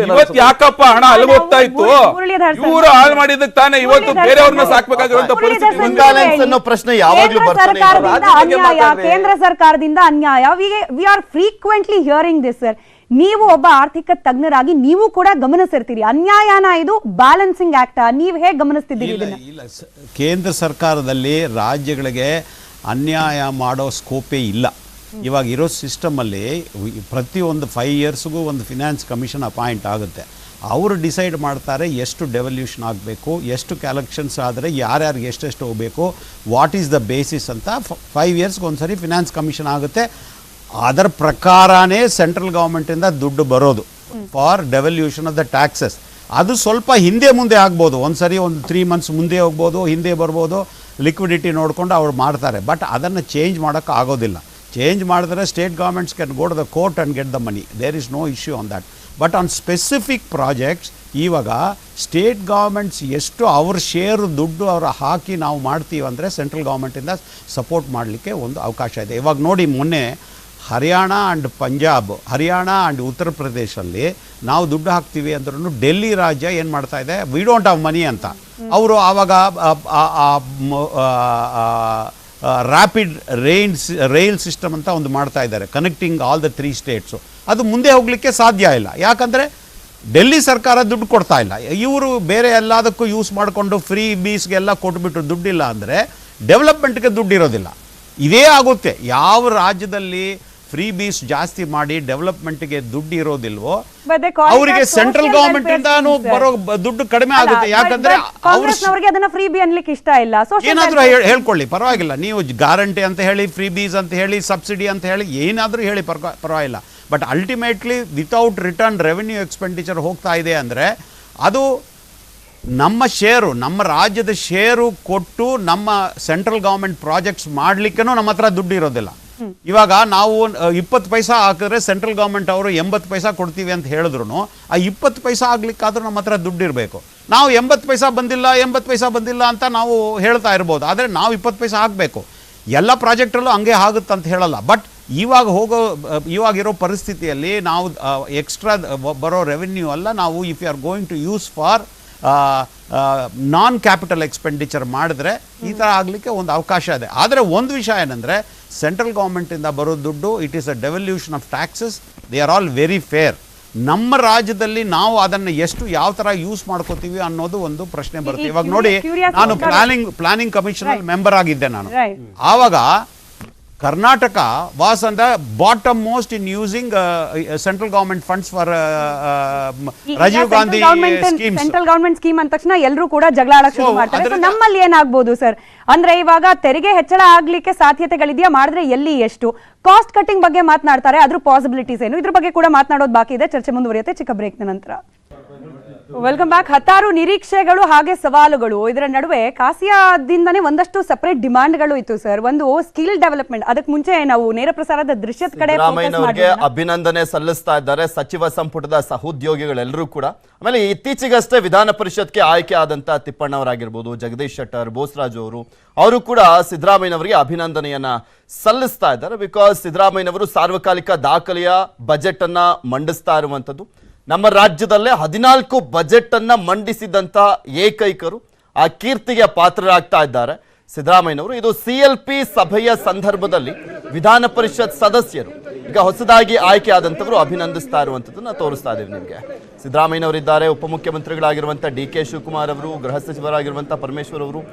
ಇವತ್ತು ಯಾಕಪ್ಪ ಹಣ ಅಲ್ಗೋಗ್ತಾ ಇತ್ತು? ಇವರು ಹಾಳು ಮಾಡಿದ್ದಕ್ಕೆ ತಾನೇ ಇವತ್ತು ಬೇರೆಯವ್ರನ್ನ ಸಾಕ್ಬೇಕಾಗಿರುವಂತ ಪರಿಸ್ಥಿತಿ. ಪ್ರಶ್ನೆ ಯಾವಾಗ್ಲೂ ಬರ್ತದೆ. ಕೇಂದ್ರ ಸರ್ಕಾರದಿಂದ ಅನ್ಯಾಯ. We are frequently hearing this sir. ನೀವು ಒಬ್ಬ ಆರ್ಥಿಕ ತಜ್ಞರಾಗಿ ನೀವು ಕೂಡ ಗಮನಿಸಿರ್ತೀರಿ, ಅನ್ಯಾಯನ ಇದು ಬ್ಯಾಲೆನ್ಸಿಂಗ್ ಆಕ್ಟ್, ನೀವು ಹೇಗೆ ಗಮನಿಸ್ತಿದ್ದೀರಿ? ಇಲ್ಲ, ಕೇಂದ್ರ ಸರ್ಕಾರದಲ್ಲಿ ರಾಜ್ಯಗಳಿಗೆ ಅನ್ಯಾಯ ಮಾಡೋ ಸ್ಕೋಪೇ ಇಲ್ಲ. ಇವಾಗ ಇರೋ ಸಿಸ್ಟಮಲ್ಲಿ ಪ್ರತಿಯೊಂದು 5 ಇಯರ್ಸ್ಗೂ ಒಂದು ಫಿನಾನ್ಸ್ ಕಮಿಷನ್ ಅಪಾಯಿಂಟ್ ಆಗುತ್ತೆ. ಅವರು ಡಿಸೈಡ್ ಮಾಡ್ತಾರೆ ಎಷ್ಟು ಡೆವಲ್ಯೂಷನ್ ಆಗಬೇಕು, ಎಷ್ಟು ಕಲೆಕ್ಷನ್ಸ್ ಆದರೆ ಯಾರ್ಯಾರಿಗೆ ಎಷ್ಟೆಷ್ಟು ಹೋಗಬೇಕು, ವಾಟ್ ಈಸ್ ದ ಬೇಸಿಸ್ ಅಂತ 5 ಇಯರ್ಸ್ಗೆ ಒಂದ್ಸರಿ ಫಿನಾನ್ಸ್ ಕಮಿಷನ್ ಆಗುತ್ತೆ. ಅದರ ಪ್ರಕಾರನೇ ಸೆಂಟ್ರಲ್ ಗೌರ್ಮೆಂಟಿಂದ ದುಡ್ಡು ಬರೋದು for devolution of the taxes. ಅದು ಸ್ವಲ್ಪ ಹಿಂದೆ ಮುಂದೆ ಆಗ್ಬೋದು, ಒಂದ್ಸರಿ ಒಂದು 3 ಮಂತ್ಸ್ ಮುಂದೆ ಹೋಗ್ಬೋದು, ಹಿಂದೆ ಬರ್ಬೋದು, ಲಿಕ್ವಿಡಿಟಿ ನೋಡಿಕೊಂಡು ಅವ್ರು ಮಾಡ್ತಾರೆ. ಬಟ್ ಅದನ್ನು ಚೇಂಜ್ ಮಾಡೋಕ್ಕೆ ಆಗೋದಿಲ್ಲ. ಚೇಂಜ್ ಮಾಡಿದ್ರೆ state governments can go to the court and get the money. There is no issue on that. But on specific projects ಇವಾಗ ಸ್ಟೇಟ್ ಗೌರ್ಮೆಂಟ್ಸ್ ಎಷ್ಟು ಅವ್ರ ಶೇರು ದುಡ್ಡು ಅವರು ಹಾಕಿ ನಾವು ಮಾಡ್ತೀವಿ ಅಂದರೆ ಸೆಂಟ್ರಲ್ ಗೌರ್ಮೆಂಟಿಂದ ಸಪೋರ್ಟ್ ಮಾಡಲಿಕ್ಕೆ ಒಂದು ಅವಕಾಶ ಇದೆ. ಇವಾಗ ನೋಡಿ, ಮೊನ್ನೆ ಹರಿಯಾಣ ಆ್ಯಂಡ್ ಪಂಜಾಬ್, ಹರಿಯಾಣ ಆ್ಯಂಡ್ ಉತ್ತರ ಪ್ರದೇಶಲ್ಲಿ ನಾವು ದುಡ್ಡು ಹಾಕ್ತೀವಿ ಅಂದ್ರೂ ಡೆಲ್ಲಿ ರಾಜ್ಯ ಏನು ಮಾಡ್ತಾ ಇದೆ, ವಿ ಡೋಂಟ್ ಹ್ಯಾವ್ ಮನಿ ಅಂತ. ಅವರು ಆವಾಗ ರ್ಯಾಪಿಡ್ ರೈಲ್ ಸಿಸ್ಟಮ್ ಅಂತ ಒಂದು ಮಾಡ್ತಾ ಇದ್ದಾರೆ, ಕನೆಕ್ಟಿಂಗ್ ಆಲ್ ದ 3 ಸ್ಟೇಟ್ಸು. ಅದು ಮುಂದೆ ಹೋಗಲಿಕ್ಕೆ ಸಾಧ್ಯ ಇಲ್ಲ. ಯಾಕಂದರೆ ಡೆಲ್ಲಿ ಸರ್ಕಾರ ದುಡ್ಡು ಕೊಡ್ತಾ ಇಲ್ಲ. ಇವರು ಬೇರೆ ಎಲ್ಲದಕ್ಕೂ ಯೂಸ್ ಮಾಡಿಕೊಂಡು ಫ್ರೀ ಬೀಸ್ಗೆಲ್ಲ ಕೊಟ್ಬಿಟ್ಟು ದುಡ್ಡಿಲ್ಲ ಅಂದರೆ ಡೆವಲಪ್ಮೆಂಟ್ಗೆ ದುಡ್ಡು ಇರೋದಿಲ್ಲ. ಇದೇ ಆಗುತ್ತೆ. ಯಾವ ರಾಜ್ಯದಲ್ಲಿ ಫ್ರೀ ಬೀಸ್ ಜಾಸ್ತಿ ಮಾಡಿ ಡೆವಲಪ್ಮೆಂಟ್ಗೆ ದುಡ್ಡು ಇರೋದಿಲ್ವೋ But they call it ಅವರಿಗೆ as central social government welfare ಇಂದಾನು scheme, sir. ಬರೋ ದುಡ್ಡು ಕಡಿಮೆ ಆಗುತ್ತೆ. ಯಾಕಂದ್ರೆ ಕಾಂಗ್ರೆಸ್ನವರಿಗೆ ಅದನ್ನ ಫ್ರೀ ಬಿ ಅನ್ಲಿಕ್ಕೆ ಇಷ್ಟ ಇಲ್ಲ. ಏನಾದ್ರೂ ಹೇಳ್ಕೊಳ್ಳಿ, ಪರವಾಗಿಲ್ಲ. ನೀವು ಗ್ಯಾರಂಟಿ ಅಂತ ಹೇಳಿ, ಫ್ರೀ ಬೀಸ್ ಅಂತ ಹೇಳಿ, ಸಬ್ಸಿಡಿ ಅಂತ ಹೇಳಿ, ಏನಾದ್ರೂ ಹೇಳಿ ಪರವಾಗಿಲ್ಲ. But ultimately without return revenue expenditure ಹೋಗ್ತಾ ಇದೆ ಅಂದರೆ ಅದು ನಮ್ಮ ಶೇರು, ನಮ್ಮ ರಾಜ್ಯದ ಶೇರು ಕೊಟ್ಟು ನಮ್ಮ ಸೆಂಟ್ರಲ್ ಗವರ್ಮೆಂಟ್ ಪ್ರಾಜೆಕ್ಟ್ಸ್ ಮಾಡ್ಲಿಕ್ಕೂ ನಮ್ಮ ಹತ್ರ ದುಡ್ಡು ಇರೋದಿಲ್ಲ. ಇವಾಗ ನಾವು 20 ಪೈಸಾ ಹಾಕಿದ್ರೆ ಸೆಂಟ್ರಲ್ ಗವರ್ಮೆಂಟ್ ಅವರು 80 ಪೈಸಾ ಕೊಡ್ತೀವಿ ಅಂತ ಹೇಳಿದ್ರು ಆ 20 ಪೈಸಾ ಆಗ್ಲಿಕ್ಕಾದ್ರೂ ನಮ್ಮ ಹತ್ರ ದುಡ್ಡು ಇರಬೇಕು. ನಾವು 80 ಪೈಸಾ ಬಂದಿಲ್ಲ ಅಂತ ನಾವು ಹೇಳ್ತಾ ಇರ್ಬೋದು, ಆದರೆ ನಾವು 20 ಪೈಸಾ ಹಾಕಬೇಕು. ಎಲ್ಲ ಪ್ರಾಜೆಕ್ಟಲ್ಲೂ ಹಂಗೆ ಆಗುತ್ತೆ ಅಂತ ಹೇಳಲ್ಲ. ಬಟ್ ಇವಾಗಿರೋ ಪರಿಸ್ಥಿತಿಯಲ್ಲಿ ನಾವು ಎಕ್ಸ್ಟ್ರಾ ಬರೋ ರೆವೆನ್ಯೂ ಅಲ್ಲ, ನಾವು if you are going to use for non capital expenditure ಮಾಡಿದ್ರೆ ಈ ಥರ ಆಗಲಿಕ್ಕೆ ಒಂದು ಅವಕಾಶ ಇದೆ. ಆದರೆ ಒಂದು ವಿಷಯ ಏನಂದರೆ, ಸೆಂಟ್ರಲ್ ಗೌರ್ಮೆಂಟಿಂದ ಬರೋ ದುಡ್ಡು it is a devolution of taxes, they are all very fair. ನಮ್ಮ ರಾಜ್ಯದಲ್ಲಿ ನಾವು ಅದನ್ನು ಯಾವ ಥರ ಯೂಸ್ ಮಾಡ್ಕೋತೀವಿ ಅನ್ನೋದು ಒಂದು ಪ್ರಶ್ನೆ ಬರುತ್ತೆ. ಇವಾಗ ನೋಡಿ, ನಾನು ಪ್ಲಾನಿಂಗ್ ಕಮಿಷನ್ ಮೆಂಬರ್ ಆಗಿದ್ದೆ ನಾನು. ಆವಾಗ Karnataka was on the bottom most in using central government funds for Rajiv Gandhi schemes. Central government scheme ಅಂದ ತಕ್ಷಣ ಎಲ್ಲರೂ ಕೂಡ ಜಗಳ ಆಡಕ್ಕೆ ಶುರು ಮಾಡ್ತಾರೆ. So ನಮ್ಮಲ್ಲಿ ಏನಾಗಬಹುದು ಸರ್ ಅಂದ್ರೆ, ಇವಾಗ ತೆರಿಗೆ ಹೆಚ್ಚಳ ಆಗ್ಲಿಕ್ಕೆ ಸಾಧ್ಯತೆಗಳಿದೆಯಾ, ಮಾಡಿದ್ರೆ ಎಲ್ಲಿ, ಎಷ್ಟು? ಕಾಸ್ಟ್ ಕಟ್ಟಿಂಗ್ ಬಗ್ಗೆ ಮಾತನಾಡ್ತಾರೆ, ಅದ್ರ ಪಾಸಿಬಿಲಿಟೀಸ್ ಏನು, ಇದ್ರ ಬಗ್ಗೆ ಕೂಡ ಮಾತನಾಡೋದು ಬಾಕಿ ಇದೆ. ಚರ್ಚೆ ಮುಂದುವರಿಯುತ್ತೆ ಚಿಕ್ಕ ಬ್ರೇಕ್ ನಂತರ. Welcome back. ಹತ್ತಾರು ನಿರೀಕ್ಷೆಗಳು ಹಾಗೆ ಸವಾಲುಗಳು, ಇದರ ನಡುವೆ ಕಾಸಿಯಾದಿಂದನೇ ಒಂದಷ್ಟು ಸಪರೇಟ್ ಡಿಮಾಂಡ್ಗಳು ಇತ್ತು ಸರ್. ಒಂದು ಸ್ಕಿಲ್ ಡೆವಲಪ್ಮೆಂಟ್, ಅದಕ್ಕೆ ಮುಂಚೆ ನಾವು ನೇರ ಪ್ರಸಾರದ ದೃಶ್ಯದ ಕಡೆ ಸಿದ್ದರಾಮಯ್ಯನವರಿಗೆ ಅಭಿನಂದನೆ ಸಲ್ಲಿಸ್ತಾ ಇದ್ದಾರೆ ಸಚಿವ ಸಂಪುಟದ ಸಹೋದ್ಯೋಗಿಗಳೆಲ್ಲರೂ ಕೂಡ. ಆಮೇಲೆ ಇತ್ತೀಚೆಗಷ್ಟೇ ವಿಧಾನ ಪರಿಷತ್ಗೆ ಆಯ್ಕೆ ಆದಂತ ತಿಪ್ಪಣ್ಣವರಾಗಿರ್ಬೋದು, ಜಗದೀಶ್ ಶೆಟ್ಟರ್, ಬೋಸರಾಜು ಅವರು ಕೂಡ ಸಿದ್ದರಾಮಯ್ಯನವರಿಗೆ ಅಭಿನಂದನೆಯನ್ನ ಸಲ್ಲಿಸ್ತಾ ಇದ್ದಾರೆ. ಬಿಕಾಸ್ ಸಿದ್ದರಾಮಯ್ಯನವರು ಸಾರ್ವಕಾಲಿಕ ದಾಖಲೆಯ ಬಜೆಟ್ ಅನ್ನ ಮಂಡಿಸ್ತಾ ಇರುವಂತದ್ದು. ನಮ್ಮ ರಾಜ್ಯದಲ್ಲೇ 14 ಬಜೆಟ್ ಅನ್ನ ಮಂಡಿಸಿದಂತ ಏಕೈಕರು, ಆ ಕೀರ್ತಿಗೆ ಪಾತ್ರರಾಗ್ತಾ ಇದ್ದಾರೆ ಸಿದ್ದರಾಮಯ್ಯನವರು. ಇದು CLP ಸಭೆಯ ಸಂದರ್ಭದಲ್ಲಿ ವಿಧಾನ ಪರಿಷತ್ ಸದಸ್ಯರು ಈಗ ಹೊಸದಾಗಿ ಆಯ್ಕೆ ಆದಂತವರು ಅಭಿನಂದಿಸ್ತಾ ಇರುವಂತದ್ದನ್ನ ತೋರಿಸ್ತಾ ಇದ್ದೀವಿ ನಿಮಗೆ. ಸಿದ್ದರಾಮಯ್ಯನವರಿದ್ದಾರೆ, ಉಪಮುಖ್ಯಮಂತ್ರಿಗಳಾಗಿರುವಂತ DK ಶಿವಕುಮಾರ್ ಅವರು, ಗೃಹ ಸಚಿವರಾಗಿರುವಂತ ಪರಮೇಶ್ವರ್ ಅವರು,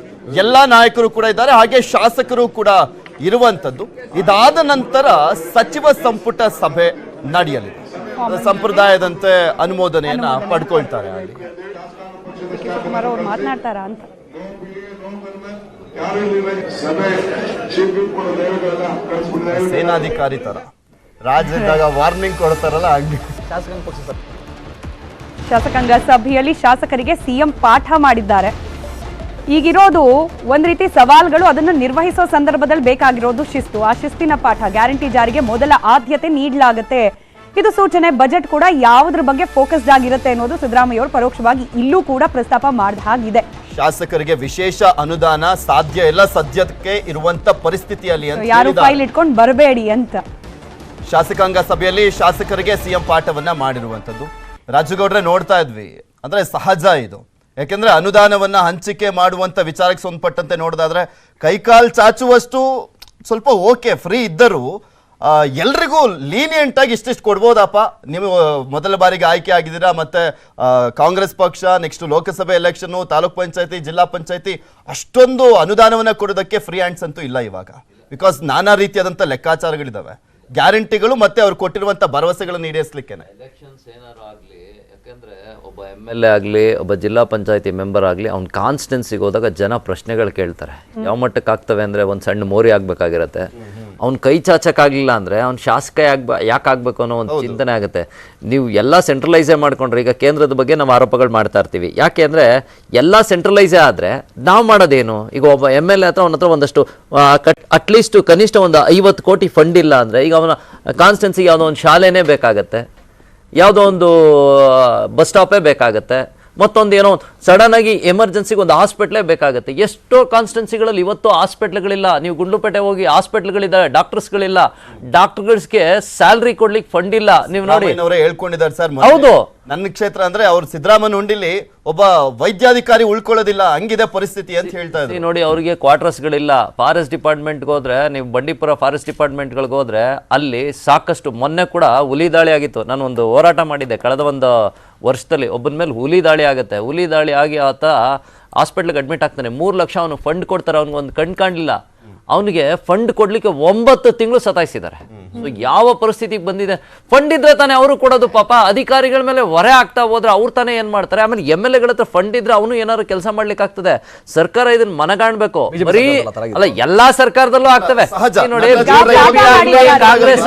ಎಲ್ಲಾ ನಾಯಕರು ಕೂಡ ಇದ್ದಾರೆ, ಹಾಗೆ ಶಾಸಕರು ಕೂಡ ಇರುವಂತದ್ದು. ಇದಾದ ನಂತರ ಸಚಿವ ಸಂಪುಟ ಸಭೆ ನಡೆಯಲಿದೆ. ಸಂಪ್ರದಾಯದಂತೆ ಅನುಮೋದನೆಯನ್ನ ಪಡ್ಕೊಳ್ತಾರೆ. ಶಿವಕುಮಾರ್ ಅವರು ಮಾತನಾಡ್ತಾರಾ ಅಂತ. ಸೇನಾಧಿಕಾರಿ ತರ ರಾಜ್ಯದಾಗ ವಾರ್ನಿಂಗ್ ಕೊಡ್ತಾರಲ್ಲ ಹಂಗೆ. ಶಾಸಕಾಂಗ ಸಭೆಯಲ್ಲಿ ಶಾಸಕರಿಗೆ CM ಪಾಠ ಮಾಡಿದ್ದಾರೆ. ಈಗಿರೋದು ಒಂದ್ ರೀತಿ ಸವಾಲ್ಗಳು, ಅದನ್ನು ನಿರ್ವಹಿಸೋ ಸಂದರ್ಭದಲ್ಲಿ ಬೇಕಾಗಿರೋದು ಶಿಸ್ತು. ಆ ಶಿಸ್ತಿನ ಪಾಠ, ಗ್ಯಾರಂಟಿ ಜಾರಿಗೆ ಮೊದಲ ಆದ್ಯತೆ ನೀಡಲಾಗುತ್ತೆ, ಇದು ಸೂಚನೆ. ಬಜೆಟ್ ಕೂಡ ಯಾವುದ್ರ ಬಗ್ಗೆ ಫೋಕಸ್ಡ್ ಆಗಿರುತ್ತೆ ಅನ್ನೋದು ಸಿದ್ದರಾಮಯ್ಯ ಅವರು ಪರೋಕ್ಷವಾಗಿ ಇಲ್ಲೂ ಕೂಡ ಪ್ರಸ್ತಾಪ ಮಾಡಿದ ಹಾಗಿದೆ. ಶಾಸಕರಿಗೆ ವಿಶೇಷ ಅನುದಾನ ಸಾಧ್ಯ ಎಲ್ಲ ಸದ್ಯಕ್ಕೆ ಇರುವಂತ ಪರಿಸ್ಥಿತಿಯಲ್ಲಿ ಯಾರು ಫೈಲ್ ಇಟ್ಕೊಂಡು ಬರಬೇಡಿ ಅಂತ ಶಾಸಕಾಂಗ ಸಭೆಯಲ್ಲಿ ಶಾಸಕರಿಗೆ CM ಪಾಠವನ್ನ ಮಾಡಿರುವಂತದ್ದು. ರಾಜುಗೌಡ್ರೆ ನೋಡ್ತಾ ಇದ್ವಿ, ಅಂದ್ರೆ ಸಹಜ ಇದು. ಯಾಕೆಂದ್ರೆ ಅನುದಾನವನ್ನ ಹಂಚಿಕೆ ಮಾಡುವಂತ ವಿಚಾರಕ್ಕೆ ಸಂಬಂಧಪಟ್ಟಂತೆ ನೋಡೋದಾದ್ರೆ ಕೈಕಾಲ್ ಚಾಚುವಷ್ಟು ಸ್ವಲ್ಪ ಓಕೆ, ಫ್ರೀ ಇದ್ದರೂ ಎಲ್ರಿಗೂ ಲೀನಿಯಂಟ್ ಆಗಿ ಇಷ್ಟಿಷ್ಟು ಕೊಡ್ಬೋದಪ್ಪ. ನೀವು ಮೊದಲ ಬಾರಿಗೆ ಆಯ್ಕೆ ಆಗಿದ್ದೀರಾ, ಮತ್ತೆ ಕಾಂಗ್ರೆಸ್ ಪಕ್ಷ, ನೆಕ್ಸ್ಟ್ ಲೋಕಸಭೆ ಎಲೆಕ್ಷನ್, ತಾಲೂಕ್ ಪಂಚಾಯತಿ, ಜಿಲ್ಲಾ ಪಂಚಾಯತಿ, ಅಷ್ಟೊಂದು ಅನುದಾನವನ್ನ ಕೊಡೋದಕ್ಕೆ ಫ್ರೀ ಹ್ಯಾಂಡ್ಸ್ ಅಂತೂ ಇಲ್ಲ ಇವಾಗ. ಬಿಕಾಸ್ ನಾನಾ ರೀತಿಯಾದಂಥ ಲೆಕ್ಕಾಚಾರಗಳಿದಾವೆ, ಗ್ಯಾರಂಟಿಗಳು ಮತ್ತೆ ಅವ್ರು ಕೊಟ್ಟಿರುವಂತ ಭರವಸೆಗಳನ್ನು ಈಡೇರಿಸಲಿಕ್ಕೇನೆ. ಎಲೆಕ್ಷನ್ಸ್ ಏನಾರು ಆಗಲಿ, ಯಾಕೆಂದ್ರೆ ಒಬ್ಬ MLA ಆಗಲಿ, ಒಬ್ಬ ಜಿಲ್ಲಾ ಪಂಚಾಯತಿ ಮೆಂಬರ್ ಆಗಲಿ, ಅವ್ನ ಕಾನ್ಸ್ಟಿಟ್ಯೂನ್ಸಿಗೆ ಹೋದಾಗ ಜನ ಪ್ರಶ್ನೆಗಳು ಕೇಳ್ತಾರೆ. ಯಾವ ಮಟ್ಟಕ್ಕೆ ಆಗ್ತವೆ ಅಂದರೆ, ಒಂದು ಸಣ್ಣ ಮೋರಿ ಆಗಬೇಕಾಗಿರತ್ತೆ, ಅವ್ನು ಕೈ ಚಾಚಕ್ಕಾಗಲಿಲ್ಲ ಅಂದರೆ ಅವ್ನು ಶಾಸಕ ಯಾಕೆ ಆಗಬೇಕು ಅನ್ನೋ ಒಂದು ಚಿಂತನೆ ಆಗುತ್ತೆ. ನೀವು ಎಲ್ಲ ಸೆಂಟ್ರಲೈಸೇ ಮಾಡ್ಕೊಂಡ್ರೆ, ಈಗ ಕೇಂದ್ರದ ಬಗ್ಗೆ ನಾವು ಆರೋಪಗಳು ಮಾಡ್ತಾ ಇರ್ತೀವಿ. ಯಾಕೆ ಅಂದರೆ ಎಲ್ಲ ಸೆಂಟ್ರಲೈಸೇ ಆದರೆ ನಾವು ಮಾಡೋದೇನು? ಈಗ ಒಬ್ಬ MLA ಹತ್ರ ಅವನ ಹತ್ರ ಒಂದಷ್ಟು ಅಟ್ಲೀಸ್ಟ್ ಕನಿಷ್ಠ ಒಂದು 50 ಕೋಟಿ ಫಂಡ್ ಇಲ್ಲ ಅಂದರೆ, ಈಗ ಅವನ ಕಾನ್ಸ್ಟಿಟ್ಯೂನ್ಸಿಗೆ ಯಾವುದೋ ಒಂದು ಶಾಲೆನೇ ಬೇಕಾಗತ್ತೆ, ಯಾವುದೋ ಒಂದು ಬಸ್ ಸ್ಟಾಪೇ ಬೇಕಾಗತ್ತೆ, ಮತ್ತೊಂದು ಏನೋ ಸಡನ್ ಆಗಿ ಎಮರ್ಜೆನ್ಸಿಗೆ ಒಂದು ಹಾಸ್ಪಿಟ್ಲೇ ಬೇಕಾಗುತ್ತೆ. ಎಷ್ಟೋ ಕಾನ್ಸ್ಟಿಟ್ಯೂನ್ಸಿಗಳಲ್ಲಿ ಇವತ್ತು ಹಾಸ್ಪಿಟ್ಲ್ಗಳಿಲ್ಲ. ನೀವು ಗುಂಡ್ಲುಪೇಟೆ ಹೋಗಿ ಹಾಸ್ಪಿಟ್ಲ್ಗಳಿದ್ದಾರೆ, ಡಾಕ್ಟರ್ಸ್ಗಳಿಲ್ಲ, ಡಾಕ್ಟರ್ಸ್ಗೆ ಸ್ಯಾಲ್ರಿ ಕೊಡ್ಲಿಕ್ಕೆ ಫಂಡ್ ಇಲ್ಲ. ನೀವು ನೋಡಿ ಹೇಳ್ಕೊಂಡಿದ್ದಾರೆ ಸರ್. ಹೌದು, ನನ್ನ ಕ್ಷೇತ್ರ ಅಂದ್ರೆ ಅವ್ರು ಸಿದ್ದರಾಮಯ್ಯ ಹುಂಡಿಲಿ ಒಬ್ಬ ವೈದ್ಯಾಧಿಕಾರಿ ಉಳ್ಕೊಳ್ಳೋದಿಲ್ಲ, ಹಂಗಿದೆ ಪರಿಸ್ಥಿತಿ ಅಂತ ಹೇಳ್ತಾ ಇದ್ದಾರೆ. ನೋಡಿ, ಅವರಿಗೆ ಕ್ವಾರ್ಟರ್ಸ್ಗಳಿಲ್ಲ. ಫಾರೆಸ್ಟ್ ಡಿಪಾರ್ಟ್ಮೆಂಟ್ಗೆ ಹೋದ್ರೆ, ನೀವು ಬಂಡೀಪುರ ಫಾರೆಸ್ಟ್ ಡಿಪಾರ್ಟ್ಮೆಂಟ್ಗಳಿಗೆ ಹೋದ್ರೆ ಅಲ್ಲಿ ಸಾಕಷ್ಟು, ಮೊನ್ನೆ ಕೂಡ ಹುಲಿ ದಾಳಿ ಆಗಿತ್ತು. ನಾನು ಒಂದು ಹೋರಾಟ ಮಾಡಿದ್ದೆ ಕಳೆದ ಒಂದು ವರ್ಷದಲ್ಲಿ. ಒಬ್ಬನ ಮೇಲೆ ಹುಲಿ ದಾಳಿ ಆಗುತ್ತೆ, ಹುಲಿ ದಾಳಿ ಆಗಿ ಆತ ಹಾಸ್ಪಿಟ್ಲಿಗೆ ಅಡ್ಮಿಟ್ ಆಗ್ತಾನೆ, 3 ಲಕ್ಷ ಅವನು ಫಂಡ್ ಕೊಡ್ತಾರೆ, ಅವ್ನಿಗೆ ಒಂದು ಕಣ್ ಕಾಣಲಿಲ್ಲ. ಅವನಿಗೆ ಫಂಡ್ ಕೊಡ್ಲಿಕ್ಕೆ 9 ತಿಂಗಳು ಸತಾಯಿಸಿದ್ದಾರೆ. ಸೊ ಯಾವ ಪರಿಸ್ಥಿತಿಗೆ ಬಂದಿದೆ? ಫಂಡ್ ಇದ್ರೆ ತಾನೇ ಅವರು ಕೊಡೋದು. ಪಾಪ ಅಧಿಕಾರಿಗಳ ಮೇಲೆ ಹೊರೆ ಆಗ್ತಾ ಹೋದ್ರೆ ಅವ್ರು ತಾನೇ ಏನ್ ಮಾಡ್ತಾರೆ. ಆಮೇಲೆ MLA ಗಳ ಹತ್ರ ಫಂಡ್ ಇದ್ರೆ ಅವನು ಏನಾದ್ರು ಕೆಲಸ ಮಾಡ್ಲಿಕ್ಕೆ ಆಗ್ತದೆ. ಸರ್ಕಾರ ಇದನ್ನ ಮನಗಾಣ್ಬೇಕು. ಬರೀ ಅಲ್ಲ, ಎಲ್ಲಾ ಸರ್ಕಾರದಲ್ಲೂ ಆಗ್ತವೆ. ಸಹಜ. ನೋಡಿ, ಕಾಂಗ್ರೆಸ್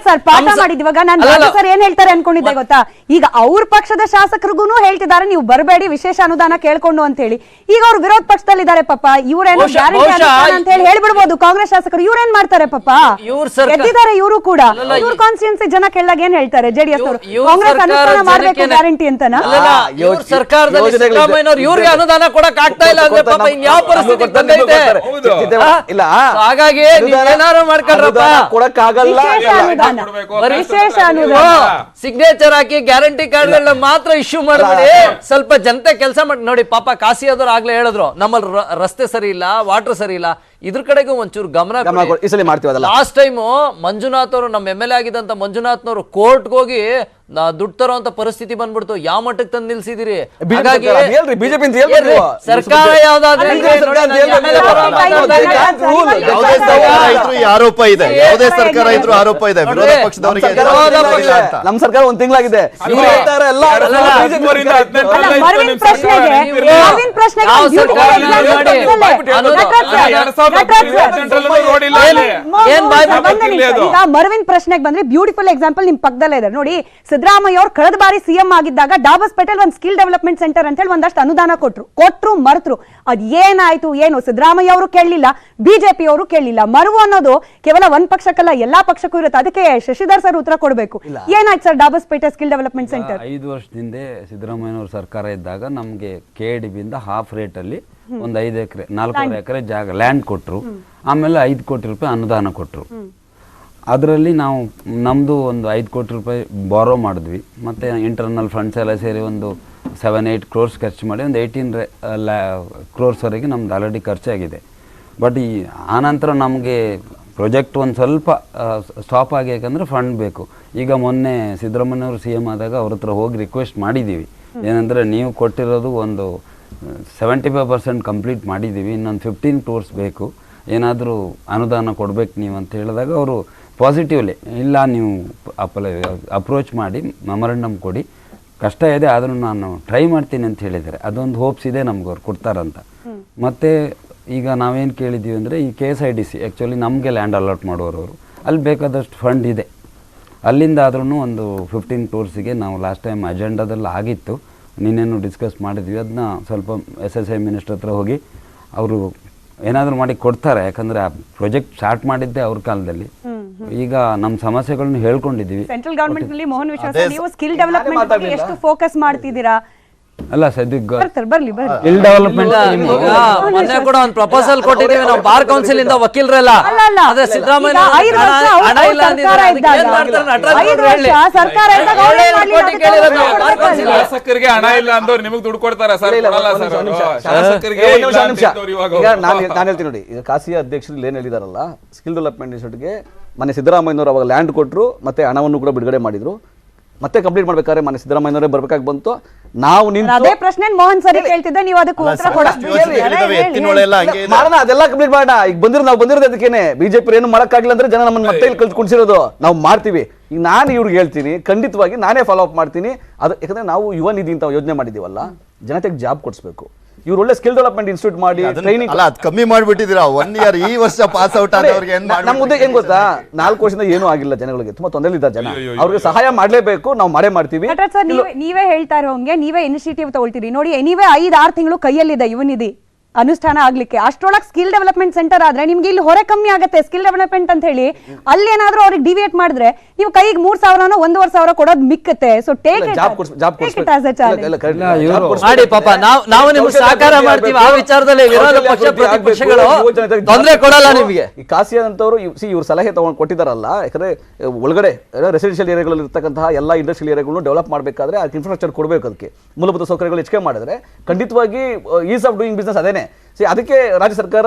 ಸರ್ ಪಾಠ ಮಾಡಿದ್ವಾಗ ನಾನು ರಾಜು ಸರ್ ಏನ್ ಹೇಳ್ತಾರೆ ಅನ್ಕೊಂಡಿದ್ದೆ ಗೊತ್ತಾ? ಈಗ ಅವ್ರ ಪಕ್ಷದ ಶಾಸಕರಿಗೂ ಹೇಳ್ತಿದ್ದಾರೆ ನೀವು ಬರಬೇಡಿ ವಿಶೇಷ ಅನುದಾನ ಕೇಳ್ಕೊಂಡು ಅಂತ ಹೇಳಿ. ಈಗ ಅವ್ರು ವಿರೋಧ ಪಕ್ಷದಲ್ಲಿದ್ದಾರೆ ಪಾಪ. ಇವ್ರೇನೋ ಗ್ಯಾರಂಟಿ ಅನುದಾನ ಅಂತ ಹೇಳಿ ಹೇಳ್ಬಿಡ್ಬೋದು ಕಾಂಗ್ರೆಸ್ ಶಾಸಕರು. ಇವ್ರೇನ್ ಮಾಡ್ತಾರೆ ಪಾಪ? ಗೆದ್ದಿದ್ದಾರೆ ಇವರು ಕೂಡ. ಇವ್ರ ಕಾನ್ಸ್ಟಿಟ್ಯೂನ್ಸಿ ಜನ ಕೇಳಾಗ ಏನ್ ಹೇಳ್ತಾರೆ ಜೆಡಿಎಸ್ ಅವರು? ಕಾಂಗ್ರೆಸ್ ಅನುದಾನ ಮಾಡ್ಬೇಕು ಗ್ಯಾರಂಟಿ ಅಂತನಾ? ಸರ್ಕಾರದಲ್ಲಿ ಸಿದ್ದರಾಮಯ್ಯನವರು ಇವ್ರಿಗೆ ಅನುದಾನ ಕೊಡಕ್ ಆಗ್ತಾ ಇಲ್ಲ ಅಂದ್ರೆ ಪಾಪ ಇನ್ಯಾವ ಪರಿಸ್ಥಿತಿ ಬಂದೈತೆ? ಇಲ್ಲ, ಹಾಗಾಗಿ ಏನಾರು ಮಾಡ್ಕೊಂಡ್ರಪ್ಪ. ಕೊಡಕ್ಕಾಗಲ್ಲ. ವಿಶೇಷ ಅನುದಾನ ಸಿಗ್ನೇಚರ್ ಹಾಕಿ ಗ್ಯಾರಂಟಿ ಕಾರ್ಡ್ಗಳನ್ನ ಮಾತ್ರ ಇಶ್ಯೂ ಮಾಡ್ಬೇಡಿ. ಸ್ವಲ್ಪ ಜನತೆ ಕೆಲಸ ಮಾಡಿ ನೋಡಿ. ಪಾಪ ಕಾಸಿ ಆದವ್ರು ಆಗ್ಲೇ ಹೇಳಿದ್ರು ನಮ್ಮಲ್ಲಿ ರಸ್ತೆ ಸರಿ ಇಲ್ಲ, ವಾಟರ್ ಸರಿ ಇಲ್ಲ. ಇದ್ರ ಕಡೆಗೂ ಒಂಚೂರು ಗಮನ ಈ ಸಲ ಮಾಡ್ತೀವಿ. ಲಾಸ್ಟ್ ಟೈಮ್ ಮಂಜುನಾಥ್ ಅವರು, ನಮ್ಮ MLA ಆಗಿದ್ದಂತ ಮಂಜುನಾಥ್ನವರು ಕೋರ್ಟ್ಗೆ ಹೋಗಿ ದುಡ್ಡು ತರೋ ಅಂತ ಪರಿಸ್ಥಿತಿ ಬಂದ್ಬಿಡ್ತು. ಯಾವ ಮಟ್ಟಕ್ಕೆ ತಂದು ನಿಲ್ಸಿದಿರಿ? ಹಾಗಾಗಿ ಸರ್ಕಾರ ಯಾವ್ದಾದ್ರೆ ಆರೋಪ ಇದೆ, ಯಾವುದೇ ಸರ್ಕಾರ ಇದ್ರೂ ಆರೋಪ ಇದೆ ವಿರೋಧ ಪಕ್ಷದವರಿಗೆ. ನಮ್ಮ ಸರ್ಕಾರ 1 ತಿಂಗಳಾಗಿದೆ. ಮರವಿನ್ ಪ್ರಶ್ನೆಗೆ ಬಂದ್ರೆ ಬ್ಯೂಟಿಫುಲ್ ಎಕ್ಸಾಂಪಲ್ ನಿಮ್ ಪಕ್ಕದಲ್ಲೇ ಇದೆ ನೋಡಿ. ಸಿದ್ದರಾಮಯ್ಯ ಅವರು ಕಳೆದ ಬಾರಿ CM ಆಗಿದ್ದಾಗ ಡಾಬಸ್ಪೇಟೆಲ್ ಒಂದು ಸ್ಕಿಲ್ ಡೆವಲಪ್ಮೆಂಟ್ ಸೆಂಟರ್ ಅಂತ ಹೇಳಿ ಒಂದಷ್ಟು ಅನುದಾನ ಕೊಟ್ರು ಮರೆತರು. ಅದ್ ಏನಾಯ್ತು ಏನು? ಸಿದ್ದರಾಮಯ್ಯ ಅವರು ಕೇಳಲಿಲ್ಲ, ಬಿಜೆಪಿ ಅವರು ಕೇಳಲಿಲ್ಲ. ಮರವು ಅನ್ನೋದು ಕೇವಲ ಒಂದ್ ಪಕ್ಷಕ್ಕಲ್ಲ, ಎಲ್ಲಾ ಪಕ್ಷಕ್ಕೂ ಇರುತ್ತೆ. ಅದಕ್ಕೆ ಶಶಿಧರ್ ಸರ್ ಉತ್ತರ ಕೊಡಬೇಕು. ಏನಾಯ್ತು sir Dobbaspet skill development centre? 5 ವರ್ಷದಿಂದ ಸಿದ್ದರಾಮಯ್ಯನವ್ರ ಸರ್ಕಾರ ಇದ್ದಾಗ ನಮ್ಗೆ KADB ಇಂದ ಹಾಫ್ ರೇಟ್ ಅಲ್ಲಿ ಒಂದು 5 ಎಕರೆ 4 ಎಕರೆ ಜಾಗ ಲ್ಯಾಂಡ್ ಕೊಟ್ರು. ಆಮೇಲೆ 5 ಕೋಟಿ ರೂಪಾಯಿ ಅನುದಾನ ಕೊಟ್ರು. ಅದರಲ್ಲಿ ನಾವು ನಮ್ಮದು ಒಂದು 5 ಕೋಟಿ ರೂಪಾಯಿ ಬಾರೋ ಮಾಡಿದ್ವಿ. ಮತ್ತು ಇಂಟರ್ನಲ್ ಫಂಡ್ಸ್ ಎಲ್ಲ ಸೇರಿ ಒಂದು 7-8 ಕ್ರೋರ್ಸ್ ಖರ್ಚು ಮಾಡಿ ಒಂದು 18 ಕ್ರೋರ್ಸ್ವರೆಗೆ ನಮ್ದು ಆಲ್ರೆಡಿ ಖರ್ಚಾಗಿದೆ. ಬಟ್ ಆನಂತರ ನಮಗೆ ಪ್ರಾಜೆಕ್ಟ್ ಒಂದು ಸ್ವಲ್ಪ ಸ್ಟಾಪ್ ಆಗಿ, ಯಾಕಂದರೆ ಫಂಡ್ ಬೇಕು. ಈಗ ಮೊನ್ನೆ ಸಿದ್ದರಾಮಯ್ಯವರು CM ಆದಾಗ ಅವ್ರ ಹತ್ರ ಹೋಗಿ ರಿಕ್ವೆಸ್ಟ್ ಮಾಡಿದ್ದೀವಿ. ಏನಂದರೆ ನೀವು ಕೊಟ್ಟಿರೋದು ಒಂದು 75% ಕಂಪ್ಲೀಟ್ ಮಾಡಿದ್ದೀವಿ, ಇನ್ನೊಂದು 15 ಕ್ರೋರ್ಸ್ ಬೇಕು, ಏನಾದರೂ ಅನುದಾನ ಕೊಡ್ಬೇಕು ನೀವು ಅಂತ ಹೇಳಿದಾಗ ಅವರು ಪಾಸಿಟಿವ್ಲಿ ಇಲ್ಲ ನೀವು ಅಪ್ರೋಚ್ ಮಾಡಿ ಮೆಮೊರಂಡಮ್ ಕೊಡಿ, ಕಷ್ಟ ಇದೆ ಆದರೂ ನಾನು ಟ್ರೈ ಮಾಡ್ತೀನಿ ಅಂತ ಹೇಳಿದ್ದಾರೆ. ಅದೊಂದು ಹೋಪ್ಸ್ ಇದೆ ನಮ್ಗೆ ಅವ್ರು ಕೊಡ್ತಾರಂತ. ಮತ್ತು ಈಗ ನಾವೇನು ಕೇಳಿದ್ದೀವಿ ಅಂದರೆ ಈ KSIDC ಆ್ಯಕ್ಚುಲಿ ನಮಗೆ ಲ್ಯಾಂಡ್ ಅಲಾಟ್ ಮಾಡೋರು ಅವರು, ಅಲ್ಲಿ ಬೇಕಾದಷ್ಟು ಫಂಡ್ ಇದೆ. ಅಲ್ಲಿಂದ ಆದ್ರೂ ಒಂದು 15 ಕ್ರೋರ್ಸಿಗೆ ನಾವು ಲಾಸ್ಟ್ ಟೈಮ್ ಅಜೆಂಡಾದಲ್ಲಿ ಆಗಿತ್ತು, ನಿನ್ನೇನು ಡಿಸ್ಕಸ್ ಮಾಡಿದ್ವಿ. ಅದನ್ನ ಸ್ವಲ್ಪ SSI ಮಿನಿಸ್ಟರ್ ಹತ್ರ ಹೋಗಿ ಅವರು ಏನಾದರೂ ಮಾಡಿ ಕೊಡ್ತಾರೆ. ಯಾಕಂದರೆ ಆ ಪ್ರಾಜೆಕ್ಟ್ ಸ್ಟಾರ್ಟ್ ಮಾಡಿದ್ದೆ ಅವ್ರ ಕಾಲದಲ್ಲಿ. ಈಗ ನಮ್ಮ ಸಮಸ್ಯೆಗಳನ್ನು ಹೇಳ್ಕೊಂಡಿದ್ದೀವಿ. ಸೆಂಟ್ರಲ್ ಗವರ್ಮೆಂಟ್ ನಲ್ಲಿ ಮೋಹನ್ ವಿಶ್ವಾಸ ನೀವು ಸ್ಕಿಲ್ ಡೆವಲಪ್ಮೆಂಟ್ ಬಗ್ಗೆ ಎಷ್ಟು ಫೋಕಸ್ ಮಾಡ್ತಿದ್ದೀರಾ? ಅಲ್ಲ ಸದ್ಯಕ್ಕೆ ಬರ್ಲಿ ಸ್ಕಿಲ್ ಡೆವಲಪ್ಮೆಂಟ್ ಮೊನ್ನೆ ಕೂಡ ಒಂದು ಪ್ರಪೋಸಲ್ ಕೊಟ್ಟಿದ್ದೀವಿ ನಾವು ಬಾರ್ ಕೌನ್ಸಿಲ್ ಇಂದ ವಕೀಲರೆಲ್ಲ. ಅದೇ ಸಿದ್ದರಾಮಯ್ಯ ಹಣ ಇಲ್ಲ ಶಾಸಕರಿಗೆ ಹಣ ಇಲ್ಲ ಅಂದವ್ರು ನಿಮಗೆ ದುಡ್ಡು ಕೊಡ್ತಾರ ಸರ್? ನಾನು ಹೇಳ್ತೀನಿ ನೋಡಿ, ಈಗ ಕಾಸಿಯ ಅಧ್ಯಕ್ಷರು ಏನ್ ಹೇಳಿದಾರಲ್ಲ, ಸ್ಕಿಲ್ ಡೆವಲಪ್ಮೆಂಟ್ ಇನ್ಸ್ಟಿಟ್ಯೂಟ್ಗೆ ಮನೆ ಸಿದ್ದರಾಮಯ್ಯನವರು ಅವಾಗ ಲ್ಯಾಂಡ್ ಕೊಟ್ಟರು, ಮತ್ತೆ ಹಣವನ್ನು ಕೂಡ ಬಿಡುಗಡೆ ಮಾಡಿದ್ರು. ಮತ್ತೆ ಕಂಪ್ಲೀಟ್ ಮಾಡ್ಬೇಕಾದ್ರೆ ಮನೆ ಸಿದ್ದರಾಮಯ್ಯನವರೇ ಬರ್ಬೇಕಾಗಿ ಬಂತು. ನಾವು ಅದೇ ಪ್ರಶ್ನೆ ಮೋಹನ್ ಸರಿ ಕೇಳ್ತಿದ್ದೆ, ನೀವು ಅದಕ್ಕೆ ಉತ್ತರ ಮಾಡೋಣ, ಅದೆಲ್ಲ ಕಂಪ್ಲೀಟ್ ಮಾಡೋಣ. ಈಗ ನಾವು ಬಂದಿರೋದು ಅದಕ್ಕೇನೆ. ಬಿಜೆಪಿ ಏನು ಮಾಡಕ್ಕಾಗಿಲ್ಲ ಅಂದ್ರೆ ಜನ ನಮ್ಮನ್ನ ಮತ್ತೆ ಇಲ್ಲಿ ಕುಣಿಸಿರೋದು. ನಾವು ಮಾಡ್ತೀವಿ. ಈಗ ನಾನು ಇವ್ರಿಗೆ ಹೇಳ್ತೀನಿ, ಖಂಡಿತವಾಗಿ ನಾನೇ ಫಾಲೋ ಅಪ್ ಮಾಡ್ತೀನಿ. ಅದು ಯಾಕಂದ್ರೆ ನಾವು ಯುವ ನಿಧಿ ಅಂತ ಯೋಜನೆ ಮಾಡಿದೀವಲ್ಲ, ಜನತೆಗೆ ಜಾಬ್ ಕೊಡಿಸ್ಬೇಕು. ಇವ್ರು ಒಳ್ಳೆ ಸ್ಕಿಲ್ ಡೆವಲಪ್ಮೆಂಟ್ ಇನ್ಸ್ಟಿಟ್ಯೂಟ್ ಮಾಡಿ ಟ್ರೈನಿಂಗ್ ಕಮ್ಮಿ ಮಾಡ್ಬಿಟ್ಟಿದ್ದೀರಾ. 1 ಇಯರ್ ಈ ವರ್ಷ ಪಾಸ್ ಔಟ್ ಆದವರಿಗೆ ನಮ್ಮ ಉದ್ದೇಶ ಏನ್ ಗೊತ್ತಾ, 4 ವರ್ಷದಿಂದ ಏನೂ ಆಗಿಲ್ಲ, ಜನಗಳಿಗೆ ತುಂಬಾ ತೊಂದರೆಲಿದ್ದಾರೆ ಜನ, ಅವ್ರಿಗೆ ಸಹಾಯ ಮಾಡ್ಲೇಬೇಕು. ನಾವು ಮಾಡ್ತೀವಿ. ನೀವೇ ಹೇಳ್ತಾ ಇರೋಂಗೆ ನೀವೇ ಇನಿಷಿಯೇಟಿವ್ ತಗೊಳ್ತೀರಿ ನೋಡಿ. ಎನಿವೇ 5-6 ತಿಂಗಳು ಕೈಯಲ್ಲಿದೆ ಯುವ ನಿಧಿ ಅನುಷ್ಠಾನ ಆಗ್ಲಿಕ್ಕೆ. ಅಷ್ಟರೊಳಗೆ ಸ್ಕಿಲ್ ಡೆವಲಪ್ಮೆಂಟ್ ಸೆಂಟರ್ ಆದ್ರೆ ನಿಮ್ಗೆ ಇಲ್ಲಿ ಹೊರೆ ಕಮ್ಮಿ ಆಗುತ್ತೆ. ಸ್ಕಿಲ್ ಡೆವಲಪ್ಮೆಂಟ್ ಅಂತ ಹೇಳಿ ಅಲ್ಲಿ ಏನಾದ್ರೂ ಅವ್ರಿಗೆ ಡಿವಿಯೇಟ್ ಮಾಡಿದ್ರೆ ನೀವು ಕೈಗೆ 3,000 1,500 ಕೊಡೋದು ಮಿಕ್ಕತ್ತೆ. So take it as a challenge ಮಾಡಿ ಪಾಪ. ನಾವು ನಿಮ್ಗೆ ಸಹಕಾರ ಮಾಡ್ತೀವಿ ಆ ವಿಚಾರದಲ್ಲಿ. ವಿರೋಧ ಪಕ್ಷ ಪ್ರತಿಪಕ್ಷಗಳು ತೊಂದರೆ ಕೊಡಲ್ಲ ನಿಮಗೆ. ಈ ಕಾಸಿಯಾದಂತವರು ಇವ್ರು ಸಲಹೆ ತಗೊಂಡು ಕೊಟ್ಟಿದಾರಲ್ಲ, ಯಾಕಂದ್ರೆ ಒಳಗಡೆ ರೆಸಿಡೆನ್ಷಿಯಲ್ ಏರಿಯಾಗಳಲ್ಲಿ ಇರ್ತಕ್ಕಂತಹ ಎಲ್ಲ ಇಂಡಸ್ಟ್ರಿಯಲ್ ಏರಿಯಾಗಳನ್ನು ಡೆವಲಪ್ ಮಾಡಬೇಕಾದ್ರೆ ಆ ಇನ್ಫ್ರಾಸ್ಟ್ರಕ್ಚರ್ ಕೊಡಬೇಕು. ಅದಕ್ಕೆ ಮೂಲಭೂತ ಸೌಕರ್ಯಗಳು ಹೆಚ್ಚಿಗೆ ಮಾಡಿದ್ರೆ ಖಂಡಿತವಾಗಿ ಈಸ್ ಆಫ್ ಡೂಯಿಂಗ್ ಬಿಸ್ನೆಸ್ ಅದೇನೆ. ಅದಕ್ಕೆ ರಾಜ್ಯ ಸರ್ಕಾರ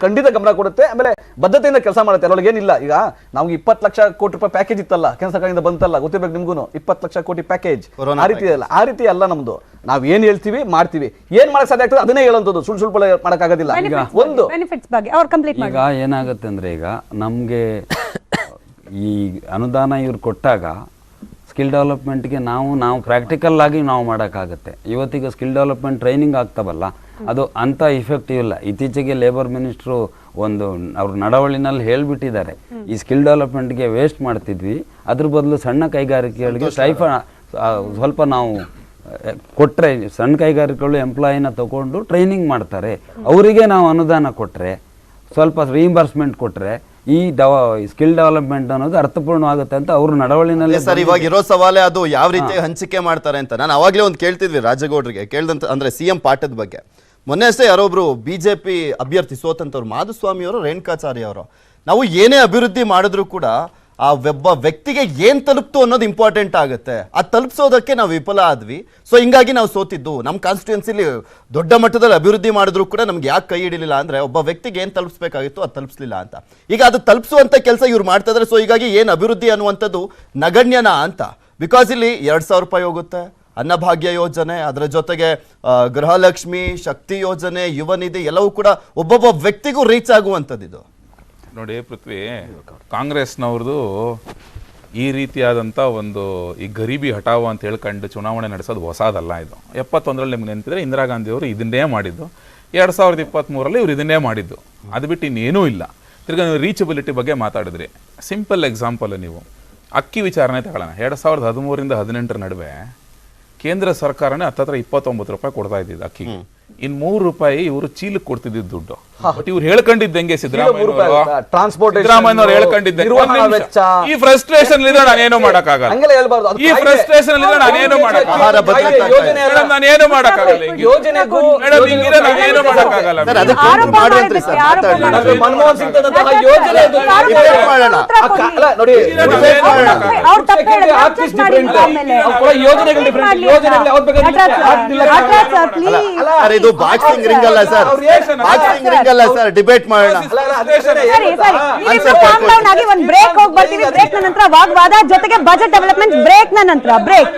ಖಂಡಿತ ಗಮನ ಕೊಡುತ್ತೆ. ಆಮೇಲೆ ಬದ್ಧತೆಯಿಂದ ಕೆಲಸ ಮಾಡುತ್ತೆ. ಅದರೊಳಗೆ ಏನಿಲ್ಲ, ಈಗ ನಾವು 20 ಲಕ್ಷ ಕೋಟಿ ರೂಪಾಯಿ ಪ್ಯಾಕೇಜ್ ಇತ್ತಲ್ಲ ಕೇಂದ್ರ ಸರ್ಕಾರದಿಂದ ಬಂತಲ್ಲ, ಗೊತ್ತಿರ್ಬೇಕು ನಿಮ್ಗೂ, 20 ಲಕ್ಷ ಕೋಟಿ ಪ್ಯಾಕೇಜ್ ಆ ರೀತಿ ಅಲ್ಲ ನಮ್ದು. ನಾವ್ ಏನ್ ಹೇಳ್ತೀವಿ ಮಾಡ್ತೀವಿ, ಏನ್ ಮಾಡಕ್ ಸಾಧ್ಯ ಆಗ್ತದೆ ಅದನ್ನೇ ಹೇಳುವಂಥದ್ದು, ಸುಳ್ಳು ಮಾಡಕ್ ಆಗೋದಿಲ್ಲ. ಒಂದು ಬೆನಿಫಿಟ್ಸ್ ಬಗ್ಗೆ ಅವ್ರು ಕಂಪ್ಲೀಟ್ ಮಾಡಿ. ಈಗ ಏನಾಗುತ್ತೆ ಅಂದ್ರೆ, ಈಗ ನಮ್ಗೆ ಈ ಅನುದಾನ ಇವ್ರು ಕೊಟ್ಟಾಗ ಸ್ಕಿಲ್ ಡೆವಲಪ್ಮೆಂಟ್ಗೆ ನಾವು ಪ್ರಾಕ್ಟಿಕಲ್ ಆಗಿ ನಾವು ಮಾಡೋಕ್ಕಾಗತ್ತೆ. ಇವತ್ತಿಗೆ ಸ್ಕಿಲ್ ಡೆವಲಪ್ಮೆಂಟ್ ಟ್ರೈನಿಂಗ್ ಆಗ್ತಾವಲ್ಲ, ಅದು ಅಂಥ ಇಫೆಕ್ಟಿವ್ ಇಲ್ಲ. ಇತ್ತೀಚೆಗೆ ಲೇಬರ್ ಮಿನಿಸ್ಟ್ರು ಅವ್ರ ನಡವಳಿನಲ್ಲಿ ಹೇಳ್ಬಿಟ್ಟಿದ್ದಾರೆ, ಈ ಸ್ಕಿಲ್ ಡೆವಲಪ್ಮೆಂಟ್ಗೆ ವೇಸ್ಟ್ ಮಾಡ್ತಿದ್ವಿ, ಅದ್ರ ಬದಲು ಸಣ್ಣ ಕೈಗಾರಿಕೆಗಳಿಗೆ ಸ್ವಲ್ಪ ನಾವು ಕೊಟ್ಟರೆ, ಸಣ್ಣ ಕೈಗಾರಿಕೆಗಳು ಎಂಪ್ಲಾಯಿನ ತಗೊಂಡು ಟ್ರೈನಿಂಗ್ ಮಾಡ್ತಾರೆ, ಅವರಿಗೆ ನಾವು ಅನುದಾನ ಕೊಟ್ಟರೆ, ಸ್ವಲ್ಪ ರೀಇಂಬರ್ಸ್ಮೆಂಟ್ ಕೊಟ್ಟರೆ ಈ ಸ್ಕಿಲ್ ಡೆವಲಪ್ಮೆಂಟ್ ಅನ್ನೋದು ಅರ್ಥಪೂರ್ಣವಾಗುತ್ತೆ ಅಂತ ಅವ್ರ ನಡವಳಿನಲ್ಲಿ. ಸರ್, ಇವಾಗ ಇರೋ ಸವಾಲೇ ಅದು ಯಾವ ರೀತಿ ಹಂಚಿಕೆ ಮಾಡ್ತಾರೆ ಅಂತ. ನಾನು ಅವಾಗಲೇ ಒಂದು ಕೇಳ್ತಿದ್ವಿ ರಾಜಗೌಡರಿಗೆ, ಕೇಳ್ದಂತ ಅಂದ್ರೆ ಸಿಎಂ ಪಾಠದ ಬಗ್ಗೆ. ಮೊನ್ನೆ ಅಷ್ಟೇ ಯಾರೊಬ್ರು ಬಿಜೆಪಿ ಅಭ್ಯರ್ಥಿ ಸೋತಂತವ್ರು, ಮಾಧುಸ್ವಾಮಿ ಅವರು, ರೇಣುಕಾಚಾರ್ಯ ಅವರು, ನಾವು ಏನೇ ಅಭಿವೃದ್ಧಿ ಮಾಡಿದ್ರು ಕೂಡ ಆ ಒಬ್ಬ ವ್ಯಕ್ತಿಗೆ ಏನ್ ತಲುಪ್ತು ಅನ್ನೋದು ಇಂಪಾರ್ಟೆಂಟ್ ಆಗುತ್ತೆ. ಅದು ತಲುಪಿಸೋದಕ್ಕೆ ನಾವು ವಿಫಲ ಆದ್ವಿ, ಸೊ ಹಿಂಗಾಗಿ ನಾವು ಸೋತಿದ್ದು. ನಮ್ಮ ಕಾನ್ಸ್ಟಿಟ್ಯೂನ್ಸಿಲಿ ದೊಡ್ಡ ಮಟ್ಟದಲ್ಲಿ ಅಭಿವೃದ್ಧಿ ಮಾಡಿದ್ರು ಕೂಡ ನಮ್ಗೆ ಯಾಕೆ ಕೈ ಹಿಡಿಲಿಲ್ಲ ಅಂದ್ರೆ, ಒಬ್ಬ ವ್ಯಕ್ತಿಗೆ ಏನ್ ತಲುಪಿಸ್ಬೇಕಾಗಿತ್ತು ಅದು ತಲುಪಿಸ್ಲಿಲ್ಲ ಅಂತ. ಈಗ ಅದು ತಲುಪಿಸುವಂತ ಕೆಲಸ ಇವ್ರು ಮಾಡ್ತಾ ಇದ್ದಾರೆ. ಸೊ ಹೀಗಾಗಿ ಏನ್ ಅಭಿವೃದ್ಧಿ ಅನ್ನುವಂಥದ್ದು ನಗಣ್ಯನ ಅಂತ. ಬಿಕಾಸ್ ಇಲ್ಲಿ 2,000 ರೂಪಾಯಿ ಹೋಗುತ್ತೆ, ಅನ್ನಭಾಗ್ಯ ಯೋಜನೆ, ಅದರ ಜೊತೆಗೆ ಗೃಹಲಕ್ಷ್ಮಿ, ಶಕ್ತಿ ಯೋಜನೆ, ಯುವ ನಿಧಿ ಎಲ್ಲವೂ ಕೂಡ ಒಬ್ಬೊಬ್ಬ ವ್ಯಕ್ತಿಗೂ ರೀಚ್ ಆಗುವಂಥದ್ದು. ಇದು ನೋಡಿ ಪೃಥ್ವಿ, ಕಾಂಗ್ರೆಸ್ನವ್ರದ್ದು ಈ ರೀತಿಯಾದಂಥ ಒಂದು ಈ ಗರೀಬಿ ಹಠಾವು ಅಂತ ಹೇಳ್ಕೊಂಡು ಚುನಾವಣೆ ನಡೆಸೋದು ಹೊಸದಲ್ಲ. ಇದು 71ರಲ್ಲಿ ನಿಮ್ಗೆ ನೆನಪಿದ್ರೆ ಇಂದಿರಾ ಗಾಂಧಿ ಅವರು ಇದನ್ನೇ ಮಾಡಿದ್ದು, 2023ರಲ್ಲಿ ಇವ್ರು ಇದನ್ನೇ ಮಾಡಿದ್ದು. ಅದು ಬಿಟ್ಟು ಇನ್ನೇನೂ ಇಲ್ಲ. ತಿರ್ಗಿ ನೀವು ರೀಚಬಿಲಿಟಿ ಬಗ್ಗೆ ಮಾತಾಡಿದ್ರಿ. ಸಿಂಪಲ್ ಎಕ್ಸಾಂಪಲ್, ನೀವು ಅಕ್ಕಿ ವಿಚಾರನೆ ತಗೊಳ್ಳೋಣ. 2013ರಿಂದ 18 ನಡುವೆ ಕೇಂದ್ರ ಸರ್ಕಾರನೇ ಹತ್ತತ್ರ 29 ರೂಪಾಯಿ ಕೊಡ್ತಾ ಇದ್ದಿದ್ದು ಅಕ್ಕಿ. ಇನ್ 3 ರೂಪಾಯಿ ಇವರು ಚೀಲಕ್ಕೆ ಕೊಡ್ತಿದ್ದಿದ್ದು ದುಡ್ಡು. ಬಟ್ ಇವ್ರು ಹೇಳ್ಕೊಂಡಿದ್ದಂಗೆ ಸಿದ್ದರಾಮಯ್ಯ ಹೇಳ್ಕೊಂಡಿದ್ದಂಗೆ ಈ ಫ್ರಸ್ಟ್ರೇಷನ್ ನಾನೇನು ಮಾಡಕ್ಕಾಗಲ್ಲ, ಈ ಫ್ರಸ್ಟ್ರೇಷನ್ ನಾನೇನು ಮಾಡಕ್ಕಾಗಲ್ಲ, ನಾನೇನು ಮಾಡಕ್ಕಾಗಲ್ಲ, ನಾನೇನು ಮಾಡಕ್ಕಾಗಲ್ಲ. ಮನಮೋಹನ್ ಸಿಂಗ್ ಯೋಜನೆ ಇದು ಬಾಕ್ಸಿಂಗ್ ರಿಂಗ್ ಅಲ್ಲ ಸರ್, ಬಾಕ್ಸಿಂಗ್ ರಿಂಗ್ ಅಲ್ಲ ಸರ್, ಡಿಬೇಟ್ ಮಾಡೋಣ. ಒಂದು ಬ್ರೇಕ್ ಹೋಗಿ ಬರ್ತೀವಿ. ಬ್ರೇಕ್ ನ ನಂತರ ವಾಗ್ವಾದ, ಜೊತೆಗೆ ಬಜೆಟ್ ಡೆವಲಪ್ಮೆಂಟ್ ಬ್ರೇಕ್ ನ ನಂತರ ಬ್ರೇಕ್